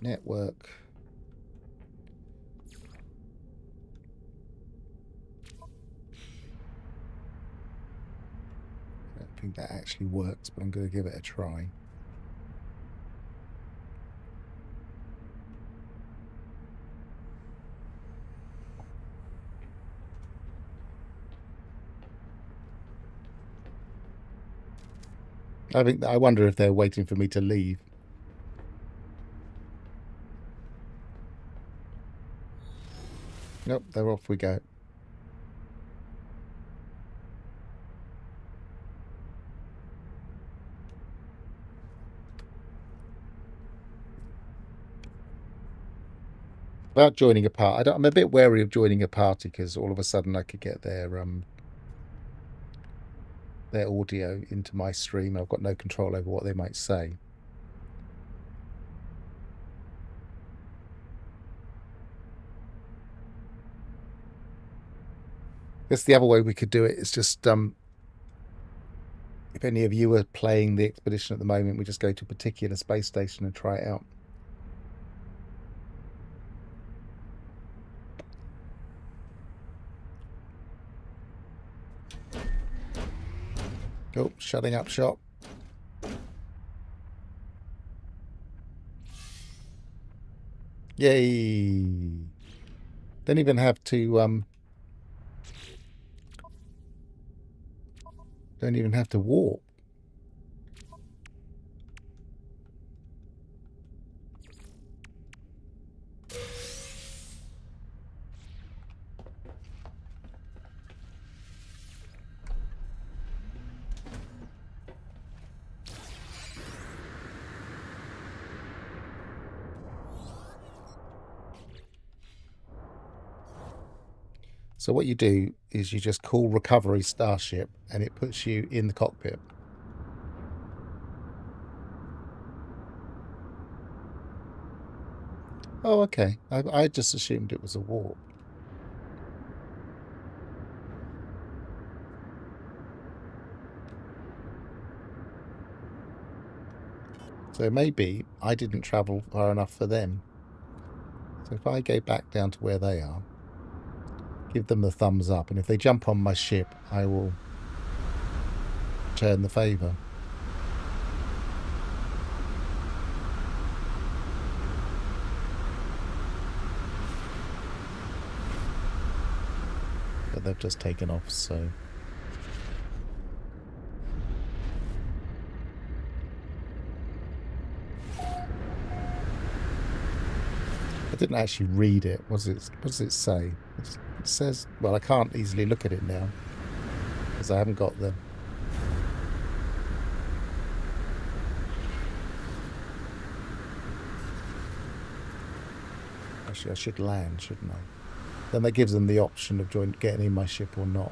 Network. I don't think that actually works, but I'm going to give it a try. I wonder if they're waiting for me to leave. Nope, they're off we go. About joining a party, I'm a bit wary of joining a party because all of a sudden I could get their audio into my stream. I've got no control over what they might say. That's the other way we could do it. Is just If any of you are playing the expedition at the moment, we just go to a particular space station and try it out. Oh, shutting up shop. Yay! Don't even have to warp. So what you do is you just call recovery starship and it puts you in the cockpit. Oh, okay. I just assumed it was a warp. So maybe I didn't travel far enough for them. So if I go back down to where they are, give them the thumbs up, and if they jump on my ship, I will return the favour. But they've just taken off, so... I didn't actually read it. What does it say? It says... Well, I can't easily look at it now, because I haven't got the... Actually, I should land, shouldn't I? Then that gives them the option of getting in my ship or not.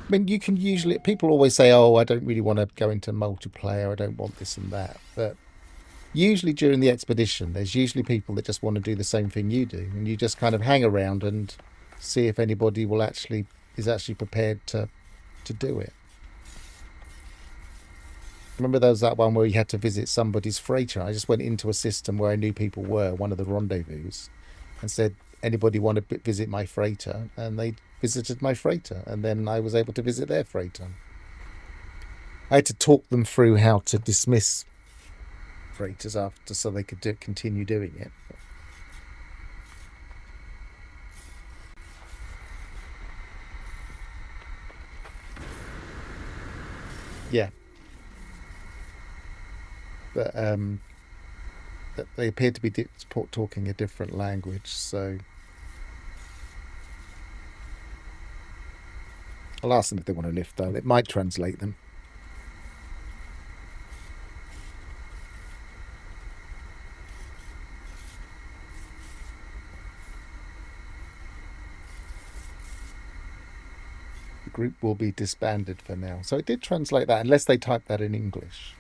I mean, you can usually... People always say, oh, I don't really want to go into multiplayer. I don't want this and that. But usually during the expedition, there's usually people that just want to do the same thing you do. And you just kind of hang around and see if anybody is actually prepared to do it. Remember there was that one where you had to visit somebody's freighter. I just went into a system where I knew people were, one of the rendezvous, and said, anybody want to visit my freighter? And they visited my freighter, and then I was able to visit their freighter. I had to talk them through how to dismiss freighters after, so they could continue doing it. Yeah. But they appear to be talking a different language, so I'll ask them if they want to lift, though. It might translate them. The group will be disbanded for now. So it did translate that, unless they typed that in English.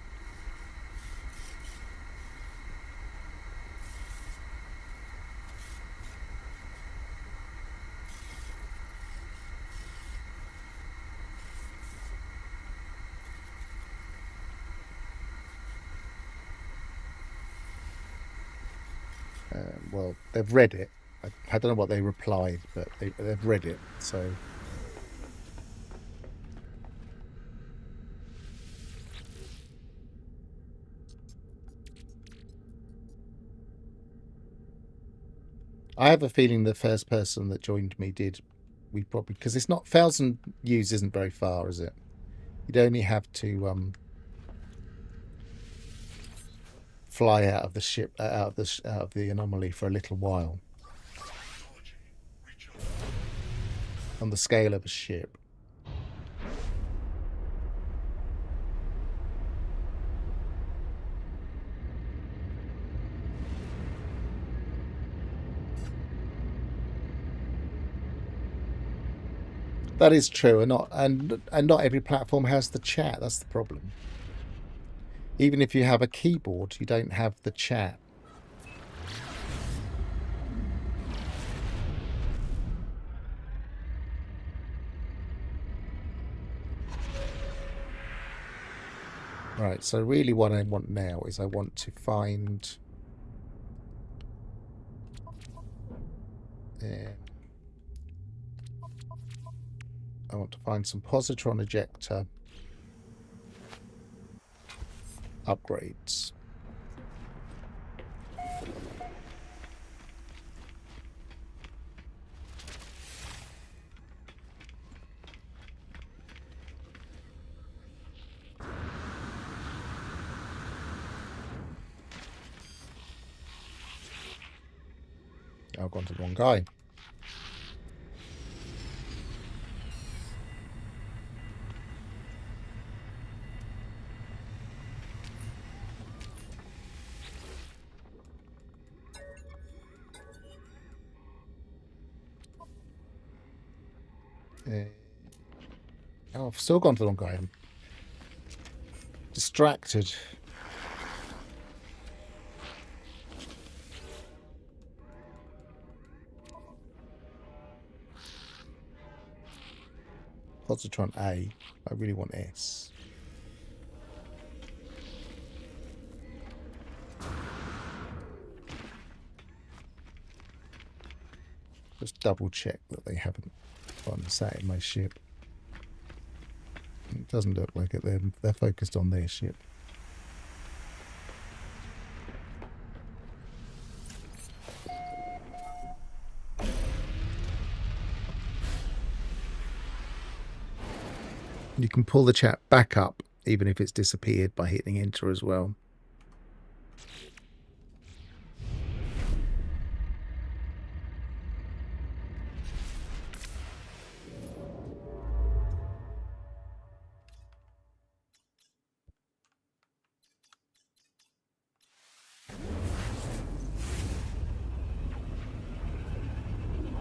Well, they've read it. I don't know what they replied, but they've read it, so... I have a feeling the first person that joined me did. We probably... Because it's not... 1,000 U's isn't very far, is it? You'd only have to... fly out of the ship, out of the anomaly for a little while. On the scale of a ship. That is true, and not every platform has the chat. That's the problem. Even if you have a keyboard, you don't have the chat. Right, so really what I want now is I want to find... I want to find some positron ejector upgrades. I've gone to the wrong guy. Oh, I've still gone to the wrong guy. I'm distracted. Positron A. I really want S. Just double check that they haven't gone sat in my ship. It doesn't look like it. They're focused on their ship. You can pull the chat back up, even if it's disappeared, by hitting enter as well.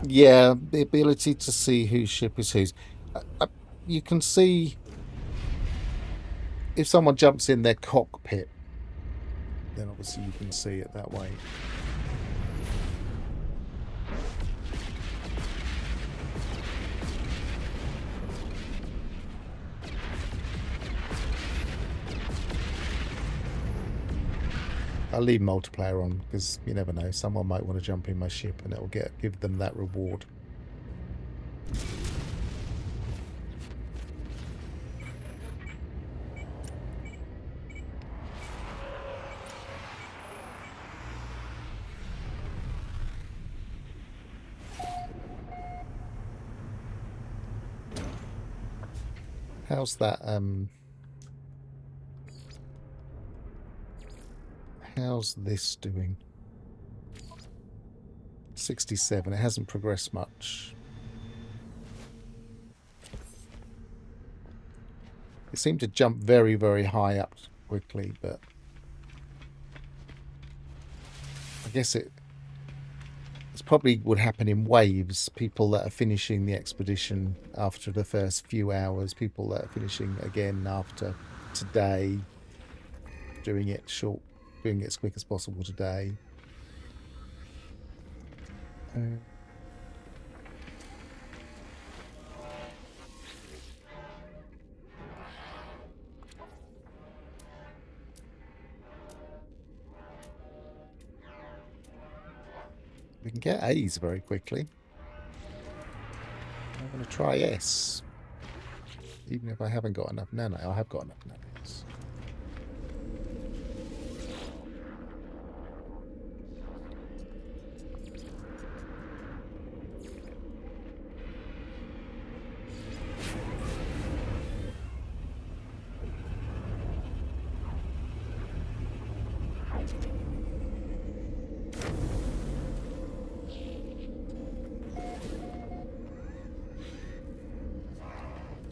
Yeah, the ability to see whose ship is whose. You can see if someone jumps in their cockpit, then obviously you can see it that way. I'll leave multiplayer on because you never know. Someone might want to jump in my ship and it'll give them that reward. How's that? How's this doing? 67. It hasn't progressed much. It seemed to jump very, very high up quickly, but I guess it's probably would happen in waves. People that are finishing the expedition after the first few hours, people that are finishing again after today, doing it as quick as possible today. We can get A's very quickly. I'm going to try S. Even if I haven't got enough nano. I have got enough nanos.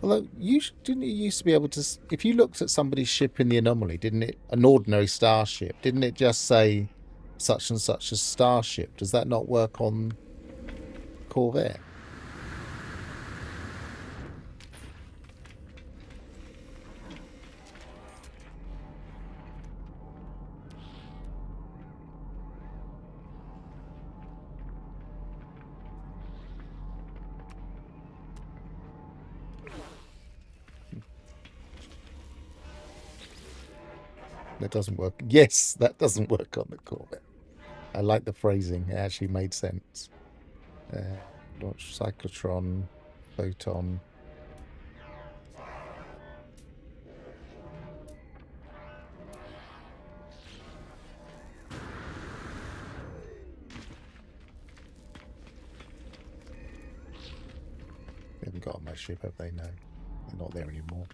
Although, didn't you used to be able to... If you looked at somebody's ship in the anomaly, didn't it... An ordinary starship, didn't it just say such and such a starship? Does that not work on Corvette? That doesn't work. Yes, that doesn't work on the Corvette. I like the phrasing. It actually made sense. Launch cyclotron, photon. They haven't got on my ship, have they? No, they're not there anymore.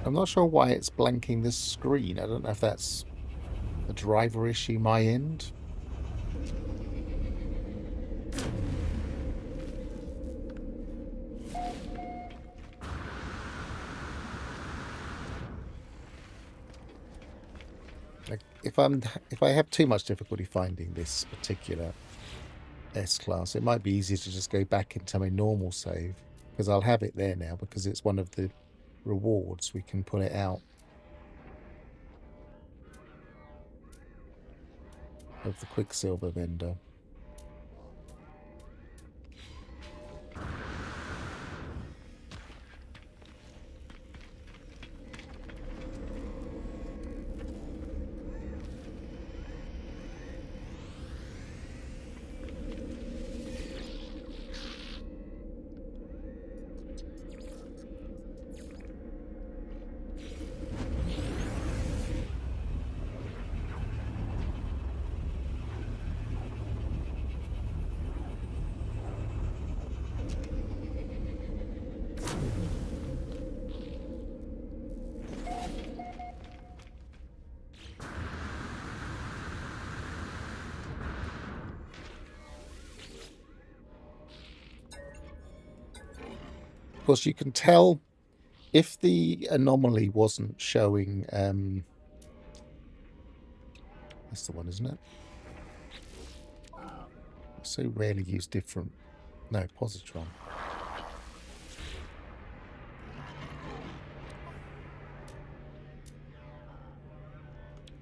I'm not sure why it's blanking this screen. I don't know if that's a driver issue my end. Like if I have too much difficulty finding this particular S-Class, it might be easier to just go back into my normal save, because I'll have it there now because it's one of the rewards. We can pull it out of the Quicksilver vendor. Of course, you can tell if the anomaly wasn't showing. That's the one, isn't it? I so rarely use different. No, positron.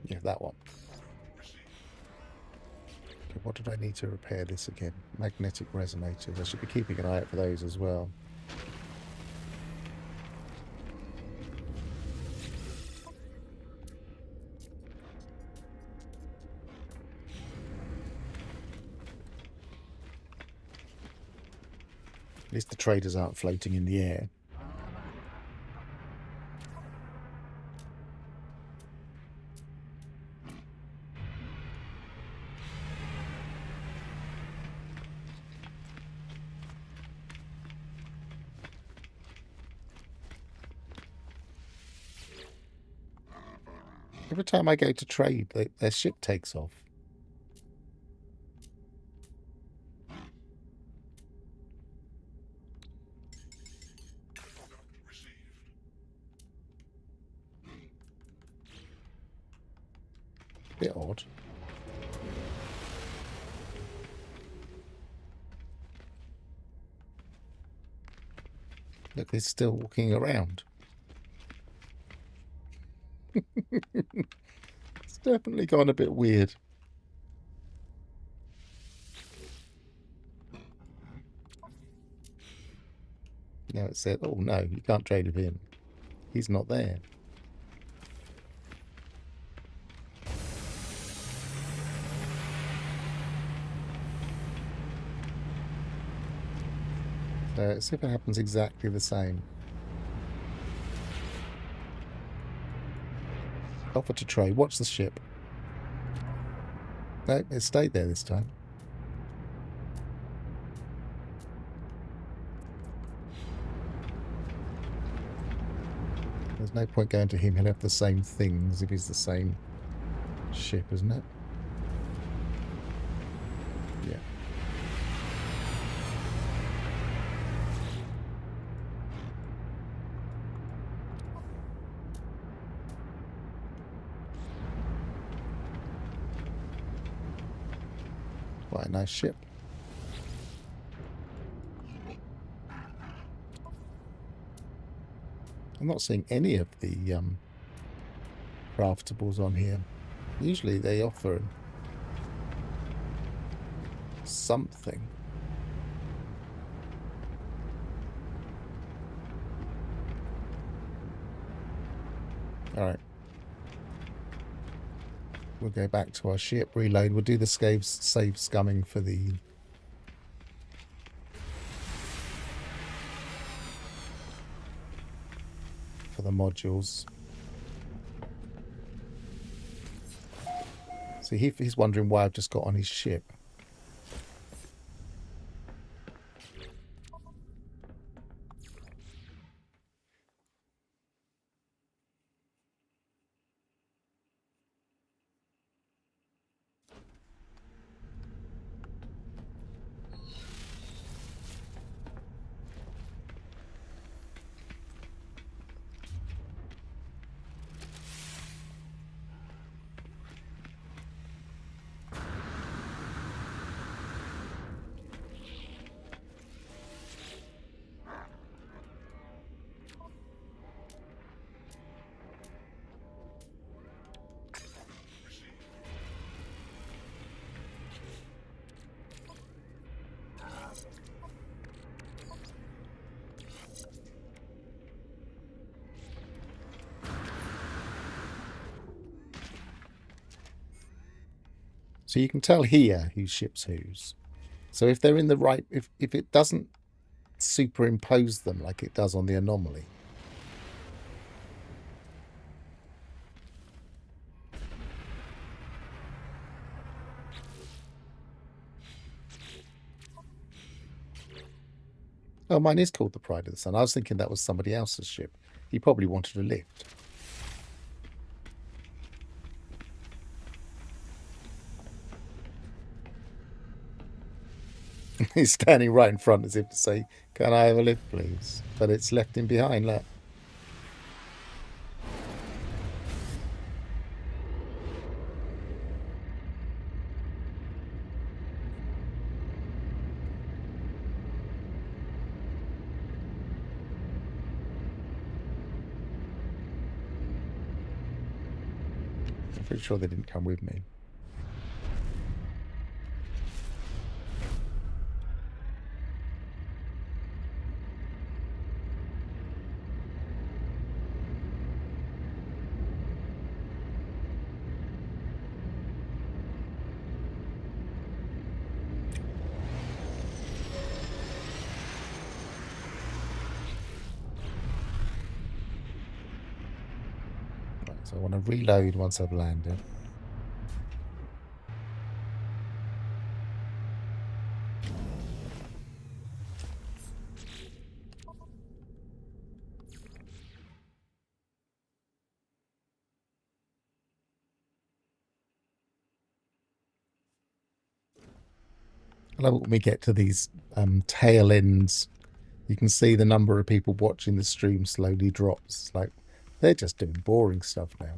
Yeah, that one. Okay, what did I need to repair this again? Magnetic resonators. I should be keeping an eye out for those as well. At least the traders aren't floating in the air. Every time I go to trade, their ship takes off. Bit odd. Look, it's still walking around. It's definitely gone a bit weird. Now it said, oh no, you can't trade with him. He's not there. So let's see if it happens exactly the same. Offer to trade. Watch the ship. No, it stayed there this time. There's no point going to him. He'll have the same things if he's the same ship, isn't it? Yeah. Quite a nice ship. I'm not seeing any of the craftables on here. Usually they offer something. Alright. We'll go back to our ship, reload. We'll do the save scumming for the modules. See, he's wondering why I've just got on his ship. So you can tell here whose ship's whose. So if they're in the right, if it doesn't superimpose them like it does on the anomaly. Oh, mine is called the Pride of the Sun. I was thinking that was somebody else's ship. He probably wanted a lift. He's standing right in front as if to say, can I have a lift, please? But it's left him behind, look. I'm pretty sure they didn't come with me. So I want to reload once I've landed. I love it when we get to these tail ends. You can see the number of people watching the stream slowly drops. Like, they're just doing boring stuff now.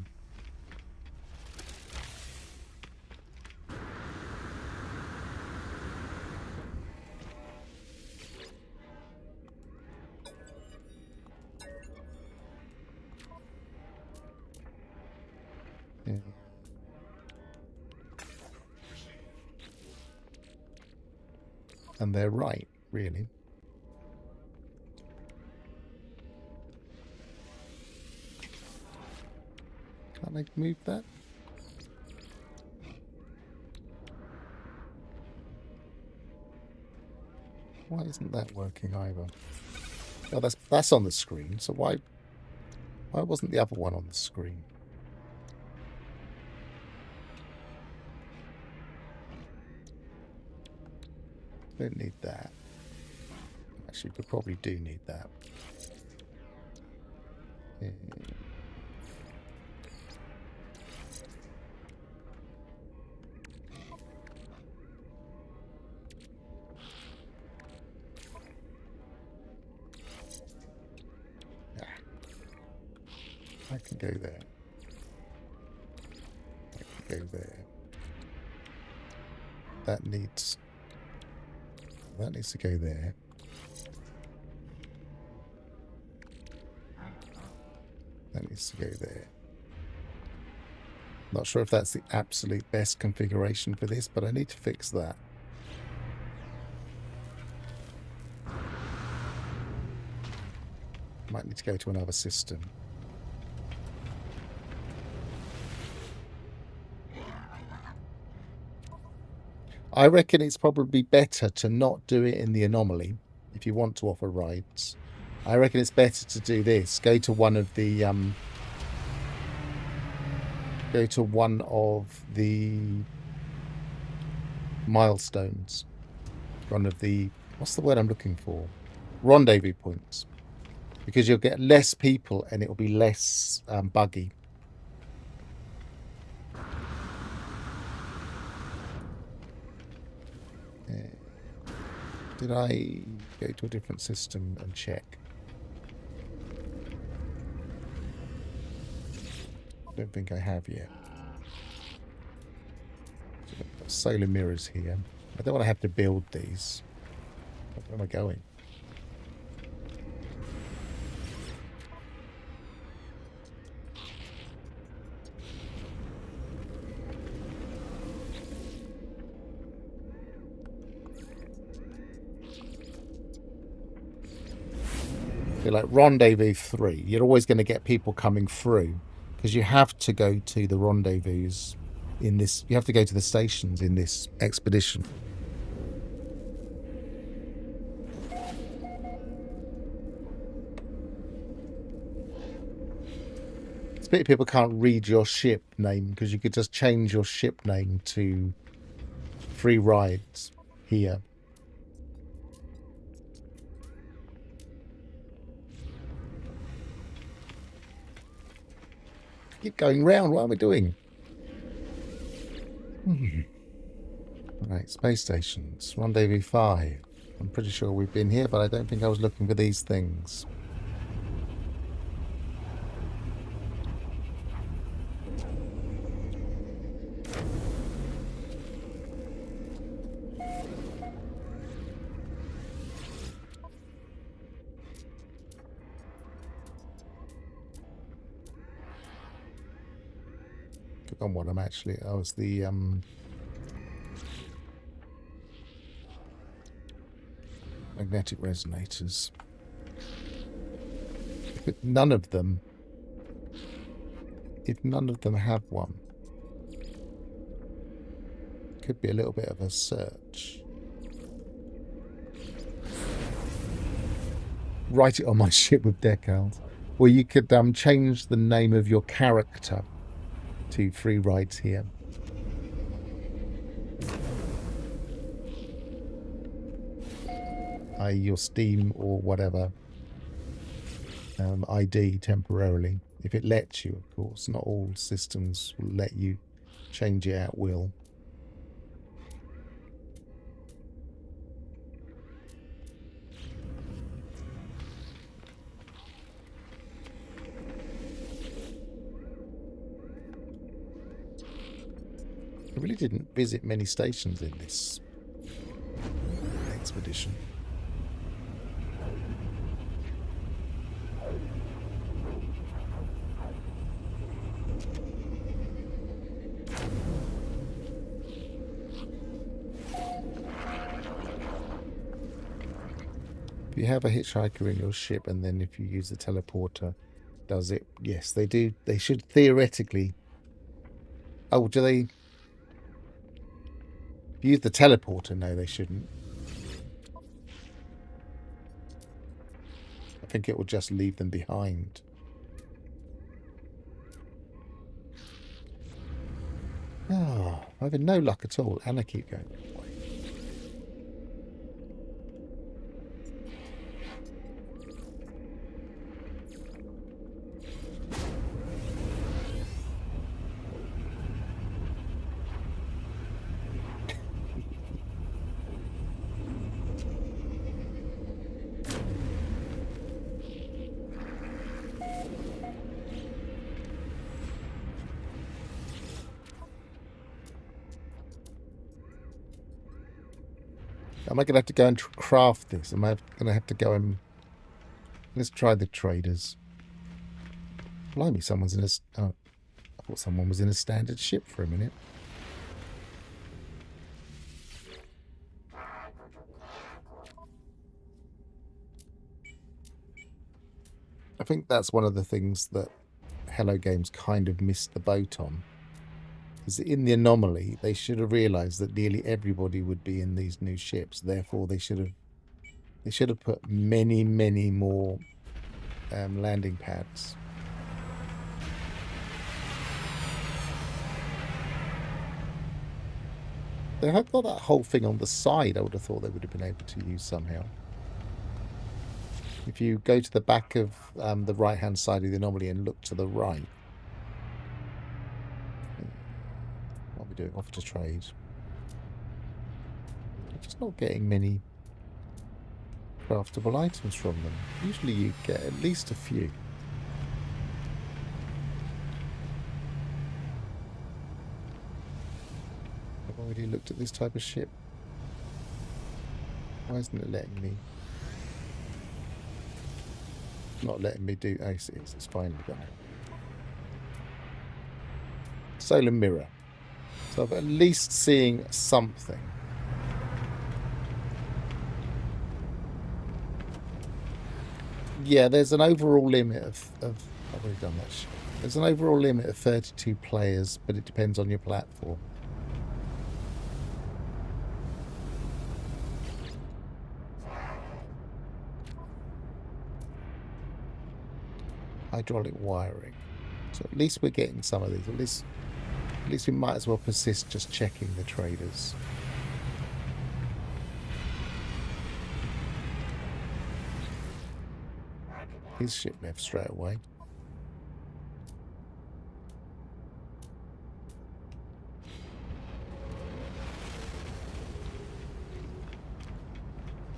Yeah. And they're right, really. Can't I move that? Why isn't that working either? Oh, that's on the screen. So why wasn't the other one on the screen? Don't need that. Actually, we probably do need that. Yeah. I can go there. I can go there. That needs to go there. That needs to go there. Not sure if that's the absolute best configuration for this, but I need to fix that. Might need to go to another system. I reckon it's probably better to not do it in the anomaly if you want to offer rides. I reckon it's better to do this. Go to one of the milestones. One of the, what's the word I'm looking for? Rendezvous points. Because you'll get less people and it will be less buggy. Did I go to a different system and check? I don't think I have yet. Solar mirrors here. I don't want to have to build these. Where am I going? Like Rendezvous 3, you're always going to get people coming through because you have to go to the rendezvous in this, you have to go to the stations in this expedition. It's a pity people can't read your ship name because you could just change your ship name to free rides here. Keep going round. What are we doing? Right, space stations. Rendezvous 5. I'm pretty sure we've been here, but I don't think I was looking for these things. On what I'm actually, I was the magnetic resonators. But none of them, if none of them have one, could be a little bit of a search. Write it on my ship with decals. Or you could change the name of your character to free rides here. i.e. your Steam or whatever ID temporarily. If it lets you, of course. Not all systems will let you change it at will. I really didn't visit many stations in this expedition. If you have a hitchhiker in your ship and then if you use the teleporter, does it? Yes, they do. They should theoretically... Oh, do they... use the teleporter? No, they shouldn't. I think it will just leave them behind. Oh, I'm having no luck at all, and I keep going. Am I going to have to go and craft this? Am I going to have to go and... Let's try the traders. Blimey, someone's in a... Oh, Thought someone was in a standard ship for a minute. I think that's one of the things that Hello Games kind of missed the boat on. Is in the anomaly, they should have realised that nearly everybody would be in these new ships. Therefore, they should have put many, many more landing pads. They have got that whole thing on the side. I would have thought they would have been able to use somehow. If you go to the back of the right-hand side of the anomaly and look to the right. What are we doing? Off to trade. I'm just not getting many craftable items from them. Usually you get at least a few. I've already looked at this type of ship. Why isn't it letting me? Not letting me do. Oh, it's finally done it. Solar mirror. So I'm at least seeing something. Yeah, there's an overall limit of I've already done that shit. There's an overall limit of 32 players, but it depends on your platform. Hydraulic wiring. So at least we're getting some of these. At least we might as well persist just checking the traders. His ship left straight away.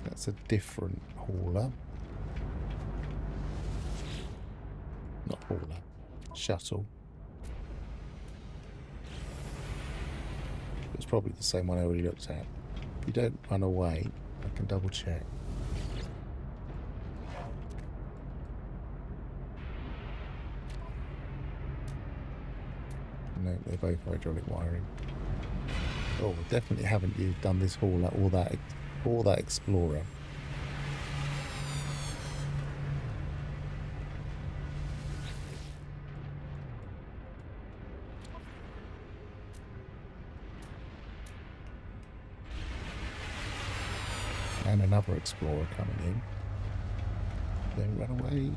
That's a different hauler. Not hauler. Shuttle. It's probably the same one I already looked at. If you don't run away, I can double check. No, they're both hydraulic wiring. Oh, definitely haven't you done this hauler or that explorer. And another explorer coming in. Don't run away.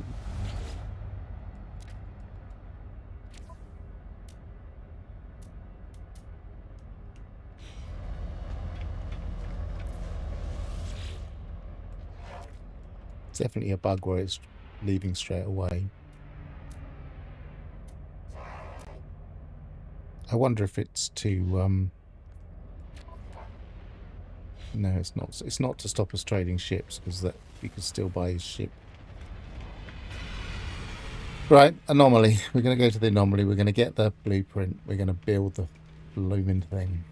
It's definitely a bug where it's leaving straight away. I wonder if it's to no, it's not. It's not to stop us trading ships, because that we can still buy his ship. Right, anomaly. We're going to go to the anomaly. We're going to get the blueprint. We're going to build the blooming thing.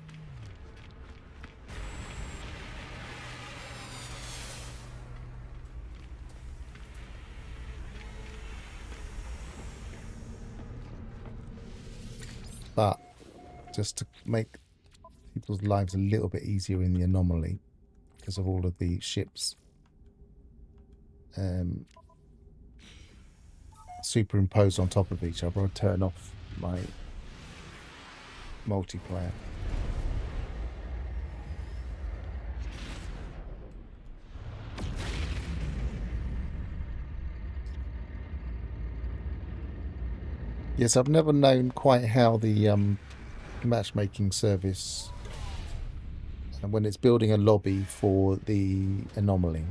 But just to make people's lives a little bit easier in the anomaly, because of all of the ships superimposed on top of each other, I'll turn off my multiplayer. Yes, I've never known quite how the matchmaking service, when it's building a lobby for the anomaly,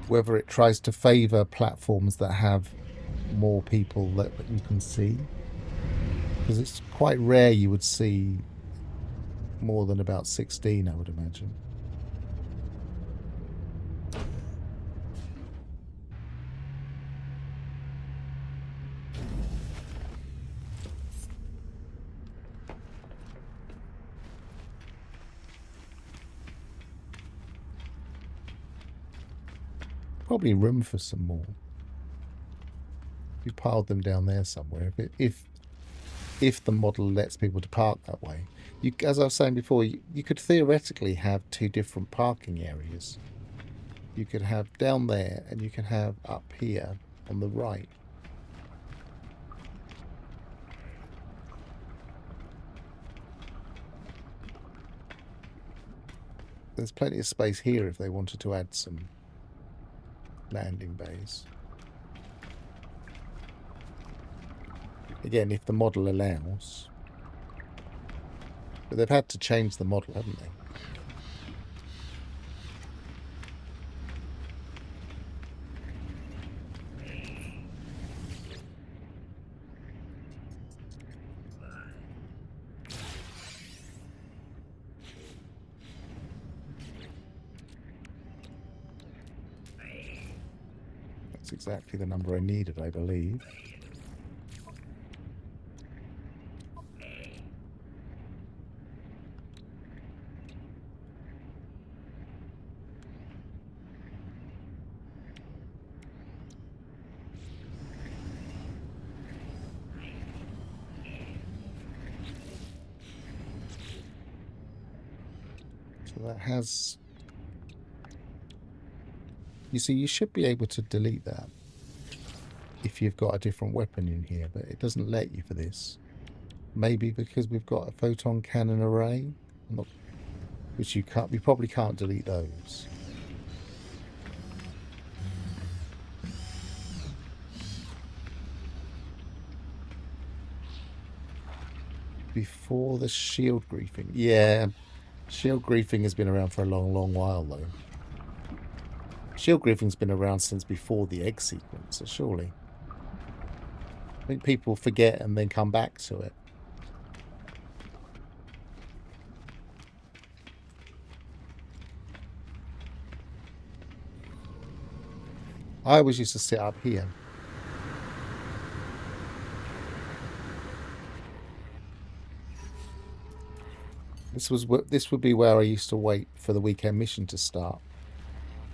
whether it tries to favour platforms that have more people that you can see, because it's quite rare you would see more than about 16, I would imagine. Probably room for some more. You piled them down there somewhere. If the model lets people to park that way, as I was saying before, you could theoretically have two different parking areas. You could have down there, and you can have up here on the right. There's plenty of space here if they wanted to add some landing bays. Again, if the model allows. But they've had to change the model, haven't they? That's exactly the number I needed, I believe. So that has... You see, you should be able to delete that if you've got a different weapon in here, but it doesn't let you for this. Maybe because we've got a photon cannon array, which you probably can't delete those. Before the shield griefing. Yeah, shield griefing has been around for a long, long while, though. Shield griefing's been around since before the egg sequence, so surely. I think people forget and then come back to it. I always used to sit up here. This would be where I used to wait for the weekend mission to start.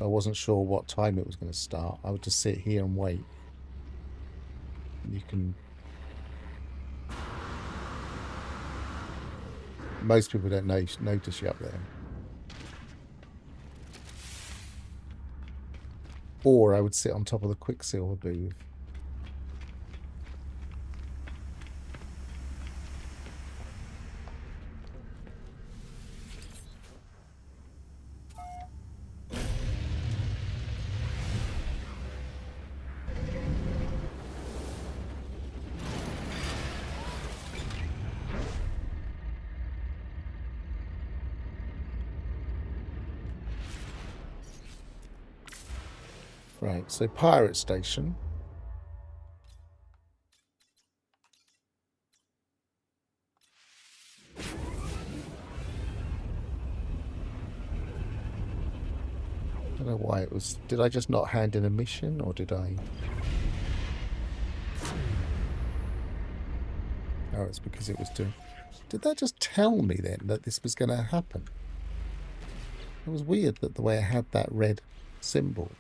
I wasn't sure what time it was going to start. I would just sit here and wait. And you can... Most people don't notice you up there. Or I would sit on top of the Quicksilver booth. Right, so Pirate Station. I don't know why it was... Did I just not hand in a mission, or did I... Oh, it's because it was doing... Did that just tell me then that this was going to happen? It was weird that the way I had that red symbol.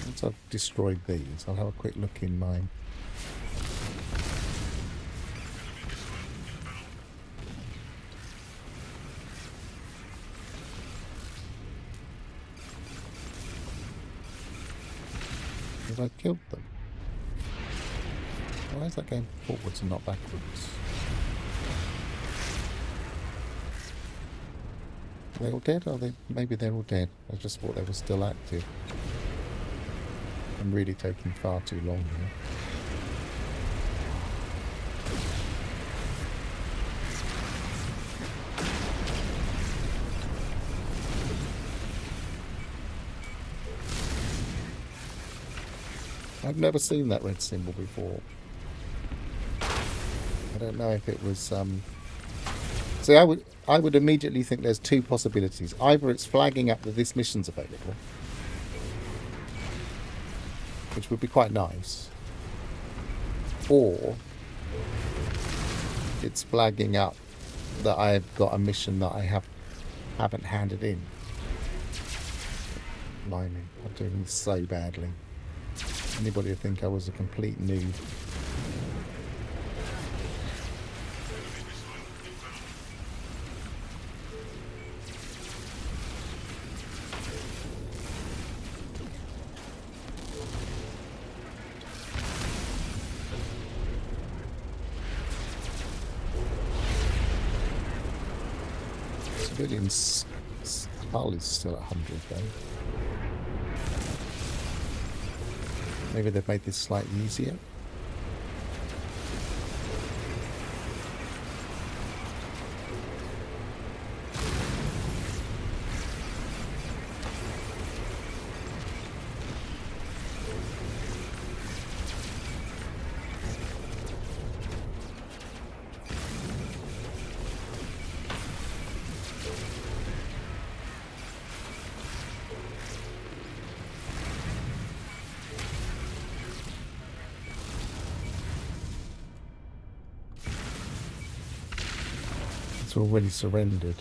Once I've destroyed these, I'll have a quick look in mine. Have I killed them? Why is that going forwards and not backwards? Are they all dead? Are they? Maybe they're all dead. I just thought they were still active. I'm really taking far too long here. I've never seen that red symbol before. I don't know if it was... See, I would immediately think there's two possibilities. Either it's flagging up that this mission's available, which would be quite nice, or it's flagging up that I've got a mission that I haven't handed in. Blimey, I'm doing this so badly. Anybody would think I was a complete noob. Civilians' hull is still at 100 though. Maybe they've made this slightly easier. It's already surrendered.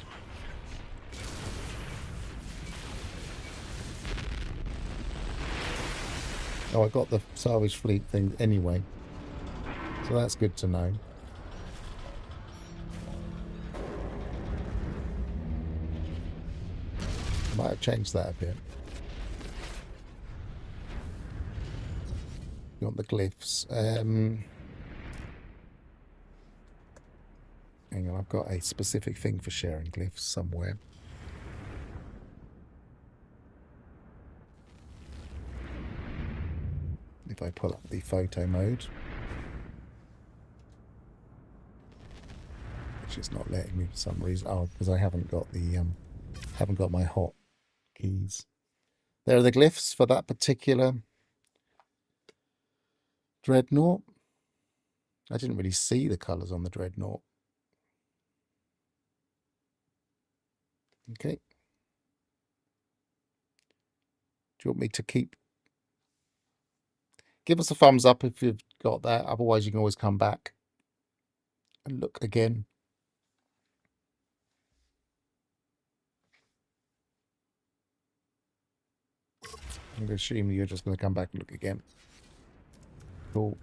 Oh, I got the salvage fleet thing anyway. So that's good to know. Might have changed that a bit. You want the glyphs. Hang on, I've got a specific thing for sharing glyphs somewhere. If I pull up the photo mode, which is not letting me for some reason. Oh, because I haven't got the haven't got my hot keys. There are the glyphs for that particular dreadnought. I didn't really see the colours on the dreadnought. Okay. Do you want me to keep? Give us a thumbs up if you've got that. Otherwise, you can always come back and look again. I'm going to assume you're just going to come back and look again. Cool.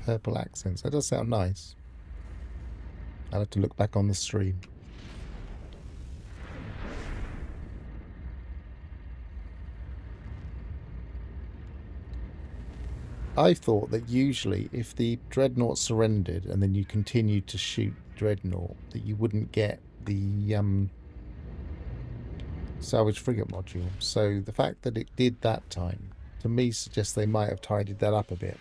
Purple accents. That does sound nice. I'll have to look back on the stream. I thought that usually if the dreadnought surrendered and then you continued to shoot dreadnought, that you wouldn't get the salvage frigate module. So the fact that it did that time, to me, suggests they might have tidied that up a bit.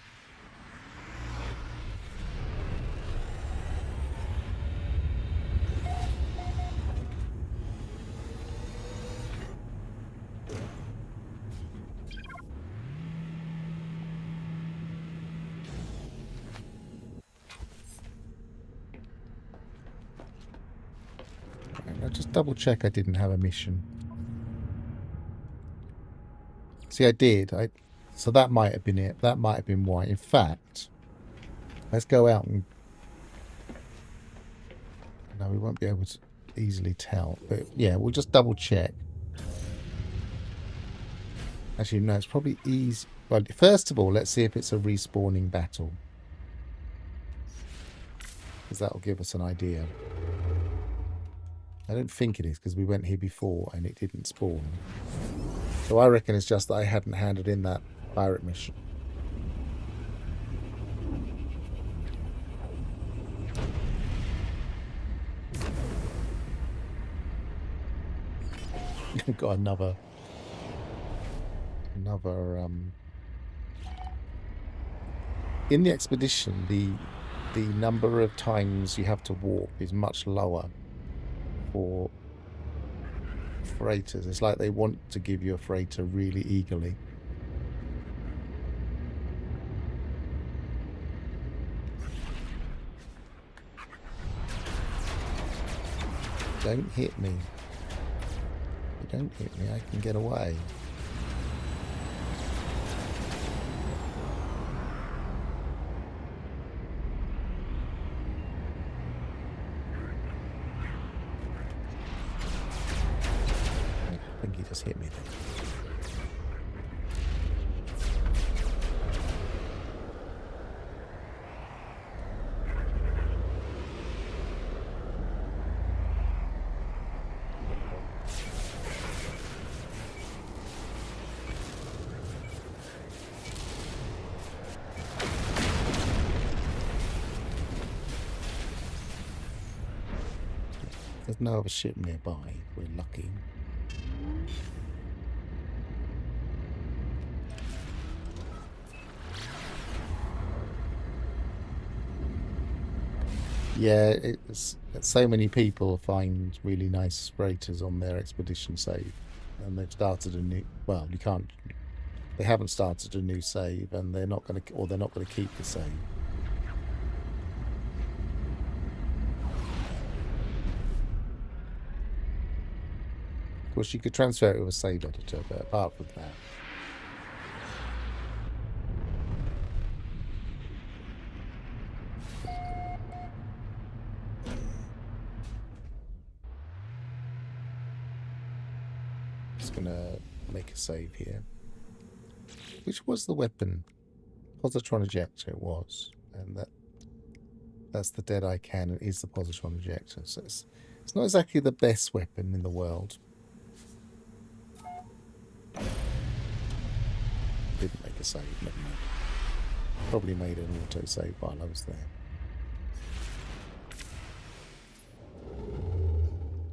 I'll just double check I didn't have a mission. See, I did. So that might have been it. That might have been why. In fact, let's go out and... No, we won't be able to easily tell. But yeah, we'll just double check. Actually, no, it's probably easy. Well, first of all, let's see if it's a respawning battle. Because that will give us an idea. I don't think it is, because we went here before and it didn't spawn. So I reckon it's just that I hadn't handed in that pirate mission. Got another in the expedition, the number of times you have to warp is much lower for freighters. It's like they want to give you a freighter really eagerly. Don't hit me. If you don't hit me, I can get away. I think he just hit me then. There's no other ship nearby. We're lucky. Yeah, it's so many people find really nice freighters on their expedition save, and they've started a new. Well, you can't. They haven't started a new save, and they're not going to, or they're not going to keep the save. Of course, you could transfer it with a save editor, but apart from that. Just gonna make a save here. Which was the weapon? Positron ejector it was. And that's the Deadeye cannon is the positron ejector. So it's not exactly the best weapon in the world. Didn't make a save, never mind. Probably made an auto save while I was there.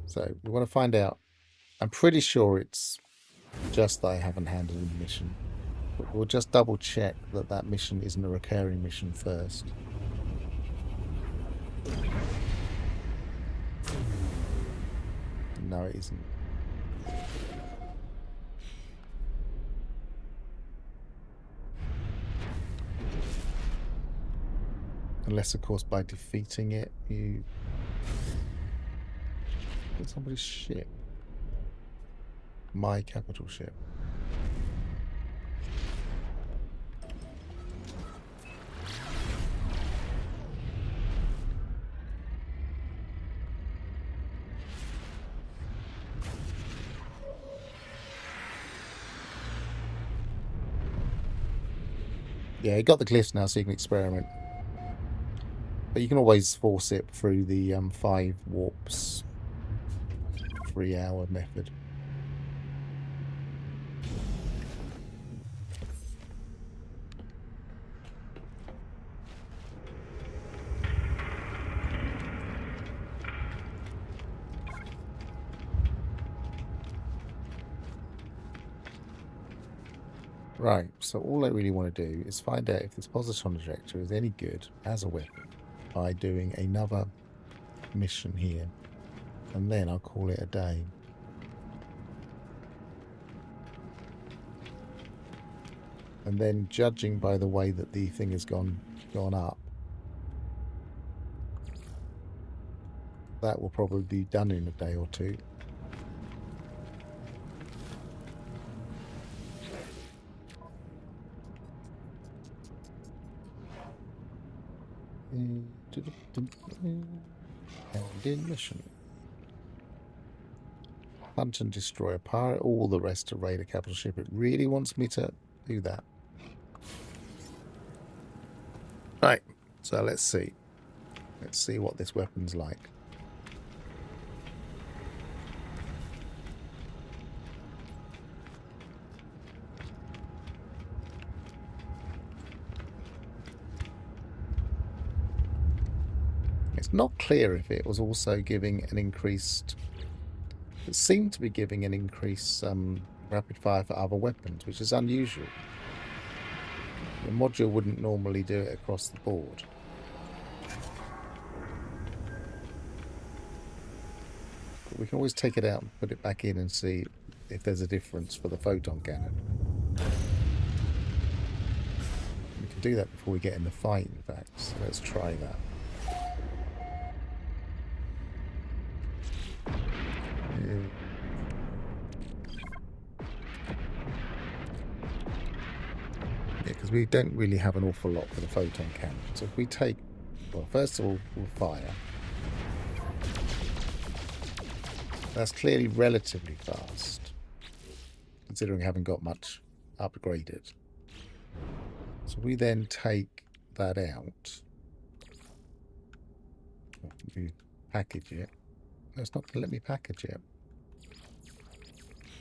So we want to find out. I'm pretty sure it's just that I haven't handled the mission. But we'll just double check that that mission isn't a recurring mission first. No, it isn't. Unless, of course, by defeating it, you get somebody's ship. My capital ship. Yeah, you got the glyphs now, so you can experiment. But you can always force it through the 5 warps 3-hour method. Right, so all I really want to do is find out if this positron ejector is any good as a weapon by doing another mission here, and then I'll call it a day. And then, judging by the way that the thing has gone up, that will probably be done in a day or two. End mission. Hunt and destroy a pirate, all the rest to raid a capital ship. It really wants me to do that. Right, so let's see. Let's see what this weapon's like. It's not clear if it was also giving an increased... It seemed to be giving an increased rapid fire for other weapons, which is unusual. The module wouldn't normally do it across the board. But we can always take it out and put it back in and see if there's a difference for the photon cannon. We can do that before we get in the fight, in fact, so let's try that. Yeah, because we don't really have an awful lot for the photon cannon. So if we take, well, first of all, we'll fire. That's clearly relatively fast, considering having got much upgraded. So we then take that out. We package it. No, it's not going to let me package it.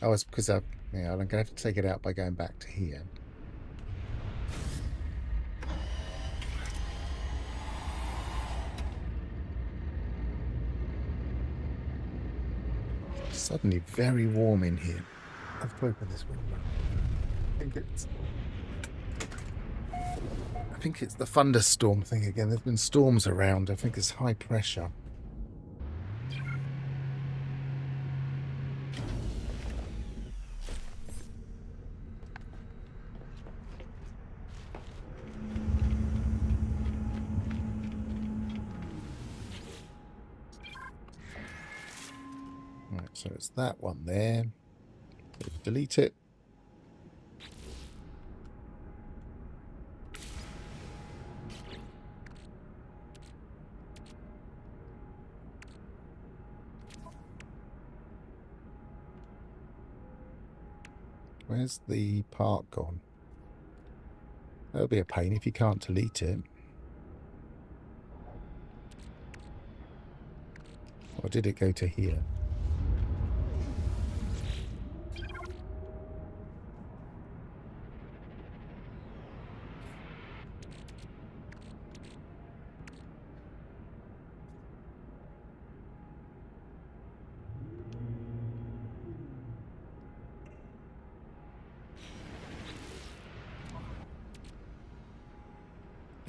Oh, it's because I'm going to have to take it out by going back to here. It's suddenly very warm in here. I have to open this window. I think it's the thunderstorm thing again. There's been storms around. I think it's high pressure. Right, so it's that one there. Delete it. Where's the part gone? That'll be a pain if you can't delete it. Or did it go to here?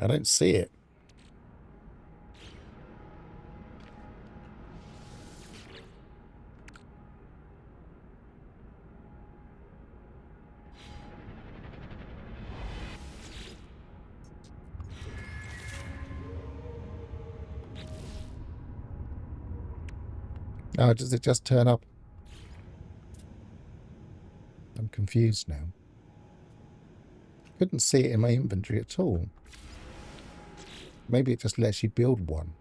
I don't see it. Oh, does it just turn up? I'm confused now. Couldn't see it in my inventory at all. Maybe it just lets you build one.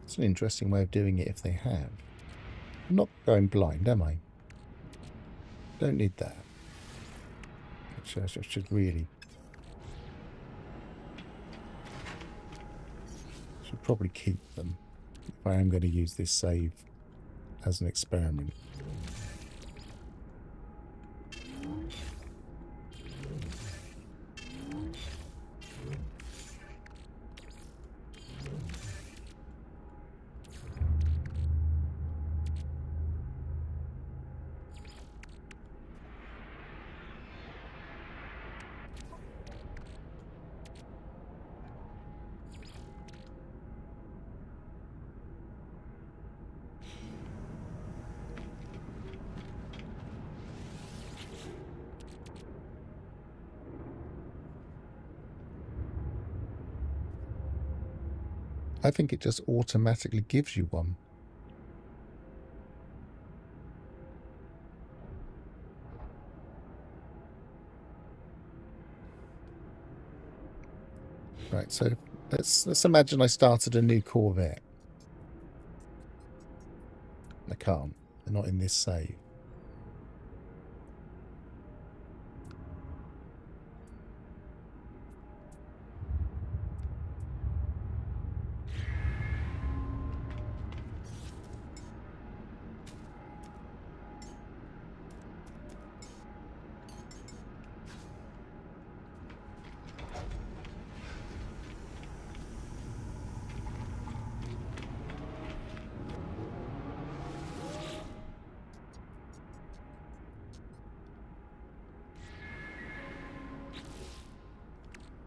It's an interesting way of doing it if they have. I'm not going blind, am I? Don't need that. Actually, I should really... should probably keep them if I am going to use this save as an experiment. I think it just automatically gives you one. Right, so let's imagine I started a new Corvette. I can't. They're not in this save.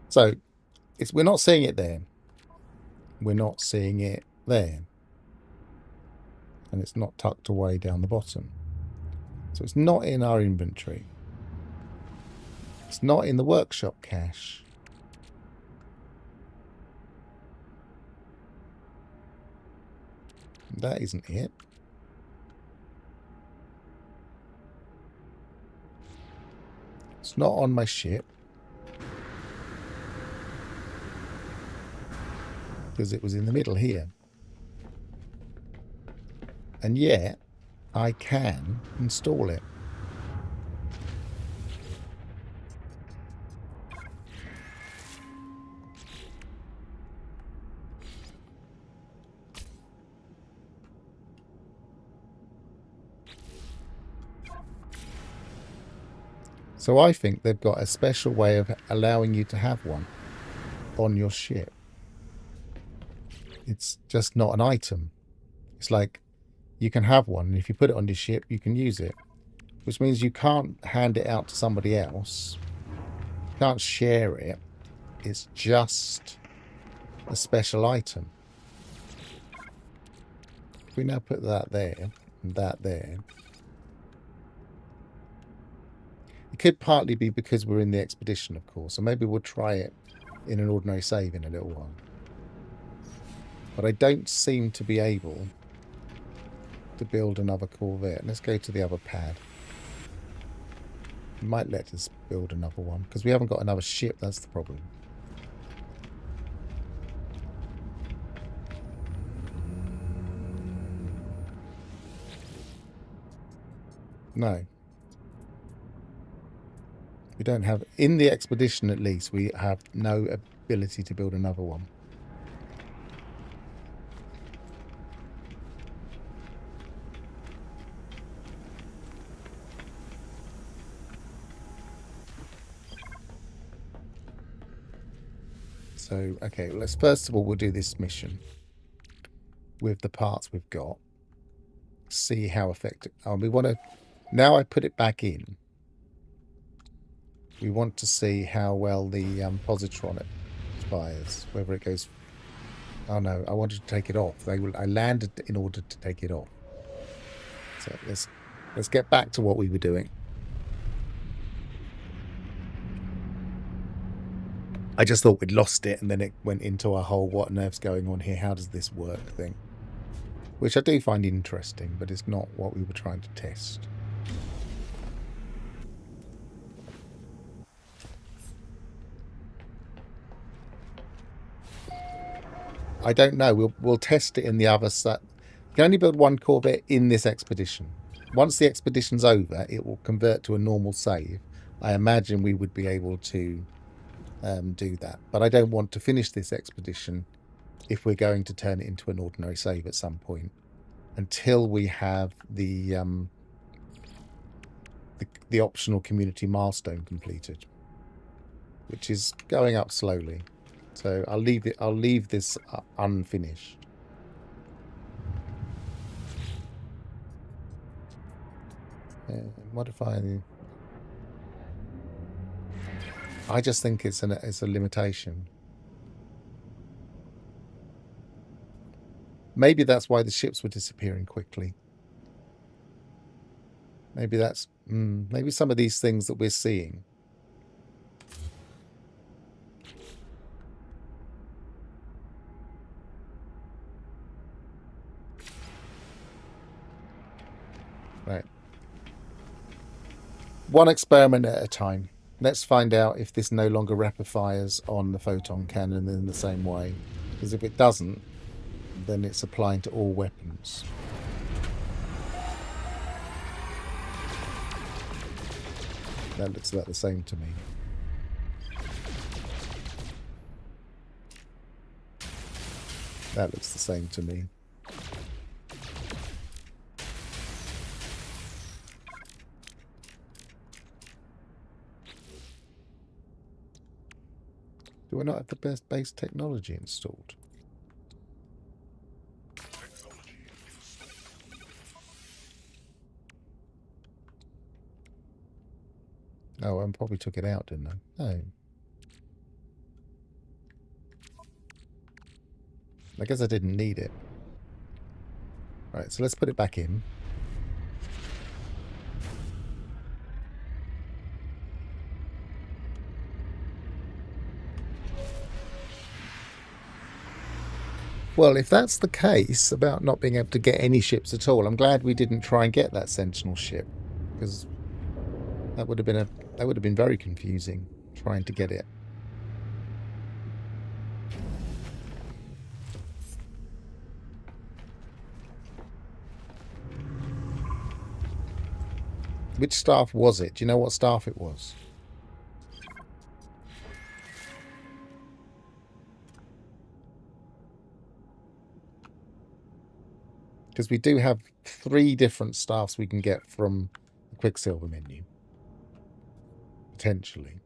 So we're not seeing it there. we're not seeing it there. And it's not tucked away down the bottom. So it's not in our inventory. It's not in the workshop cache. That isn't it. It's not on my ship. Because it was in the middle here. And yet, I can install it. So I think they've got a special way of allowing you to have one on your ship. It's just not an item. It's like you can have one, and if you put it on your ship, you can use it. Which means you can't hand it out to somebody else. You can't share it. It's just a special item. If we now put that there and that there. It could partly be because we're in the expedition, of course. So maybe we'll try it in an ordinary save in a little while. But I don't seem to be able to build another Corvette. Let's go to the other pad. It might let us build another one because we haven't got another ship. That's the problem. No. We don't have, in the expedition at least, we have no ability to build another one. So, okay, let's first of all, we'll do this mission with the parts we've got. See how effective. Oh, we want to, now I put it back in. We want to see how well the positron fires, whether it goes. Oh no, I wanted to take it off. I landed in order to take it off. So let's get back to what we were doing. I just thought we'd lost it, and then it went into a whole "what on earth's going on here? How does this work?" thing, which I do find interesting, but it's not what we were trying to test. I don't know. We'll test it in the other set. You can only build one Corvette in this expedition. Once the expedition's over, it will convert to a normal save. I imagine we would be able to do that. But I don't want to finish this expedition if we're going to turn it into an ordinary save at some point until we have the optional community milestone completed, which is going up slowly. So I'll leave this unfinished. Modify the. I just think it's a limitation. Maybe that's why the ships were disappearing quickly. Maybe that's maybe some of these things that we're seeing. Right. One experiment at a time. Let's find out if this no longer rapid fires on the photon cannon in the same way. Because if it doesn't, then it's applying to all weapons. That looks about the same to me. That looks the same to me. Do I not have the best base technology installed? Oh, I probably took it out, didn't I? No. I guess I didn't need it. Right, so let's put it back in. Well, if that's the case about not being able to get any ships at all, I'm glad we didn't try and get that Sentinel ship, because that would have been very confusing trying to get it. Which staff was it? Do you know what staff it was? Because we do have 3 different staffs we can get from the Quicksilver menu. Potentially.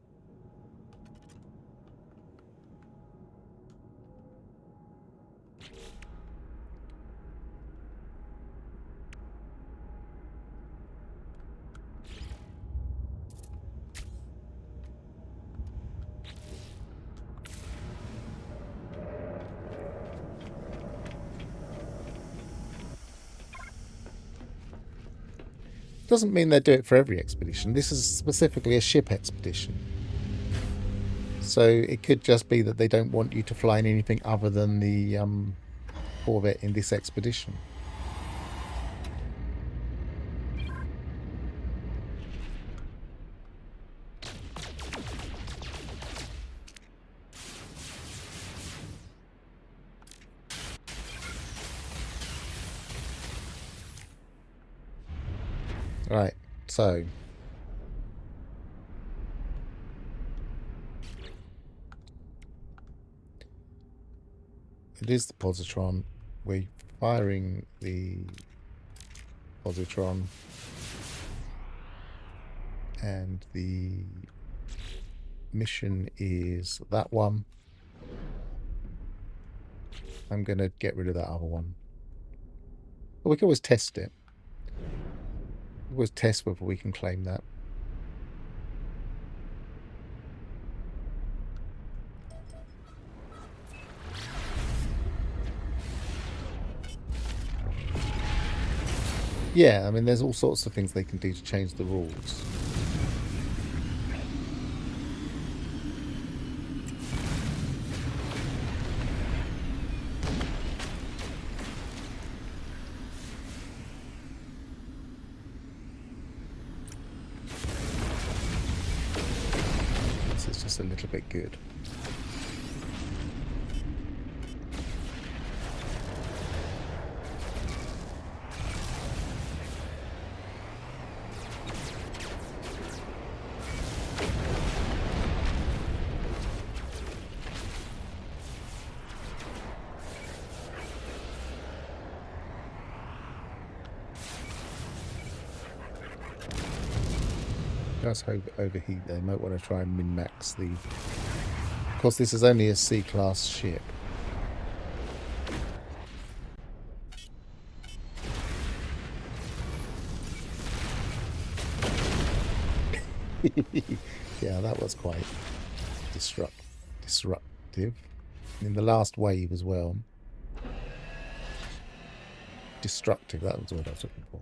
Doesn't mean they do it for every expedition. This is specifically a ship expedition. So it could just be that they don't want you to fly in anything other than the Corvette in this expedition. Right, so it is the positron. We're firing the positron, and the mission is that one. I'm going to get rid of that other one. But we can always test it. Always test whether we can claim that. Yeah, I mean, there's all sorts of things they can do to change the rules. This is just a little bit good. Just overheat. They might want to try and min-max the... Of course, this is only a C-class ship. Yeah, that was quite disruptive. In the last wave as well. Destructive, that was what I was looking for.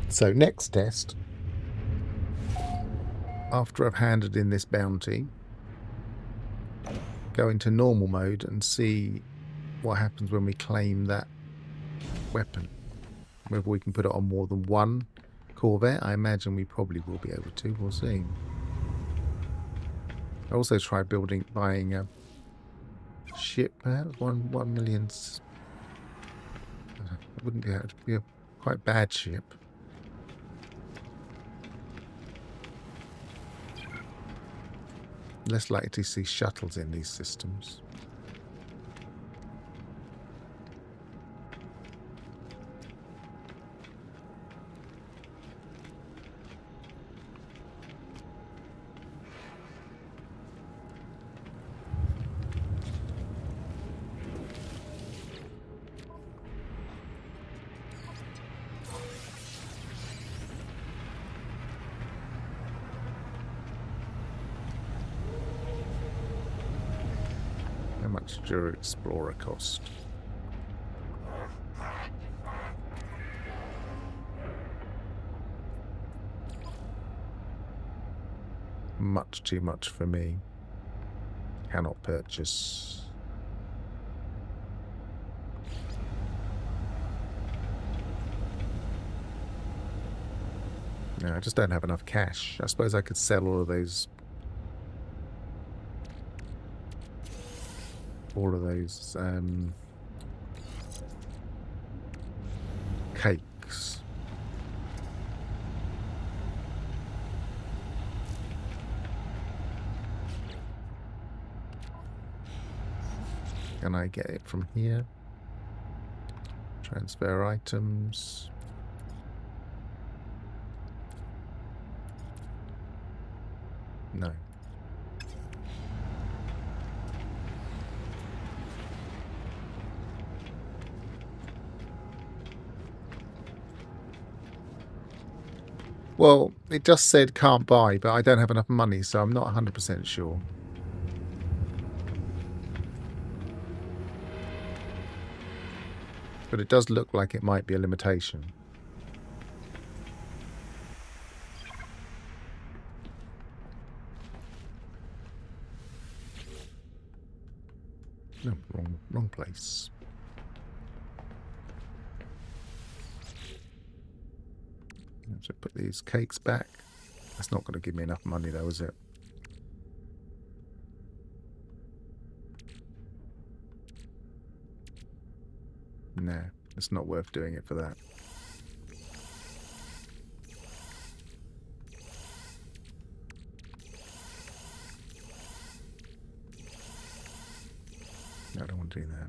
So next test, after I've handed in this bounty, go into normal mode and see what happens when we claim that weapon. Whether we can put it on more than one Corvette. I imagine we probably will be able to. We'll see. I also tried buying a ship, perhaps 1 million. It wouldn't be able to be a quite bad ship. Less likely to see shuttles in these systems. much does your Explorer cost? Much too much for me. Cannot purchase. No, I just don't have enough cash. I suppose I could sell all of those. Cakes. Can I get it from here? Transfer items. No. Well, it just said can't buy, but I don't have enough money, so I'm not 100% sure. But it does look like it might be a limitation. No, wrong place. So put these cakes back. That's not going to give me enough money though, is it? No, it's not worth doing it for that. No, I don't want to do that.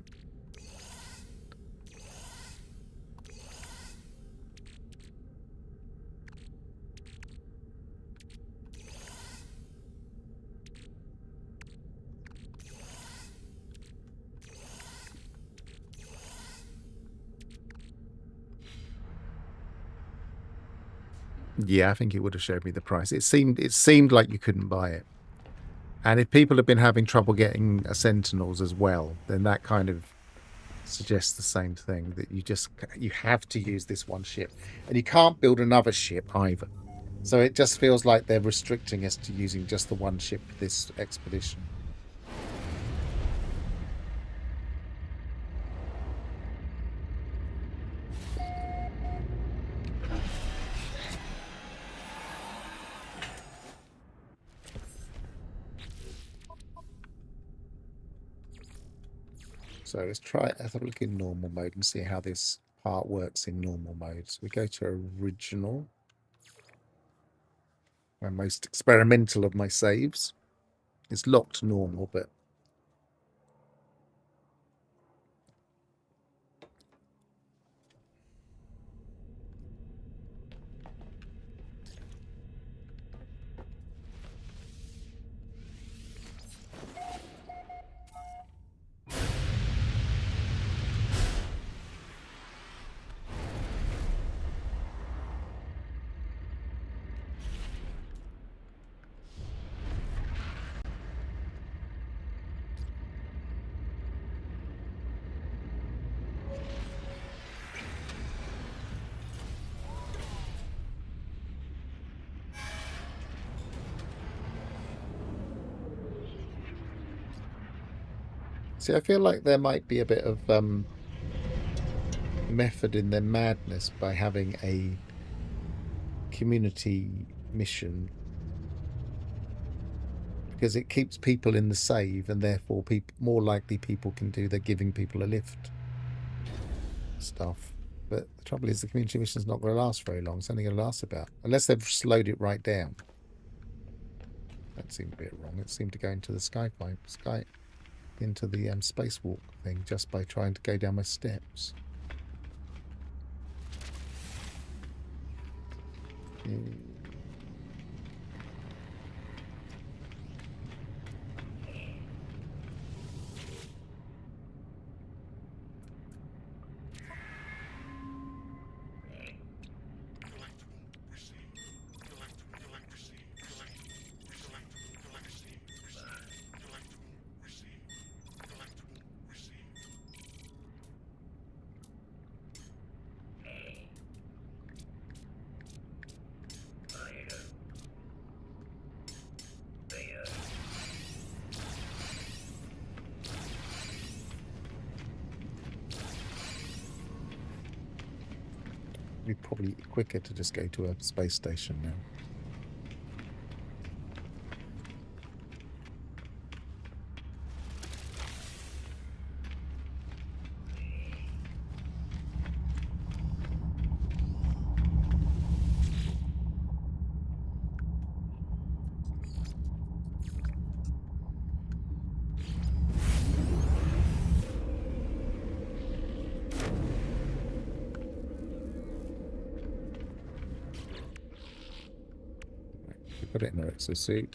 Yeah, I think it would have showed me the price. It seemed like you couldn't buy it. And if people have been having trouble getting Sentinels as well, then that kind of suggests the same thing, that you have to use this one ship. And you can't build another ship either. So it just feels like they're restricting us to using just the one ship for this expedition. So let's have a look in normal mode and see how this part works in normal mode. So we go to original. My most experimental of my saves. It's locked normal, but see, I feel like there might be a bit of method in their madness by having a community mission, because it keeps people in the save, and therefore more likely people can do the giving people a lift stuff. But the trouble is the community mission is not going to last very long. It's only going to last about, unless they've slowed it right down. That seemed a bit wrong. It seemed to go into the into the spacewalk thing just by trying to go down my steps. be probably quicker to just go to a space station now. Put it in our exosuit.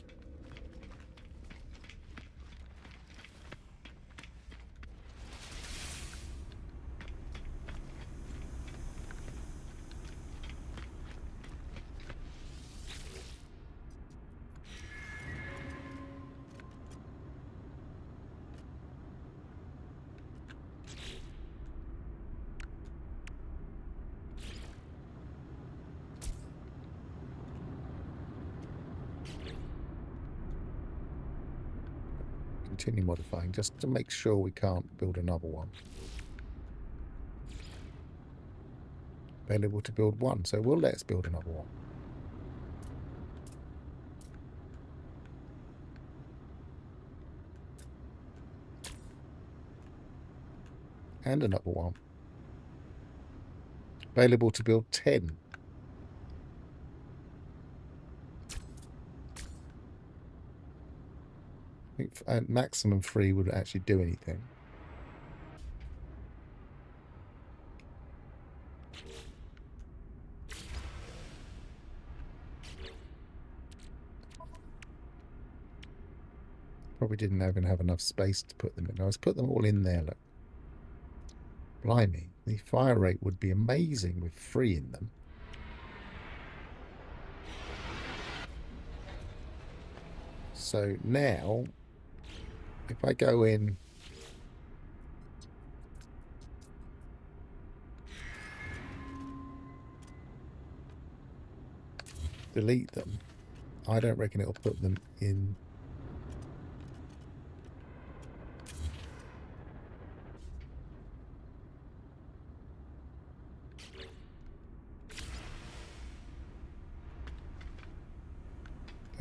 Continue modifying just to make sure we can't build another one. Available to build one, so we'll let us build another one. And another one. Available to build 10. I think maximum 3 would actually do anything. Probably didn't even have enough space to put them in. I was put them all in there, look. Blimey, the fire rate would be amazing with 3 in them. So now, if I go in, delete them, I don't reckon it'll put them in.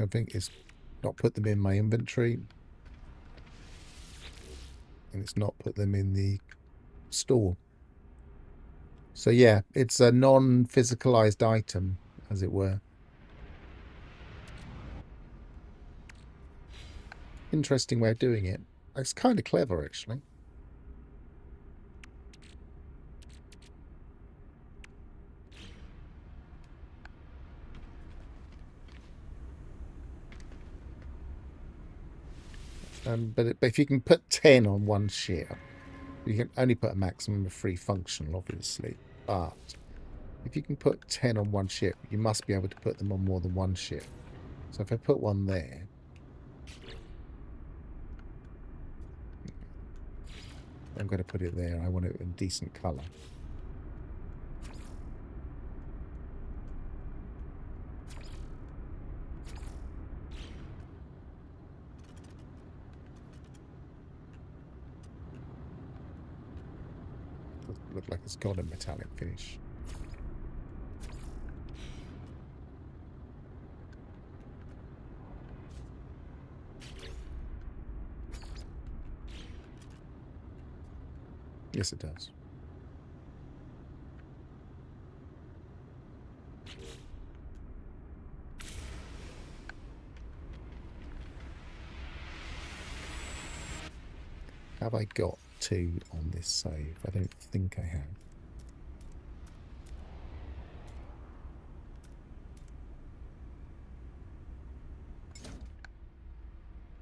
I think it's not put them in my inventory, and it's not put them in the store. So yeah, it's a non-physicalized item, as it were. Interesting way of doing it. It's kind of clever, actually. But if you can put 10 on one ship, you can only put a maximum of 3 functional, obviously. But if you can put 10 on one ship, you must be able to put them on more than one ship. So if I put one there, I'm going to put it there. I want it in decent colour. Doesn't look like it's got a metallic finish. Yes, it does. Have I got 2 on this save? I don't think I have.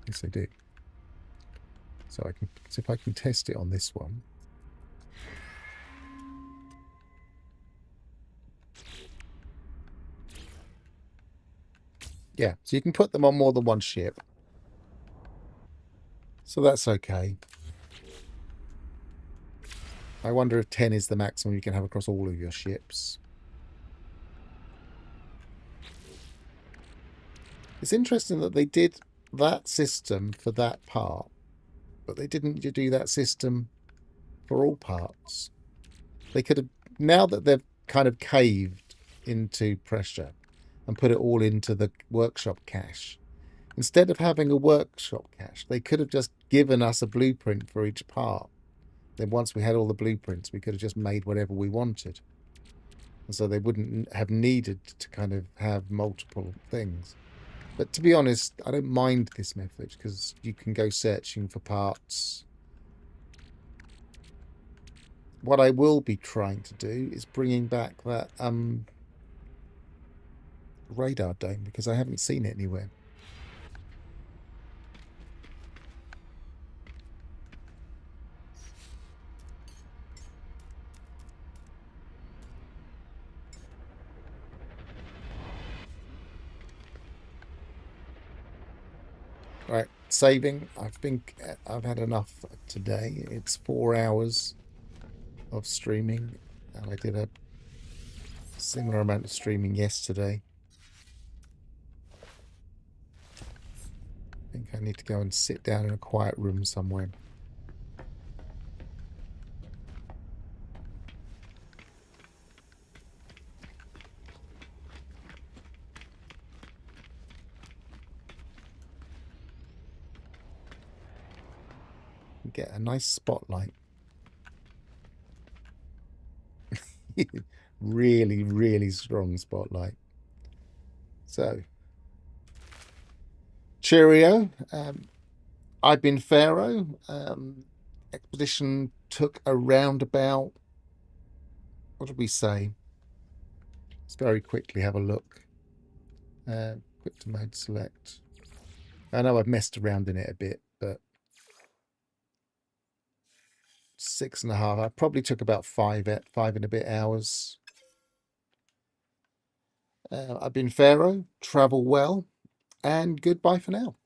Yes, I do. So I can. So if I can test it on this one. Yeah, so you can put them on more than one ship. So that's okay. I wonder if 10 is the maximum you can have across all of your ships. It's interesting that they did that system for that part, but they didn't do that system for all parts. They could have, now that they've kind of caved into pressure and put it all into the workshop cache. Instead of having a workshop cache, they could have just given us a blueprint for each part. Then once we had all the blueprints, we could have just made whatever we wanted. And so they wouldn't have needed to kind of have multiple things. But to be honest, I don't mind this method because you can go searching for parts. What I will be trying to do is bringing back that radar dome because I haven't seen it anywhere. Right, saving. I think I've had enough today. It's 4 hours of streaming, and I did a similar amount of streaming yesterday. I think I need to go and sit down in a quiet room somewhere. Get a nice spotlight. Really, really strong spotlight. So, cheerio. I've been Pharaoh. Expedition took around about, what did we say? Let's very quickly have a look. Quick to mode select. I know I've messed around in it a bit, but 6.5. I probably took about 5 and a bit hours. I've been Pharaoh. Travel well, and goodbye for now.